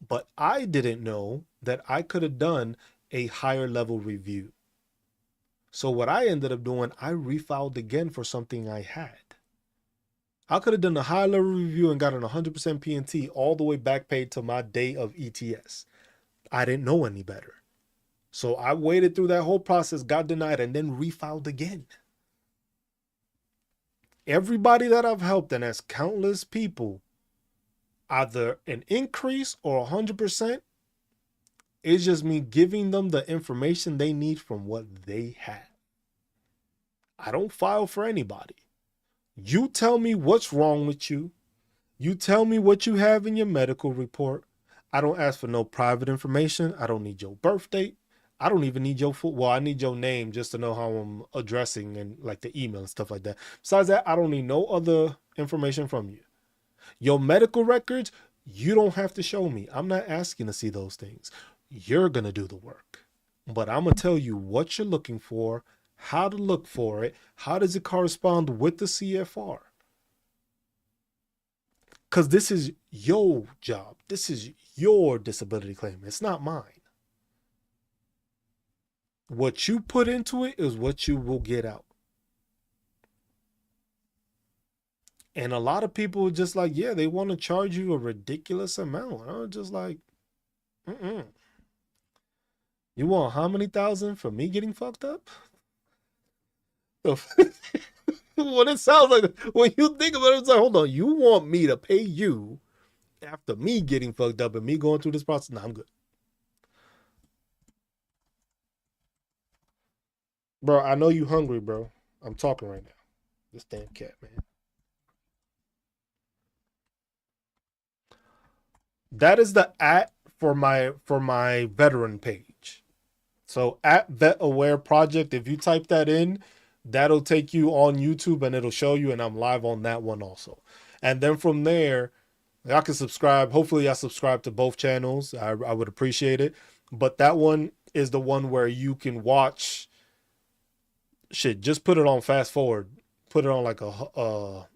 but I didn't know that I could have done a higher level review. So what I ended up doing, I refiled again for something I had. I could have done a high level review and gotten 100% P&T all the way back paid to my day of ETS. I didn't know any better. So I waited through that whole process, got denied, and then refiled again. Everybody that I've helped, and that's countless people, either an increase or 100%, is just me giving them the information they need from what they have. I don't file for anybody. You tell me what's wrong with you. You tell me what you have in your medical report. I don't ask for no private information. I don't need your birth date. I don't even need your full, well, I need your name just to know how I'm addressing and like the email and stuff like that. Besides that, I don't need no other information from you. Your medical records, you don't have to show me. I'm not asking to see those things. You're going to do the work. But I'm going to tell you what you're looking for, how to look for it, how does it correspond with the CFR? Because this is your job. This is your disability claim. It's not mine. What you put into it is what you will get out. And a lot of people are just like, yeah, they want to charge you a ridiculous amount. I'm just like, mm-mm. You want how many thousand for me getting fucked up? What it sounds like when you think about it, it's like, hold on, you want me to pay you after me getting fucked up and me going through this process, nah, I'm good. Bro, I know you hungry, bro. I'm talking right now. This damn cat, man. That is the at for my veteran page. So at VetAwareProject, if you type that in, that'll take you on YouTube and it'll show you, and I'm live on that one also. And then from there, y'all can subscribe. Hopefully, I subscribe to both channels. I would appreciate it. But that one is the one where you can watch shit. Just put it on fast forward. Put it on like a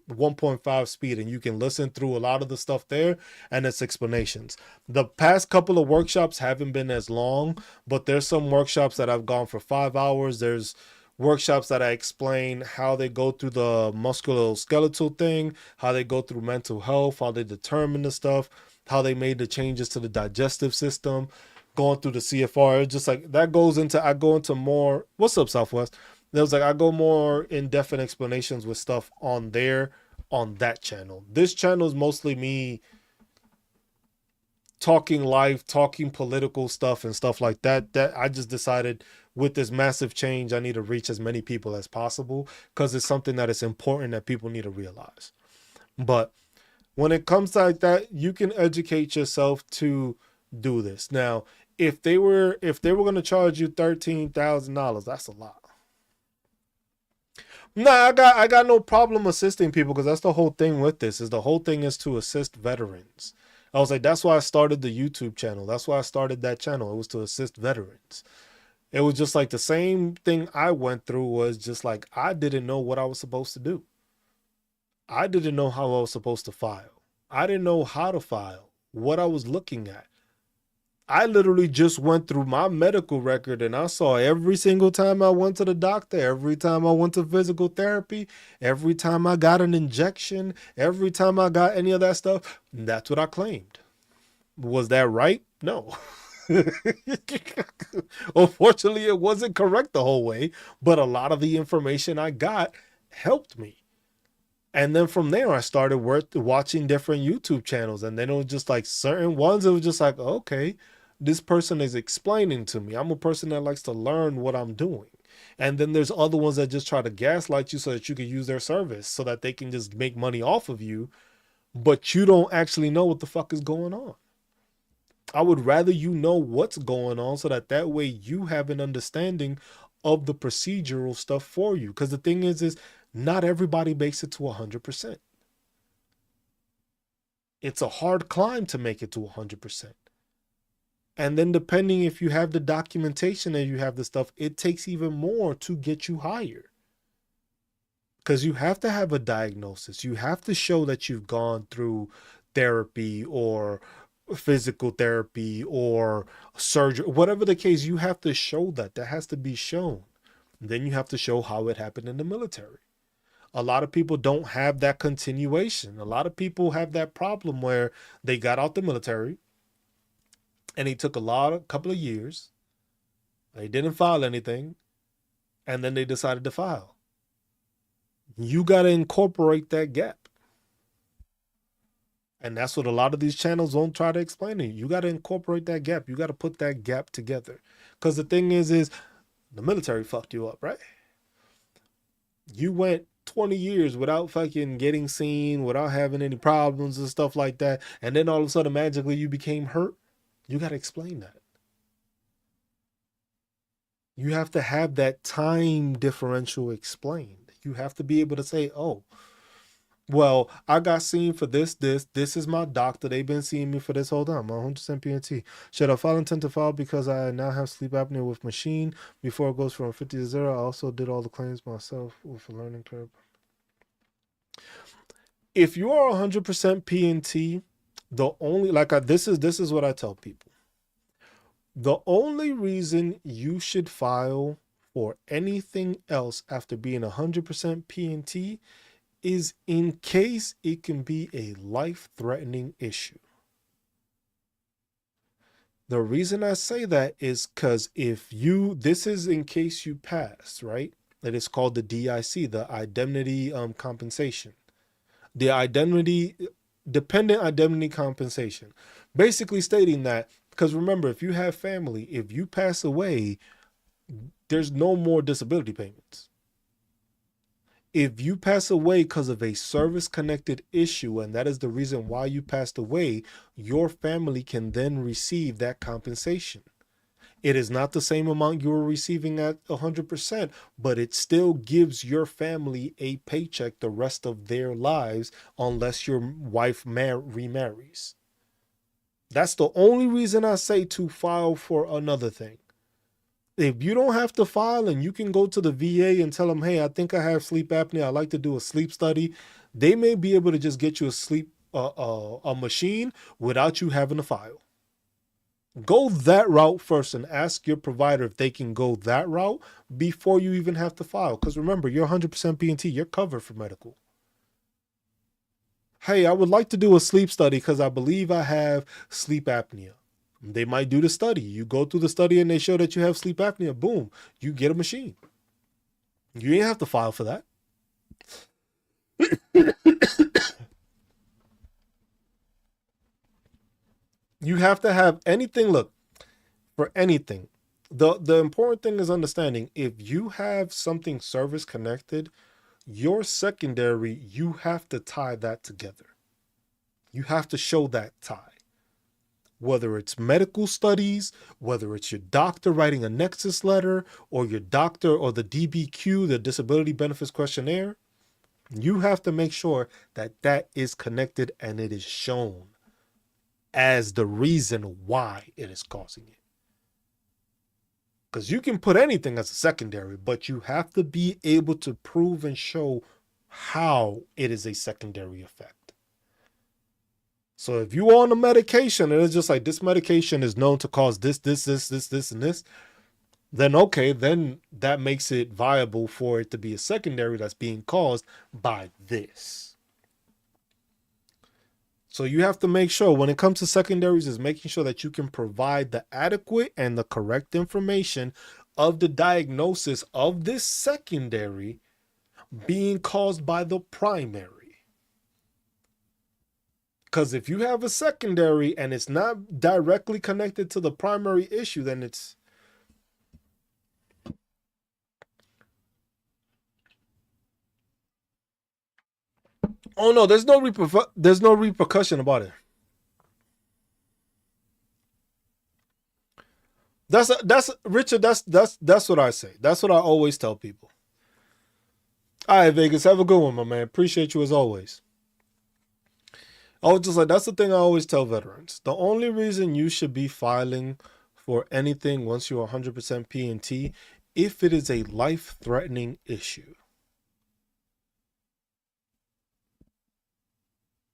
1.5 speed, and you can listen through a lot of the stuff there and its explanations. The past couple of workshops haven't been as long, but there's some workshops that I've gone for 5 hours. There's workshops that I explain how they go through the musculoskeletal thing, how they go through mental health, how they determine the stuff, how they made the changes to the digestive system, going through the CFR. It's just like that goes into, I go into more. What's up, Southwest? There was like, I go more in depth and explanations with stuff on there on that channel. This channel is mostly me talking life, talking political stuff and stuff like that. That I just decided with this massive change, I need to reach as many people as possible because it's something that is important that people need to realize. But when it comes to like that, you can educate yourself to do this. Now, if they were going to charge you $13,000, that's a lot. Nah, I got no problem assisting people because that's the whole thing with this. Is the whole thing is to assist veterans. I was like, that's why I started the YouTube channel. That's why I started that channel. It was to assist veterans. It was just like the same thing I went through was just like I didn't know what I was supposed to do. I didn't know how I was supposed to file. I didn't know how to file, what I was looking at. I literally just went through my medical record and I saw every single time I went to the doctor, every time I went to physical therapy, every time I got an injection, every time I got any of that stuff. That's what I claimed. Was that right? No. Unfortunately, it wasn't correct the whole way, but a lot of the information I got helped me. And then from there, I started watching different YouTube channels. And then it was just like certain ones, it was just like, okay, this person is explaining to me. I'm a person that likes to learn what I'm doing. And then there's other ones that just try to gaslight you so that you can use their service so that they can just make money off of you. But you don't actually know what the fuck is going on. I would rather you know what's going on so that way you have an understanding of the procedural stuff for you. Because the thing is not everybody makes it to 100%. It's a hard climb to make it to 100%. And then depending if you have the documentation and you have the stuff, it takes even more to get you higher. Because you have to have a diagnosis. You have to show that you've gone through therapy or physical therapy or surgery, whatever the case, you have to show that. That has to be shown. And then you have to show how it happened in the military. A lot of people don't have that continuation. A lot of people have that problem where they got out the military and it took a couple of years. They didn't file anything. And then they decided to file. You got to incorporate that gap. And that's what a lot of these channels won't try to explain to you. You got to incorporate that gap. You got to put that gap together. Because the thing is the military fucked you up, right? You went 20 years without fucking getting seen, without having any problems and stuff like that. And then all of a sudden, magically, you became hurt. You got to explain that. You have to have that time differential explained. You have to be able to say, oh, well, I got seen for this is my doctor. They've been seeing me for this whole time. I'm 100% PNT. Should I file intent to file because I now have sleep apnea with machine before it goes from 50 to 0? I also did all the claims myself with a learning curve. If you are 100% PNT, the only this is what I tell people. The only reason you should file for anything else after being 100% PNT is in case it can be a life-threatening issue. The reason I say that is because this is in case you pass, right? It is called the DIC, the indemnity compensation. The indemnity dependent indemnity compensation, basically stating that, because remember, if you have family, if you pass away, there's no more disability payments. If you pass away because of a service connected issue, and that is the reason why you passed away, your family can then receive that compensation. It is not the same amount you were receiving at 100%, but it still gives your family a paycheck the rest of their lives unless your wife remarries. That's the only reason I say to file for another thing. If you don't have to file and you can go to the VA and tell them, hey, I think I have sleep apnea, I'd like to do a sleep study, they may be able to just get you a machine without you having to file. Go that route first and ask your provider if they can go that route before you even have to file. Because remember, you're 100% P&T. You're covered for medical. Hey, I would like to do a sleep study because I believe I have sleep apnea. They might do the study. You go through the study and they show that you have sleep apnea. Boom, you get a machine. You ain't have to file for that. You have to have anything. Look, for anything, the important thing is understanding if you have something service connected, your secondary, you have to tie that together. You have to show that tie. Whether it's medical studies, whether it's your doctor writing a nexus letter, or your doctor or the DBQ, the disability benefits questionnaire, you have to make sure that that is connected and it is shown as the reason why it is causing it. Because you can put anything as a secondary, but you have to be able to prove and show how it is a secondary effect. So if you on a medication and it's just like this medication is known to cause this, and this, then okay, then that makes it viable for it to be a secondary that's being caused by this. So you have to make sure when it comes to secondaries is making sure that you can provide the adequate and the correct information of the diagnosis of this secondary being caused by the primary. Because if you have a secondary and it's not directly connected to the primary issue, then it's... Oh no, there's no repercussion about it. That's Richard. That's what I say. That's what I always tell people. All right, Vegas, have a good one, my man. Appreciate you as always. I was just like, that's the thing I always tell veterans. The only reason you should be filing for anything once you're 100% P&T, if it is a life-threatening issue.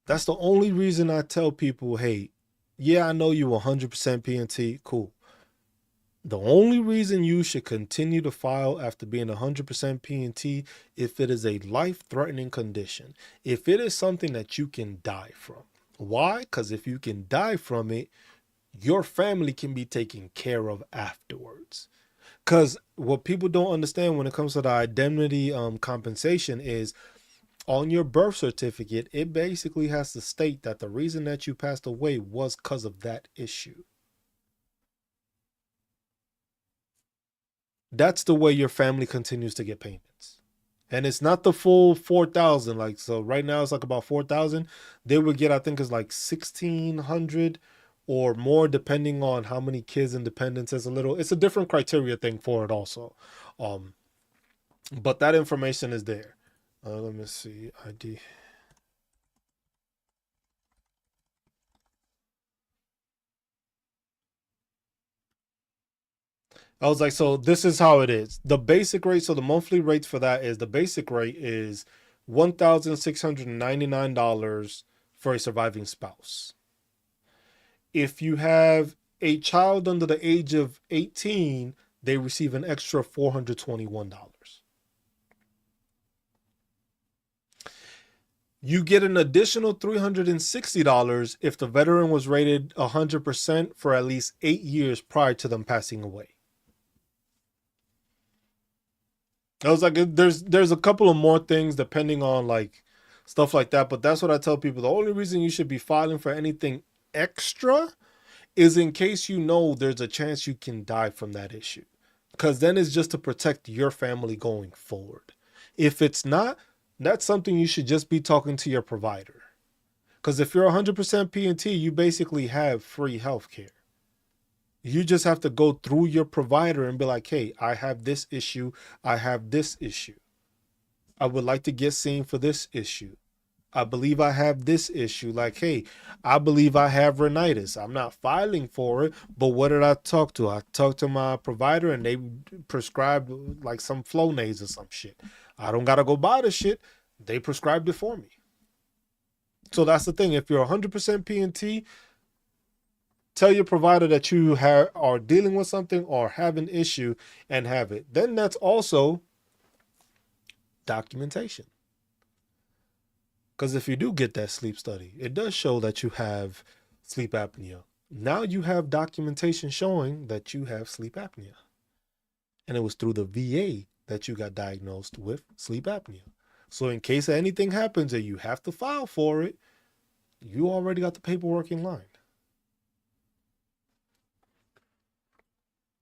That's the only reason I tell people, hey, yeah, I know you're 100% P&T, cool. The only reason you should continue to file after being 100% P&T if it is a life-threatening condition, if it is something that you can die from. Why? Because if you can die from it, your family can be taken care of afterwards. Because what people don't understand when it comes to the indemnity compensation is on your birth certificate, it basically has to state that the reason that you passed away was because of that issue. That's the way your family continues to get payments. And it's not the full 4,000. Like, so right now it's like about 4,000. They would get, I think it's like 1,600 or more, depending on how many kids and dependents. It's a different criteria thing for it also. But that information is there. Let me see, ID. I was like, so this is how it is. The basic rate, so the monthly rates for that is, the basic rate is $1,699 for a surviving spouse. If you have a child under the age of 18, they receive an extra $421. You get an additional $360 if the veteran was rated 100% for at least 8 years prior to them passing away. I was like, there's a couple of more things depending on like stuff like that. But that's what I tell people. The only reason you should be filing for anything extra is in case you know there's a chance you can die from that issue. Because then it's just to protect your family going forward. If it's not, that's something you should just be talking to your provider. Because if you're 100% P&T, you basically have free healthcare. You just have to go through your provider and be like, hey, I have this issue. I have this issue. I would like to get seen for this issue. I believe I have this issue. Like, hey, I believe I have rhinitis. I'm not filing for it, but what did I talk to? I talked to my provider and they prescribed like some Flonase or some shit. I don't got to go buy the shit. They prescribed it for me. So that's the thing. If you're 100% P&T, tell your provider that you are dealing with something or have an issue and have it. Then that's also documentation. Because if you do get that sleep study, it does show that you have sleep apnea. Now you have documentation showing that you have sleep apnea. And it was through the VA that you got diagnosed with sleep apnea. So in case anything happens and you have to file for it, you already got the paperwork in line.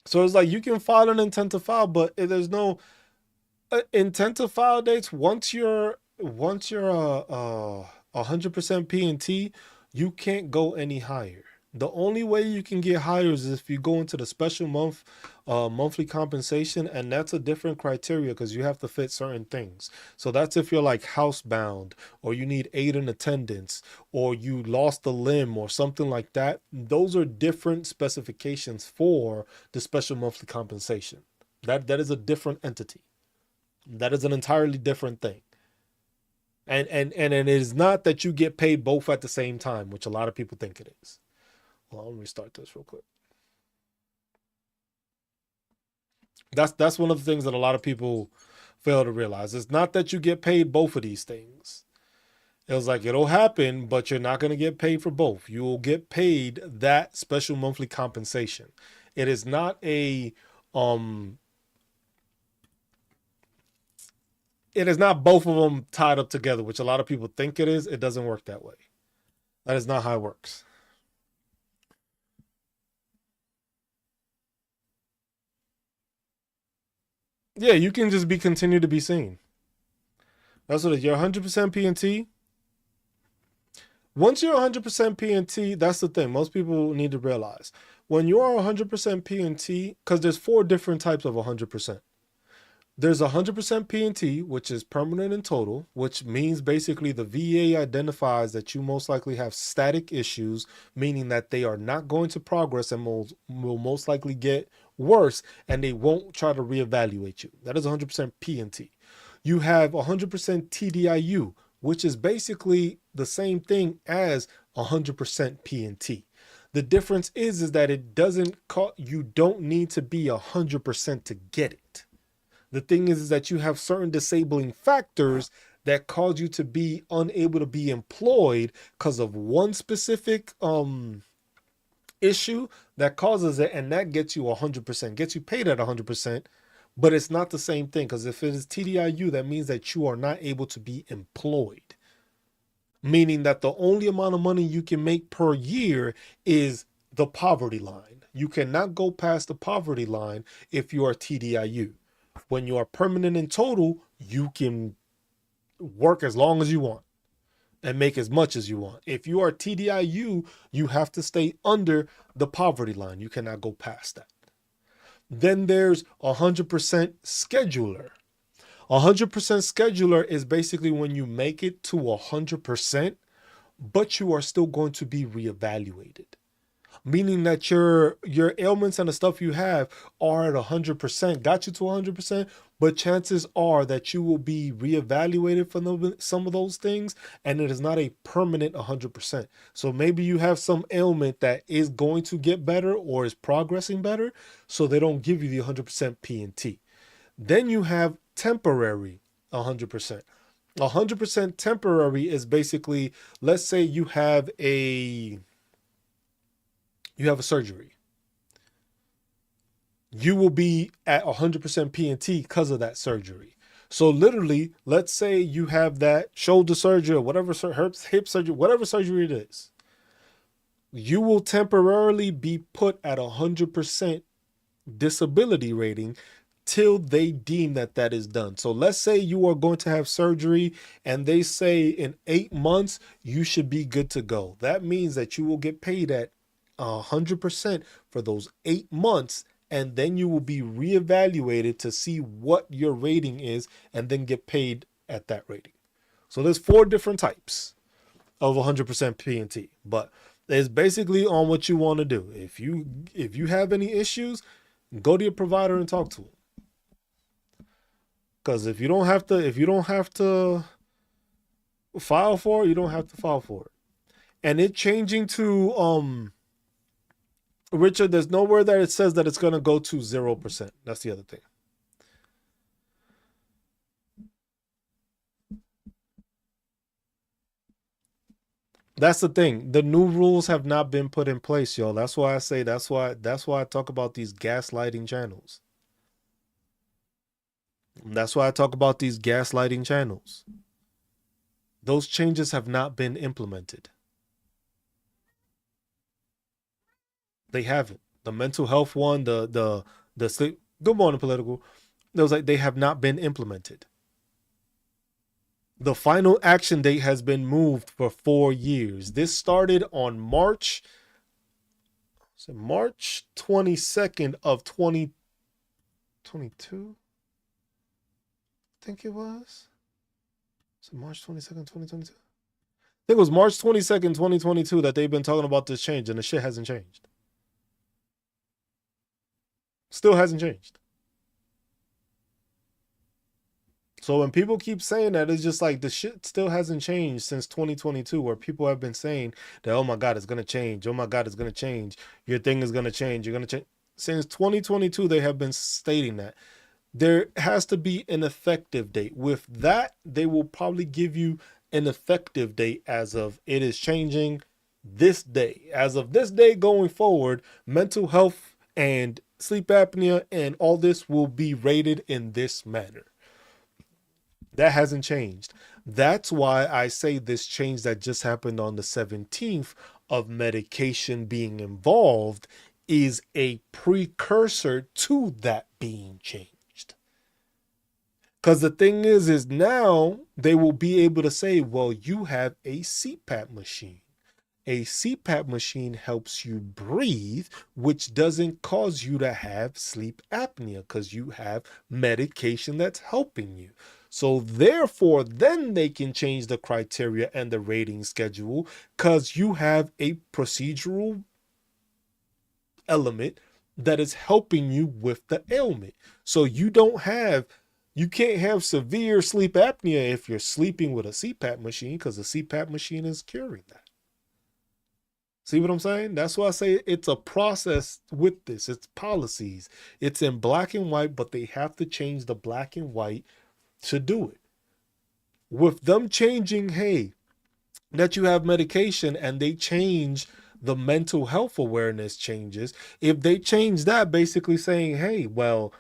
So it's like you can file an intent to file, but there's no intent to file dates. Once you're 100% P&T, you can't go any higher. The only way you can get higher is if you go into the special monthly compensation, and that's a different criteria because you have to fit certain things. So that's if you're like housebound or you need aid in attendance or you lost a limb or something like that. Those are different specifications for the special monthly compensation. That is a different entity. That is an entirely different thing. And it is not that you get paid both at the same time, which a lot of people think it is. Well, let me restart this real quick. That's one of the things that a lot of people fail to realize. It's not that you get paid both of these things. It was like it'll happen, but you're not going to get paid for both. You will get paid that special monthly compensation. It is not it is not both of them tied up together, which a lot of people think it is. It doesn't work that way. That is not how it works. Yeah, you can just be continue to be seen. That's what it is. You're 100% P&T. Once you're 100% P&T, that's the thing. Most people need to realize when you are 100% P&T, because there's four different types of 100%. There's 100% P&T, which is permanent and total, which means basically the VA identifies that you most likely have static issues, meaning that they are not going to progress and will most likely get worse, and they won't try to reevaluate you. That is 100% P&T. You have 100% TDIU, which is basically the same thing as 100% P&T. The difference is that it doesn't you don't need to be 100% to get it. The thing is that you have certain disabling factors that cause you to be unable to be employed because of one specific issue that causes it, and that gets you 100%, gets you paid at 100%, but it's not the same thing because if it is TDIU, that means that you are not able to be employed, meaning that the only amount of money you can make per year is the poverty line. You cannot go past the poverty line if you are TDIU. When you are permanent and total, you can work as long as you want and make as much as you want. If you are TDIU, you have to stay under the poverty line. You cannot go past that. Then there's 100% scheduler. 100% scheduler is basically when you make it to 100%, but you are still going to be reevaluated. Meaning that your ailments and the stuff you have are at 100%, got you to 100%, but chances are that you will be reevaluated for some of those things, and it is not a permanent 100%. So maybe you have some ailment that is going to get better or is progressing better, so they don't give you the 100% P&T. Then you have temporary 100%. 100% temporary is basically, let's say you have a surgery. You will be at 100% P&T because of that surgery. So literally, let's say you have that shoulder surgery or whatever hip surgery, whatever surgery it is, you will temporarily be put at 100% disability rating till they deem that that is done. So let's say you are going to have surgery and they say in 8 months you should be good to go. That means that you will get paid at 100% for those 8 months, and then you will be reevaluated to see what your rating is and then get paid at that rating. So there's 4 different types of 100% P&T, but it's basically on what you want to do. If you have any issues, go to your provider and talk to them. Because if you don't have to file for it, you don't have to file for it. And it changing to Richard, there's nowhere that it says that it's gonna go to 0%. That's the other thing. That's the thing. The new rules have not been put in place, y'all. That's why I say that's why I talk about these gaslighting channels. That's why I talk about these gaslighting channels. Those changes have not been implemented. They haven't. The mental health one, the sleep. Good morning, political. Those like they have not been implemented. The final action date has been moved for 4 years. This started on March 22nd of 2022. I think it was. So March 22nd, 2022. I think it was March 22nd, 2022 that they've been talking about this change, and the shit hasn't changed. Still hasn't changed. So when people keep saying that, it's just like the shit still hasn't changed since 2022, where people have been saying that, oh my God, it's going to change. Oh my God, it's going to change. Your thing is going to change. You're going to change. Since 2022, they have been stating that. There has to be an effective date. With that, they will probably give you an effective date as of it is changing this day. As of this day going forward, mental health and sleep apnea and all this will be rated in this manner. That hasn't changed. That's why I say this change that just happened on the 17th of medication being involved is a precursor to that being changed. Because the thing is now they will be able to say, well, you have a CPAP machine. A CPAP machine helps you breathe, which doesn't cause you to have sleep apnea because you have medication that's helping you. So therefore, then they can change the criteria and the rating schedule because you have a procedural element that is helping you with the ailment. So you can't have severe sleep apnea if you're sleeping with a CPAP machine because the CPAP machine is curing that. See what I'm saying? That's why I say it's a process with this. It's policies. It's in black and white, but they have to change the black and white to do it. With them changing, hey, that you have medication and they change the mental health awareness changes, if they change that, basically saying, hey, well,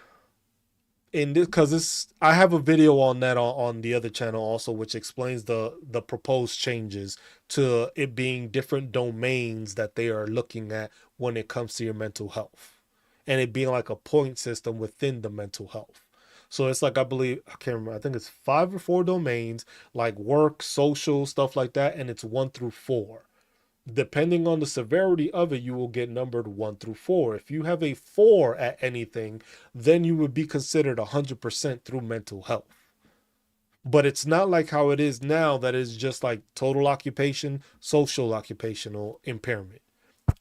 in this, because this, I have a video on that on the other channel also, which explains the proposed changes to it being different domains that they are looking at when it comes to your mental health, and it being like a point system within the mental health. So it's like, I believe, I can't remember, I think it's 5 or 4 domains, like work, social, stuff like that, and it's 1 through 4. Depending on the severity of it, you will get numbered 1 through 4. If you have a 4 at anything, then you would be considered 100% through mental health. But it's not like how it is now, that is just like total occupation, social occupational impairment.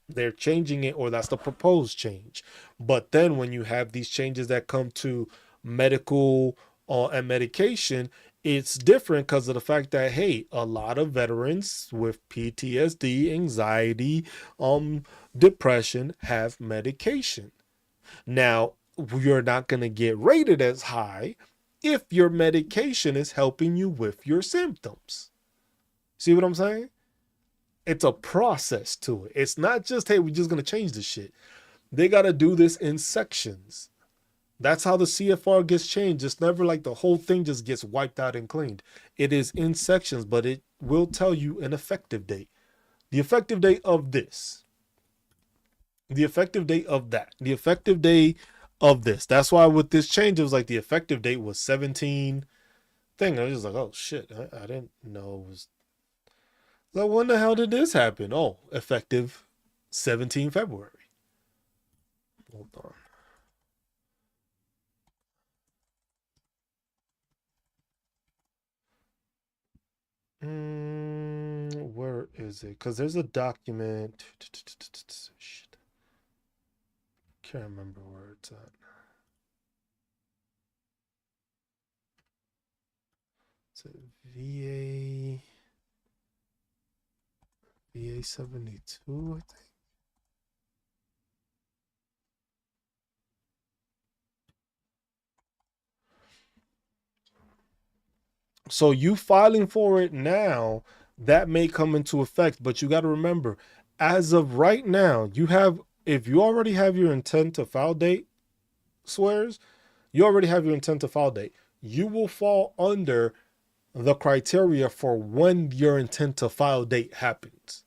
They're changing it, or that's the proposed change. But then when you have these changes that come to medical and medication, it's different because of the fact that, hey, a lot of veterans with PTSD, anxiety, depression have medication. Now, you're not going to get rated as high if your medication is helping you with your symptoms. See what I'm saying? It's a process to it. It's not just, hey, we're just going to change this shit. They got to do this in sections. That's how the CFR gets changed. It's never like the whole thing just gets wiped out and cleaned. It is in sections, but it will tell you an effective date. The effective date of this. The effective date of that. The effective date of this. That's why with this change, it was like the effective date was 17 thing. I was just like, oh shit, I didn't know it was. Like, when the hell did this happen? Oh, effective 17 February. Hold on. Where is it? Because there's a document. Shit. Can't remember where it's at. It's a VA 72, I think. So you filing for it now, that may come into effect, but you got to remember, as of right now, you have, if you already have your intent to file date, swears, you already have your intent to file date. You will fall under the criteria for when your intent to file date happens.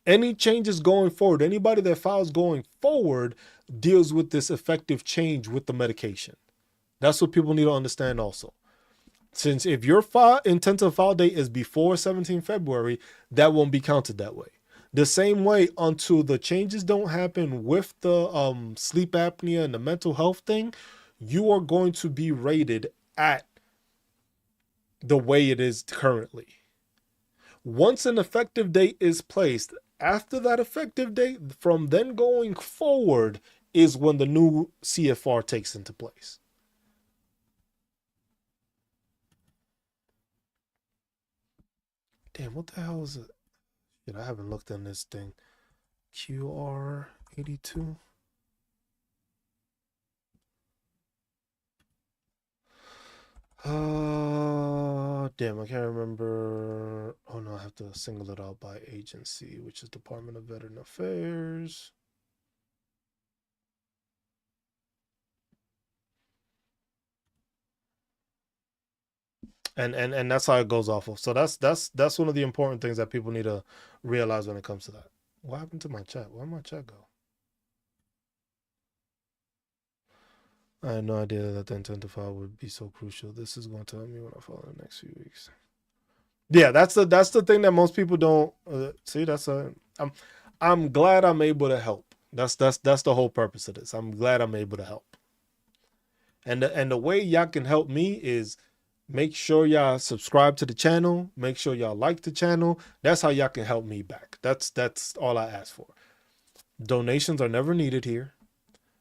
Any changes going forward, anybody that files going forward deals with this effective change with the medication. That's what people need to understand also. Since if your intent to file date is before 17 February, that won't be counted that way. The same way until the changes don't happen with the sleep apnea and the mental health thing, you are going to be rated at the way it is currently. Once an effective date is placed, after that effective date, from then going forward is when the new CFR takes into place. Damn, what the hell is it? Shit, I haven't looked on this thing. QR82. Damn, I can't remember. Oh no, I have to single it out by agency, which is Department of Veteran Affairs. And that's how it goes off of. So that's one of the important things that people need to realize when it comes to that. What happened to my chat? Where'd my chat go? I had no idea that the intent to file would be so crucial. This is going to help me when I file in the next few weeks. Yeah, that's the thing that most people don't see. I'm glad I'm able to help. That's the whole purpose of this. I'm glad I'm able to help. And the way y'all can help me is make sure y'all subscribe to the channel. Make sure y'all like the channel. That's how y'all can help me back. That's all I ask for. Donations are never needed here.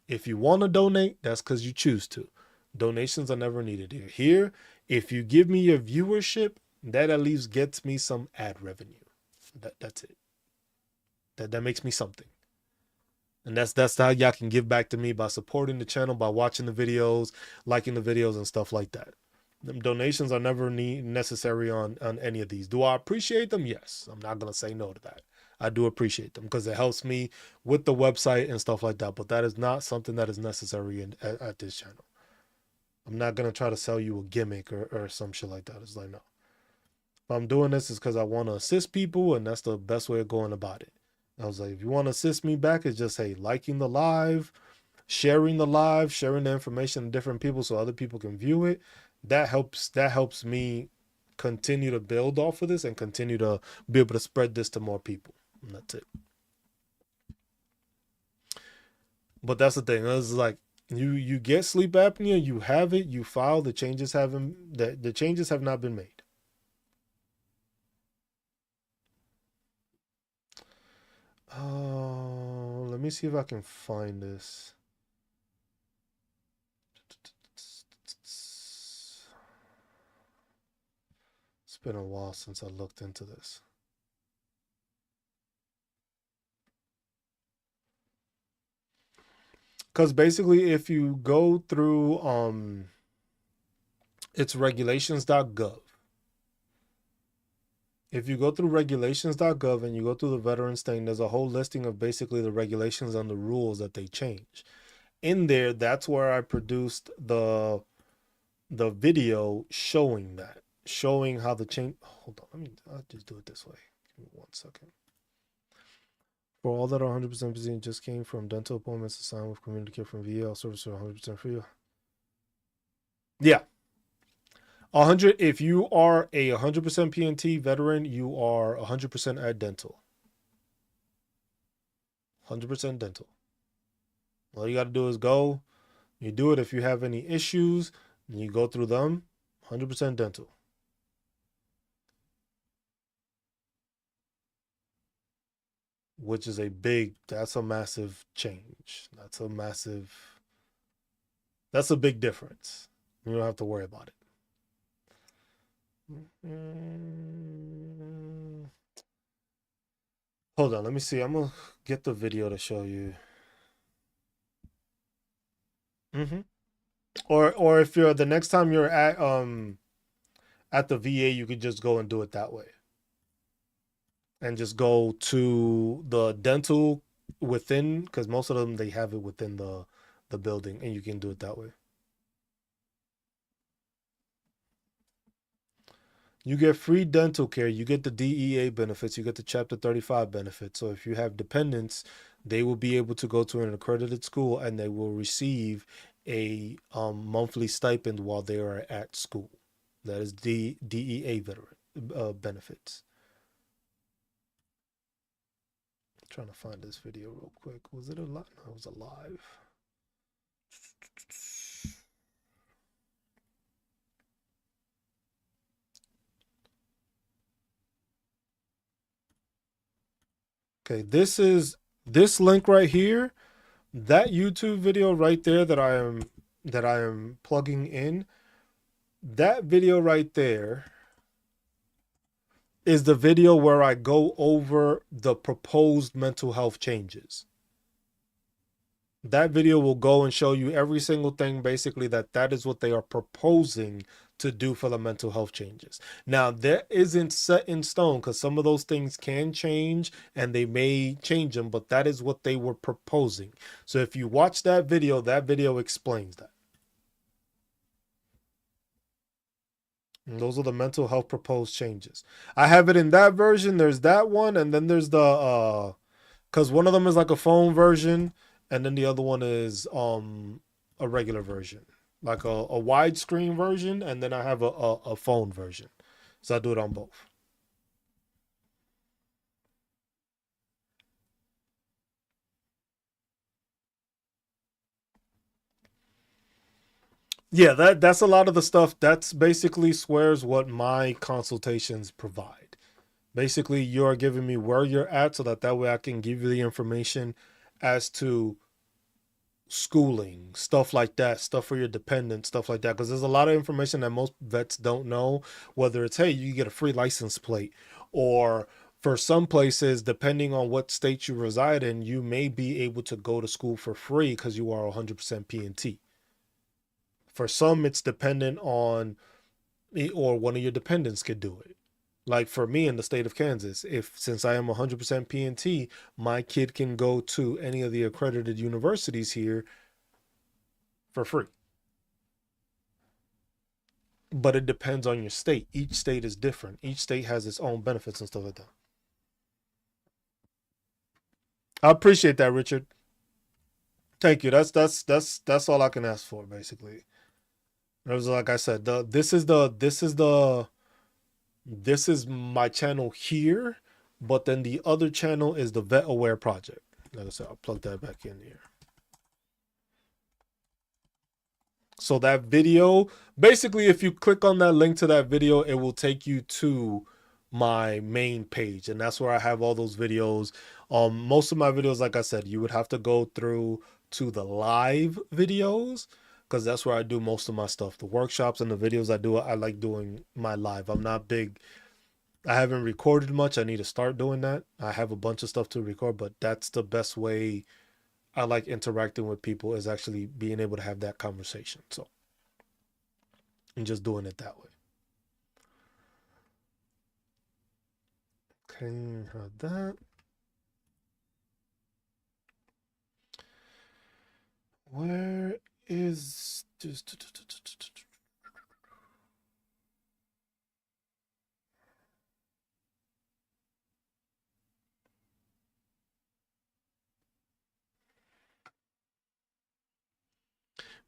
If you want to donate, that's because you choose to. Donations are never needed here. Here, if you give me your viewership, that at least gets me some ad revenue. That's it. That makes me something. And that's how y'all can give back to me, by supporting the channel, by watching the videos, liking the videos, and stuff like that. Them donations are never necessary on any of these. Do I appreciate them? Yes. I'm not gonna say no to that. I do appreciate them because it helps me with the website and stuff like that. But that is not something that is necessary at this channel. I'm not gonna try to sell you a gimmick or some shit like that. It's like, no. If I'm doing this, is because I want to assist people, and that's the best way of going about it. I was like, if you want to assist me back, it's just, hey, liking the live, sharing the information to different people so other people can view it. That helps me continue to build off of this and continue to be able to spread this to more people. And that's it. But that's the thing. It's like you get sleep apnea, you have it, you file, the changes haven't the changes have not been made. Oh, let me see if I can find this. It's been a while since I looked into this. Because basically, if you go through it's regulations.gov. If you go through regulations.gov and you go through the veterans thing, there's a whole listing of basically the regulations and the rules that they change. in there, that's where I produced the video showing that, showing how the change. Hold on, I'll just do it this way. Give me 1 second. For all that are 100% busy just came from dental appointments assigned with community care from VA, service are 100% free. Yeah. 100. If you are a 100% PNT veteran, you are 100% at dental. 100% dental. All you got to do is go. You do it. If you have any issues, you go through them. 100% dental. Which is that's a massive change. That's a big difference. You don't have to worry about it. Hold on, let me see. I'm gonna get the video to show you. Or if you're the next time you're at the VA, you could just go and do it that way. And just go to the dental within, because most of them they have it within the building, and you can do it that way. You get free dental care, you get the DEA benefits, you get the Chapter 35 benefits. So if you have dependents, they will be able to go to an accredited school and they will receive a monthly stipend while they are at school. That is the DEA veteran benefits. I'm trying to find this video real quick. Was it a live? No, it was a live. Okay, this link right here, that YouTube video right there that I am plugging in, that video right there is the video where I go over the proposed mental health changes. That video will go and show you every single thing, basically, that is what they are proposing to do for the mental health changes. Now, that isn't set in stone because some of those things can change and they may change them, but that is what they were proposing. So if you watch that video explains that. And those are the mental health proposed changes. I have it in that version. There's that one, and then there's the because one of them is like a phone version, and then the other one is a regular version, like a widescreen version, and then I have a phone version. So I do it on both. Yeah, that's a lot of the stuff. That's basically swears what my consultations provide. Basically, you're giving me where you're at so that way I can give you the information as to schooling, stuff like that, stuff for your dependents, stuff like that. Because there's a lot of information that most vets don't know, whether it's, hey, you get a free license plate, or for some places, depending on what state you reside in, you may be able to go to school for free because you are 100% PNT. For some, it's dependent on, or one of your dependents could do it. Like for me in the state of Kansas, since I am 100% PNT, my kid can go to any of the accredited universities here for free. But it depends on your state. Each state is different. Each state has its own benefits and stuff like that. I appreciate that, Richard. Thank you. That's all I can ask for, basically. It was like I said, this is my channel here, but then the other channel is the VetAwareProject. Like I said, I'll plug that back in here. So that video, basically, if you click on that link to that video, it will take you to my main page, and that's where I have all those videos. Most of my videos, like I said, you would have to go through to the live videos because that's where I do most of my stuff. The workshops and the videos I like doing my live. I'm not big. I haven't recorded much. I need to start doing that. I have a bunch of stuff to record, but that's the best way I like interacting with people, is actually being able to have that conversation. So, and just doing it that way. Okay, have that. Where is this?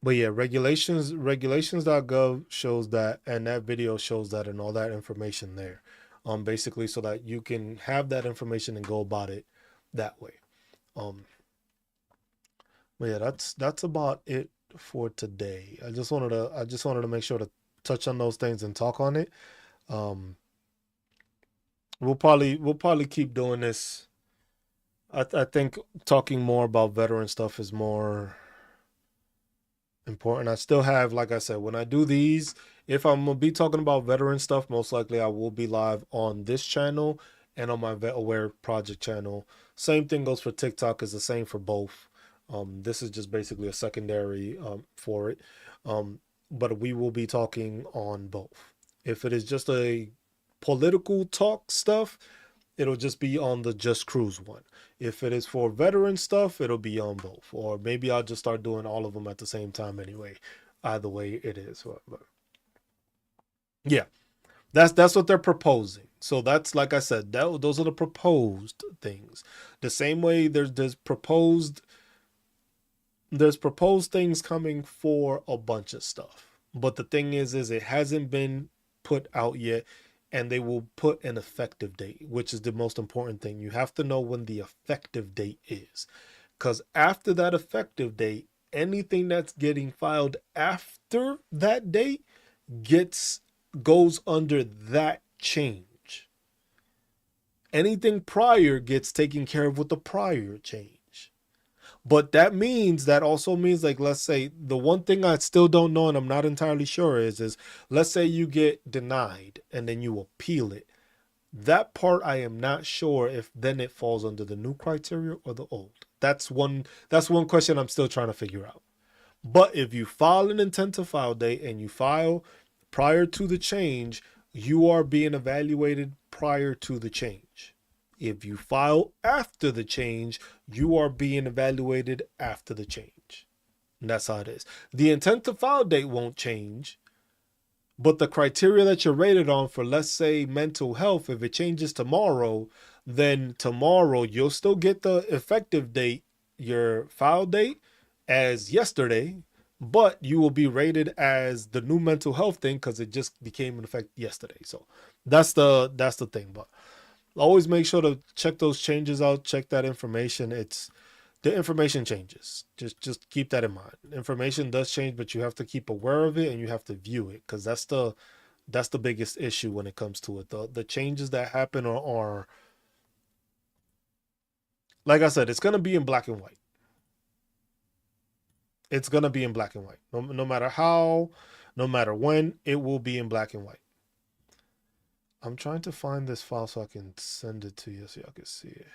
But yeah, regulations.gov shows that, and that video shows that, and all that information there. Basically so that you can have that information and go about it that way. Um, but yeah, that's about it for today. I just wanted to make sure to touch on those things and talk on it. Um, we'll probably keep doing this. I think talking more about veteran stuff is more important. I still have, like I said, when I do these, if I'm gonna be talking about veteran stuff, most likely I will be live on this channel and on my VetAware project channel. Same thing goes for TikTok, is the same for both. This is just basically a secondary for it. But we will be talking on both. If it is just a political talk stuff, it'll just be on the Just Cruise one. If it is for veteran stuff, it'll be on both. Or maybe I'll just start doing all of them at the same time anyway. Either way it is. But yeah, that's what they're proposing. So that's, like I said, those are the proposed things. The same way there's proposed things coming for a bunch of stuff. But the thing is it hasn't been put out yet, and they will put an effective date, which is the most important thing. You have to know when the effective date is. Because after that effective date, anything that's getting filed after that date goes under that change. Anything prior gets taken care of with the prior change. But that also means, like, let's say the one thing I still don't know and I'm not entirely sure is let's say you get denied and then you appeal it. That part I am not sure if then it falls under the new criteria or the old. That's one question I'm still trying to figure out. But if you file an intent to file date and you file prior to the change, you are being evaluated prior to the change. If you file after the change, you are being evaluated after the change. And that's how it is. The intent to file date won't change, but the criteria that you're rated on for, let's say, mental health, if it changes tomorrow, then tomorrow you'll still get the effective date, your file date, as yesterday, but you will be rated as the new mental health thing because it just became in effect yesterday. So that's the thing. But always make sure to check those changes out, check that information. The information changes. Just keep that in mind. Information does change, but you have to keep aware of it and you have to view it, because that's the biggest issue when it comes to it. The changes that happen are, like I said, it's gonna be in black and white. It's gonna be in black and white. No matter how, no matter when, it will be in black and white. I'm trying to find this file so I can send it to you so y'all can see it.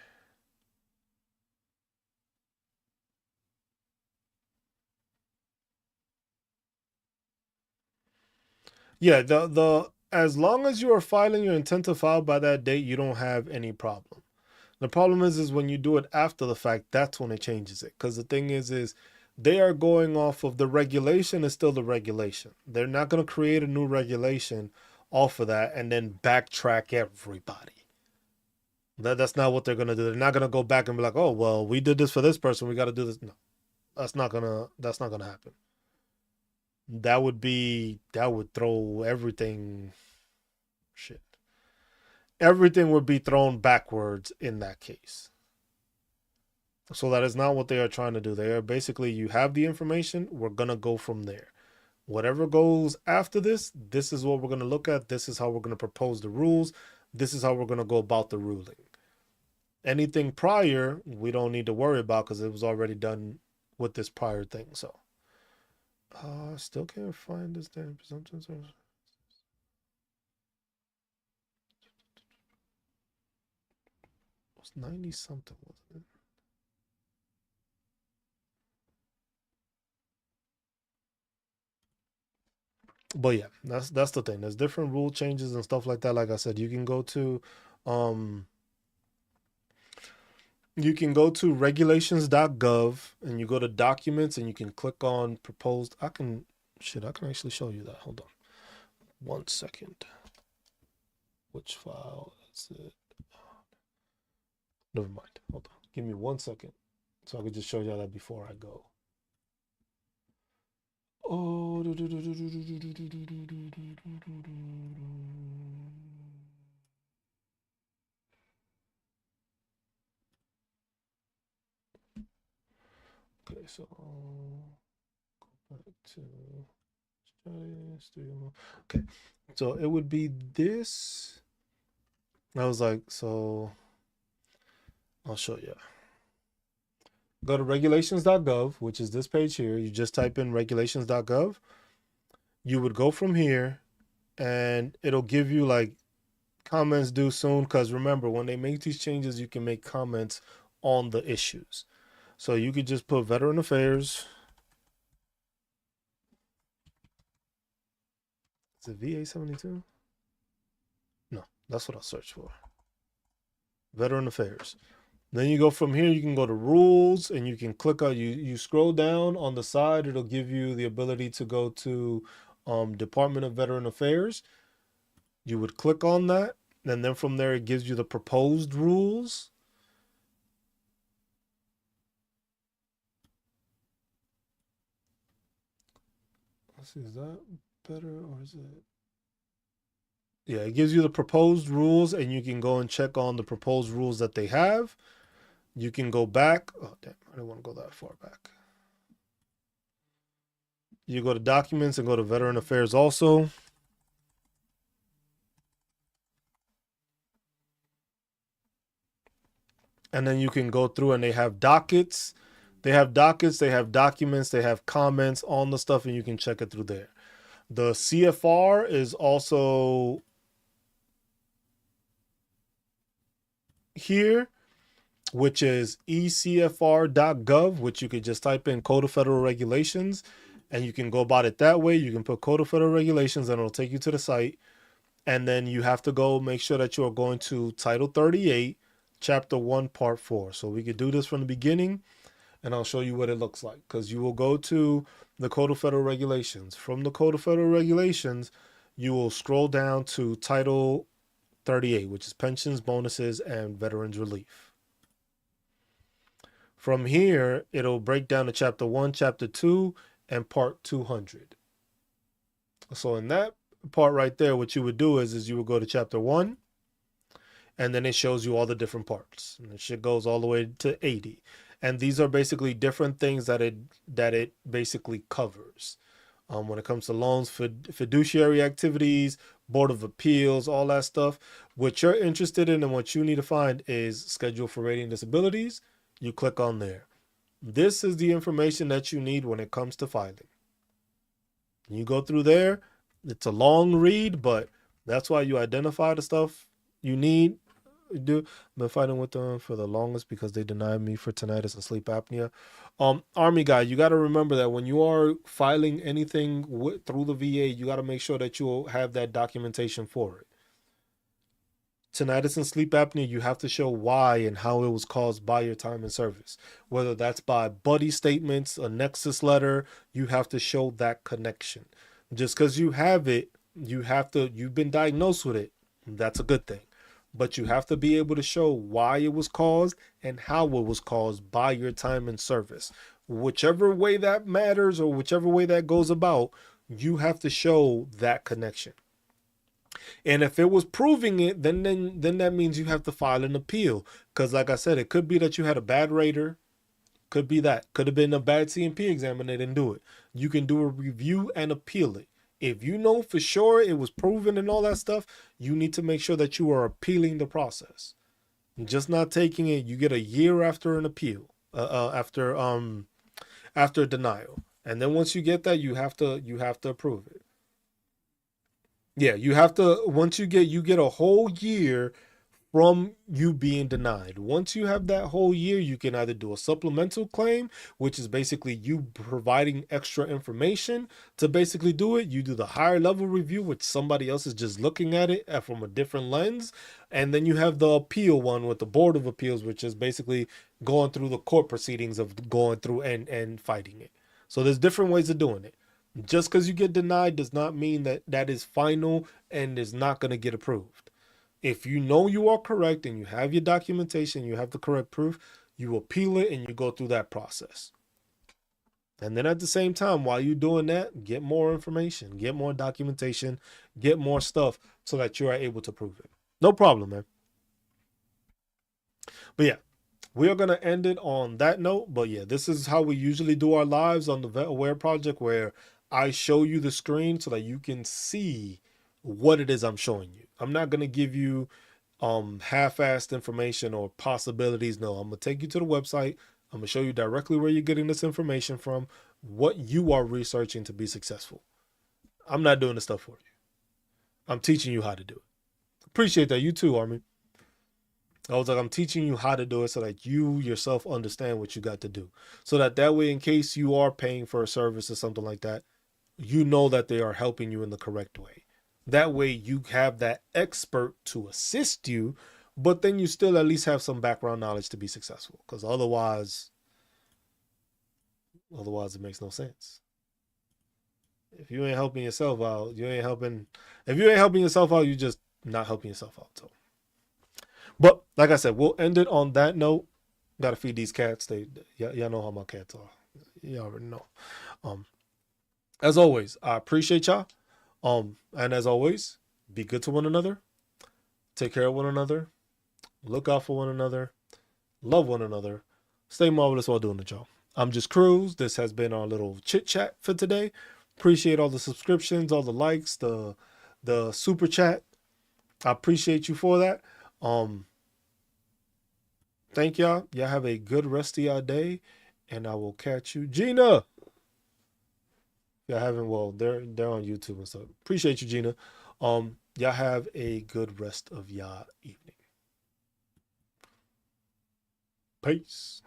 Yeah, the as long as you are filing your intent to file by that date, you don't have any problem. The problem is when you do it after the fact, that's when it changes it. Because the thing is they are going off of the regulation is still the regulation. They're not going to create a new regulation off of that and then backtrack everybody. That's not what they're going to do. They're not going to go back and be like, oh well, we did this for this person, we got to do this. No, that's not gonna happen. That would throw everything. Shit. Everything would be thrown backwards in that case. So that is not what they are trying to do. They are basically, you have the information, we're going to go from there. Whatever goes after this is what we're going to look at. This is how we're going to propose the rules. This is how we're going to go about the ruling. Anything prior, we don't need to worry about because it was already done with this prior thing. So, still can't find this damn presumptions. It was 90 something, wasn't it? But yeah, that's the thing. There's different rule changes and stuff like that. Like I said, you can go to um You can go to regulations.gov and you go to documents and you can click on proposed. I can actually show you that. Hold on 1 second. Which file is it? Never mind. Hold on. Give me 1 second so I can just show y'all that before I go. Oh. Okay, so go back to okay. So it would be this. I was like, so I'll show you. Go to regulations.gov, which is this page here. You just type in regulations.gov. You would go from here and it'll give you like comments due soon. Because remember, when they make these changes, you can make comments on the issues. So you could just put Veteran Affairs. Is it VA 72? No, that's what I'll search for. Veteran Affairs. Then you go from here, you can go to rules and you can click on, you scroll down on the side, it'll give you the ability to go to Department of Veteran Affairs. You would click on that, and then from there it gives you the proposed rules. Let's see, is that better or is it? Yeah, it gives you the proposed rules and you can go and check on the proposed rules that they have. You can go back. Oh, damn, I don't want to go that far back. You go to documents and go to Veteran Affairs also. And then you can go through and they have dockets. They have dockets, they have documents, they have comments on the stuff, and you can check it through there. The CFR is also here, which is ecfr.gov, which you could just type in Code of Federal Regulations, and you can go about it that way. You can put Code of Federal Regulations, and it'll take you to the site. And then you have to go make sure that you are going to Title 38, Chapter 1, Part 4. So we could do this from the beginning, and I'll show you what it looks like. Because you will go to the Code of Federal Regulations. From the Code of Federal Regulations, you will scroll down to Title 38, which is Pensions, Bonuses, and Veterans Relief. From here, it'll break down to Chapter 1, Chapter 2, and Part 200. So in that part right there, what you would do is you would go to Chapter 1, and then it shows you all the different parts. And the shit goes all the way to 80. And these are basically different things that it basically covers. When it comes to loans, fiduciary activities, Board of Appeals, all that stuff. What you're interested in and what you need to find is Schedule for Rating Disabilities. You click on there. This is the information that you need when it comes to filing. You go through there. It's a long read, but that's why you identify the stuff you need. I've been fighting with them for the longest because they denied me for tinnitus and sleep apnea. Army guy, you got to remember that when you are filing anything through the VA, you got to make sure that you have that documentation for it. Tinnitus and sleep apnea, you have to show why and how it was caused by your time in service. Whether that's by buddy statements, a nexus letter, you have to show that connection. Just because you have it, you've been diagnosed with it. That's a good thing. But you have to be able to show why it was caused and how it was caused by your time in service. Whichever way that matters or whichever way that goes about, you have to show that connection. And if it was proving it, then that means you have to file an appeal. Because like I said, it could be that you had a bad rater. Could be that. Could have been a bad C&P exam and they didn't do it. You can do a review and appeal it. If you know for sure it was proven and all that stuff, you need to make sure that you are appealing the process. Just not taking it. You get a year after an appeal, after denial, and then once you get that, you have to approve it. Yeah, you have to. Once you get a whole year from you being denied. Once you have that whole year, you can either do a supplemental claim, which is basically you providing extra information to basically do it. You do the higher level review, which somebody else is just looking at it from a different lens. And then you have the appeal one with the Board of Appeals, which is basically going through the court proceedings of going through and fighting it. So there's different ways of doing it. Just because you get denied does not mean that that is final and is not going to get approved. If you know you are correct and you have your documentation, you have the correct proof, you appeal it and you go through that process. And then at the same time, while you're doing that, get more information, get more documentation, get more stuff so that you are able to prove it. No problem, man. But yeah, we are going to end it on that note. But yeah, this is how we usually do our lives on the VetAwareProject, where I show you the screen so that you can see what it is I'm showing you. I'm not going to give you half-assed information or possibilities. No, I'm going to take you to the website. I'm going to show you directly where you're getting this information from, what you are researching to be successful. I'm not doing the stuff for you. I'm teaching you how to do it. Appreciate that. You too, Armin. I was like, I'm teaching you how to do it so that you yourself understand what you got to do. So that way, in case you are paying for a service or something like that, you know that they are helping you in the correct way. That way you have that expert to assist you, but then you still at least have some background knowledge to be successful. Because otherwise it makes no sense. If you ain't helping yourself out, you ain't helping. If you ain't helping yourself out, you just not helping yourself out. So, but like I said, we'll end it on that note. Gotta feed these cats. Y'all know how my cats are. Y'all already know. As always, I appreciate y'all. And as always, be good to one another. Take care of one another. Look out for one another. Love one another. Stay marvelous while doing it, y'all. I'm just Cruz. This has been our little chit chat for today. Appreciate all the subscriptions, all the likes, the super chat. I appreciate you for that. Thank y'all. Y'all have a good rest of y'all day, and I will catch you, Gina. Y'all haven't, well, they're on YouTube and stuff. Appreciate you, Gina. Y'all have a good rest of y'all evening. Peace.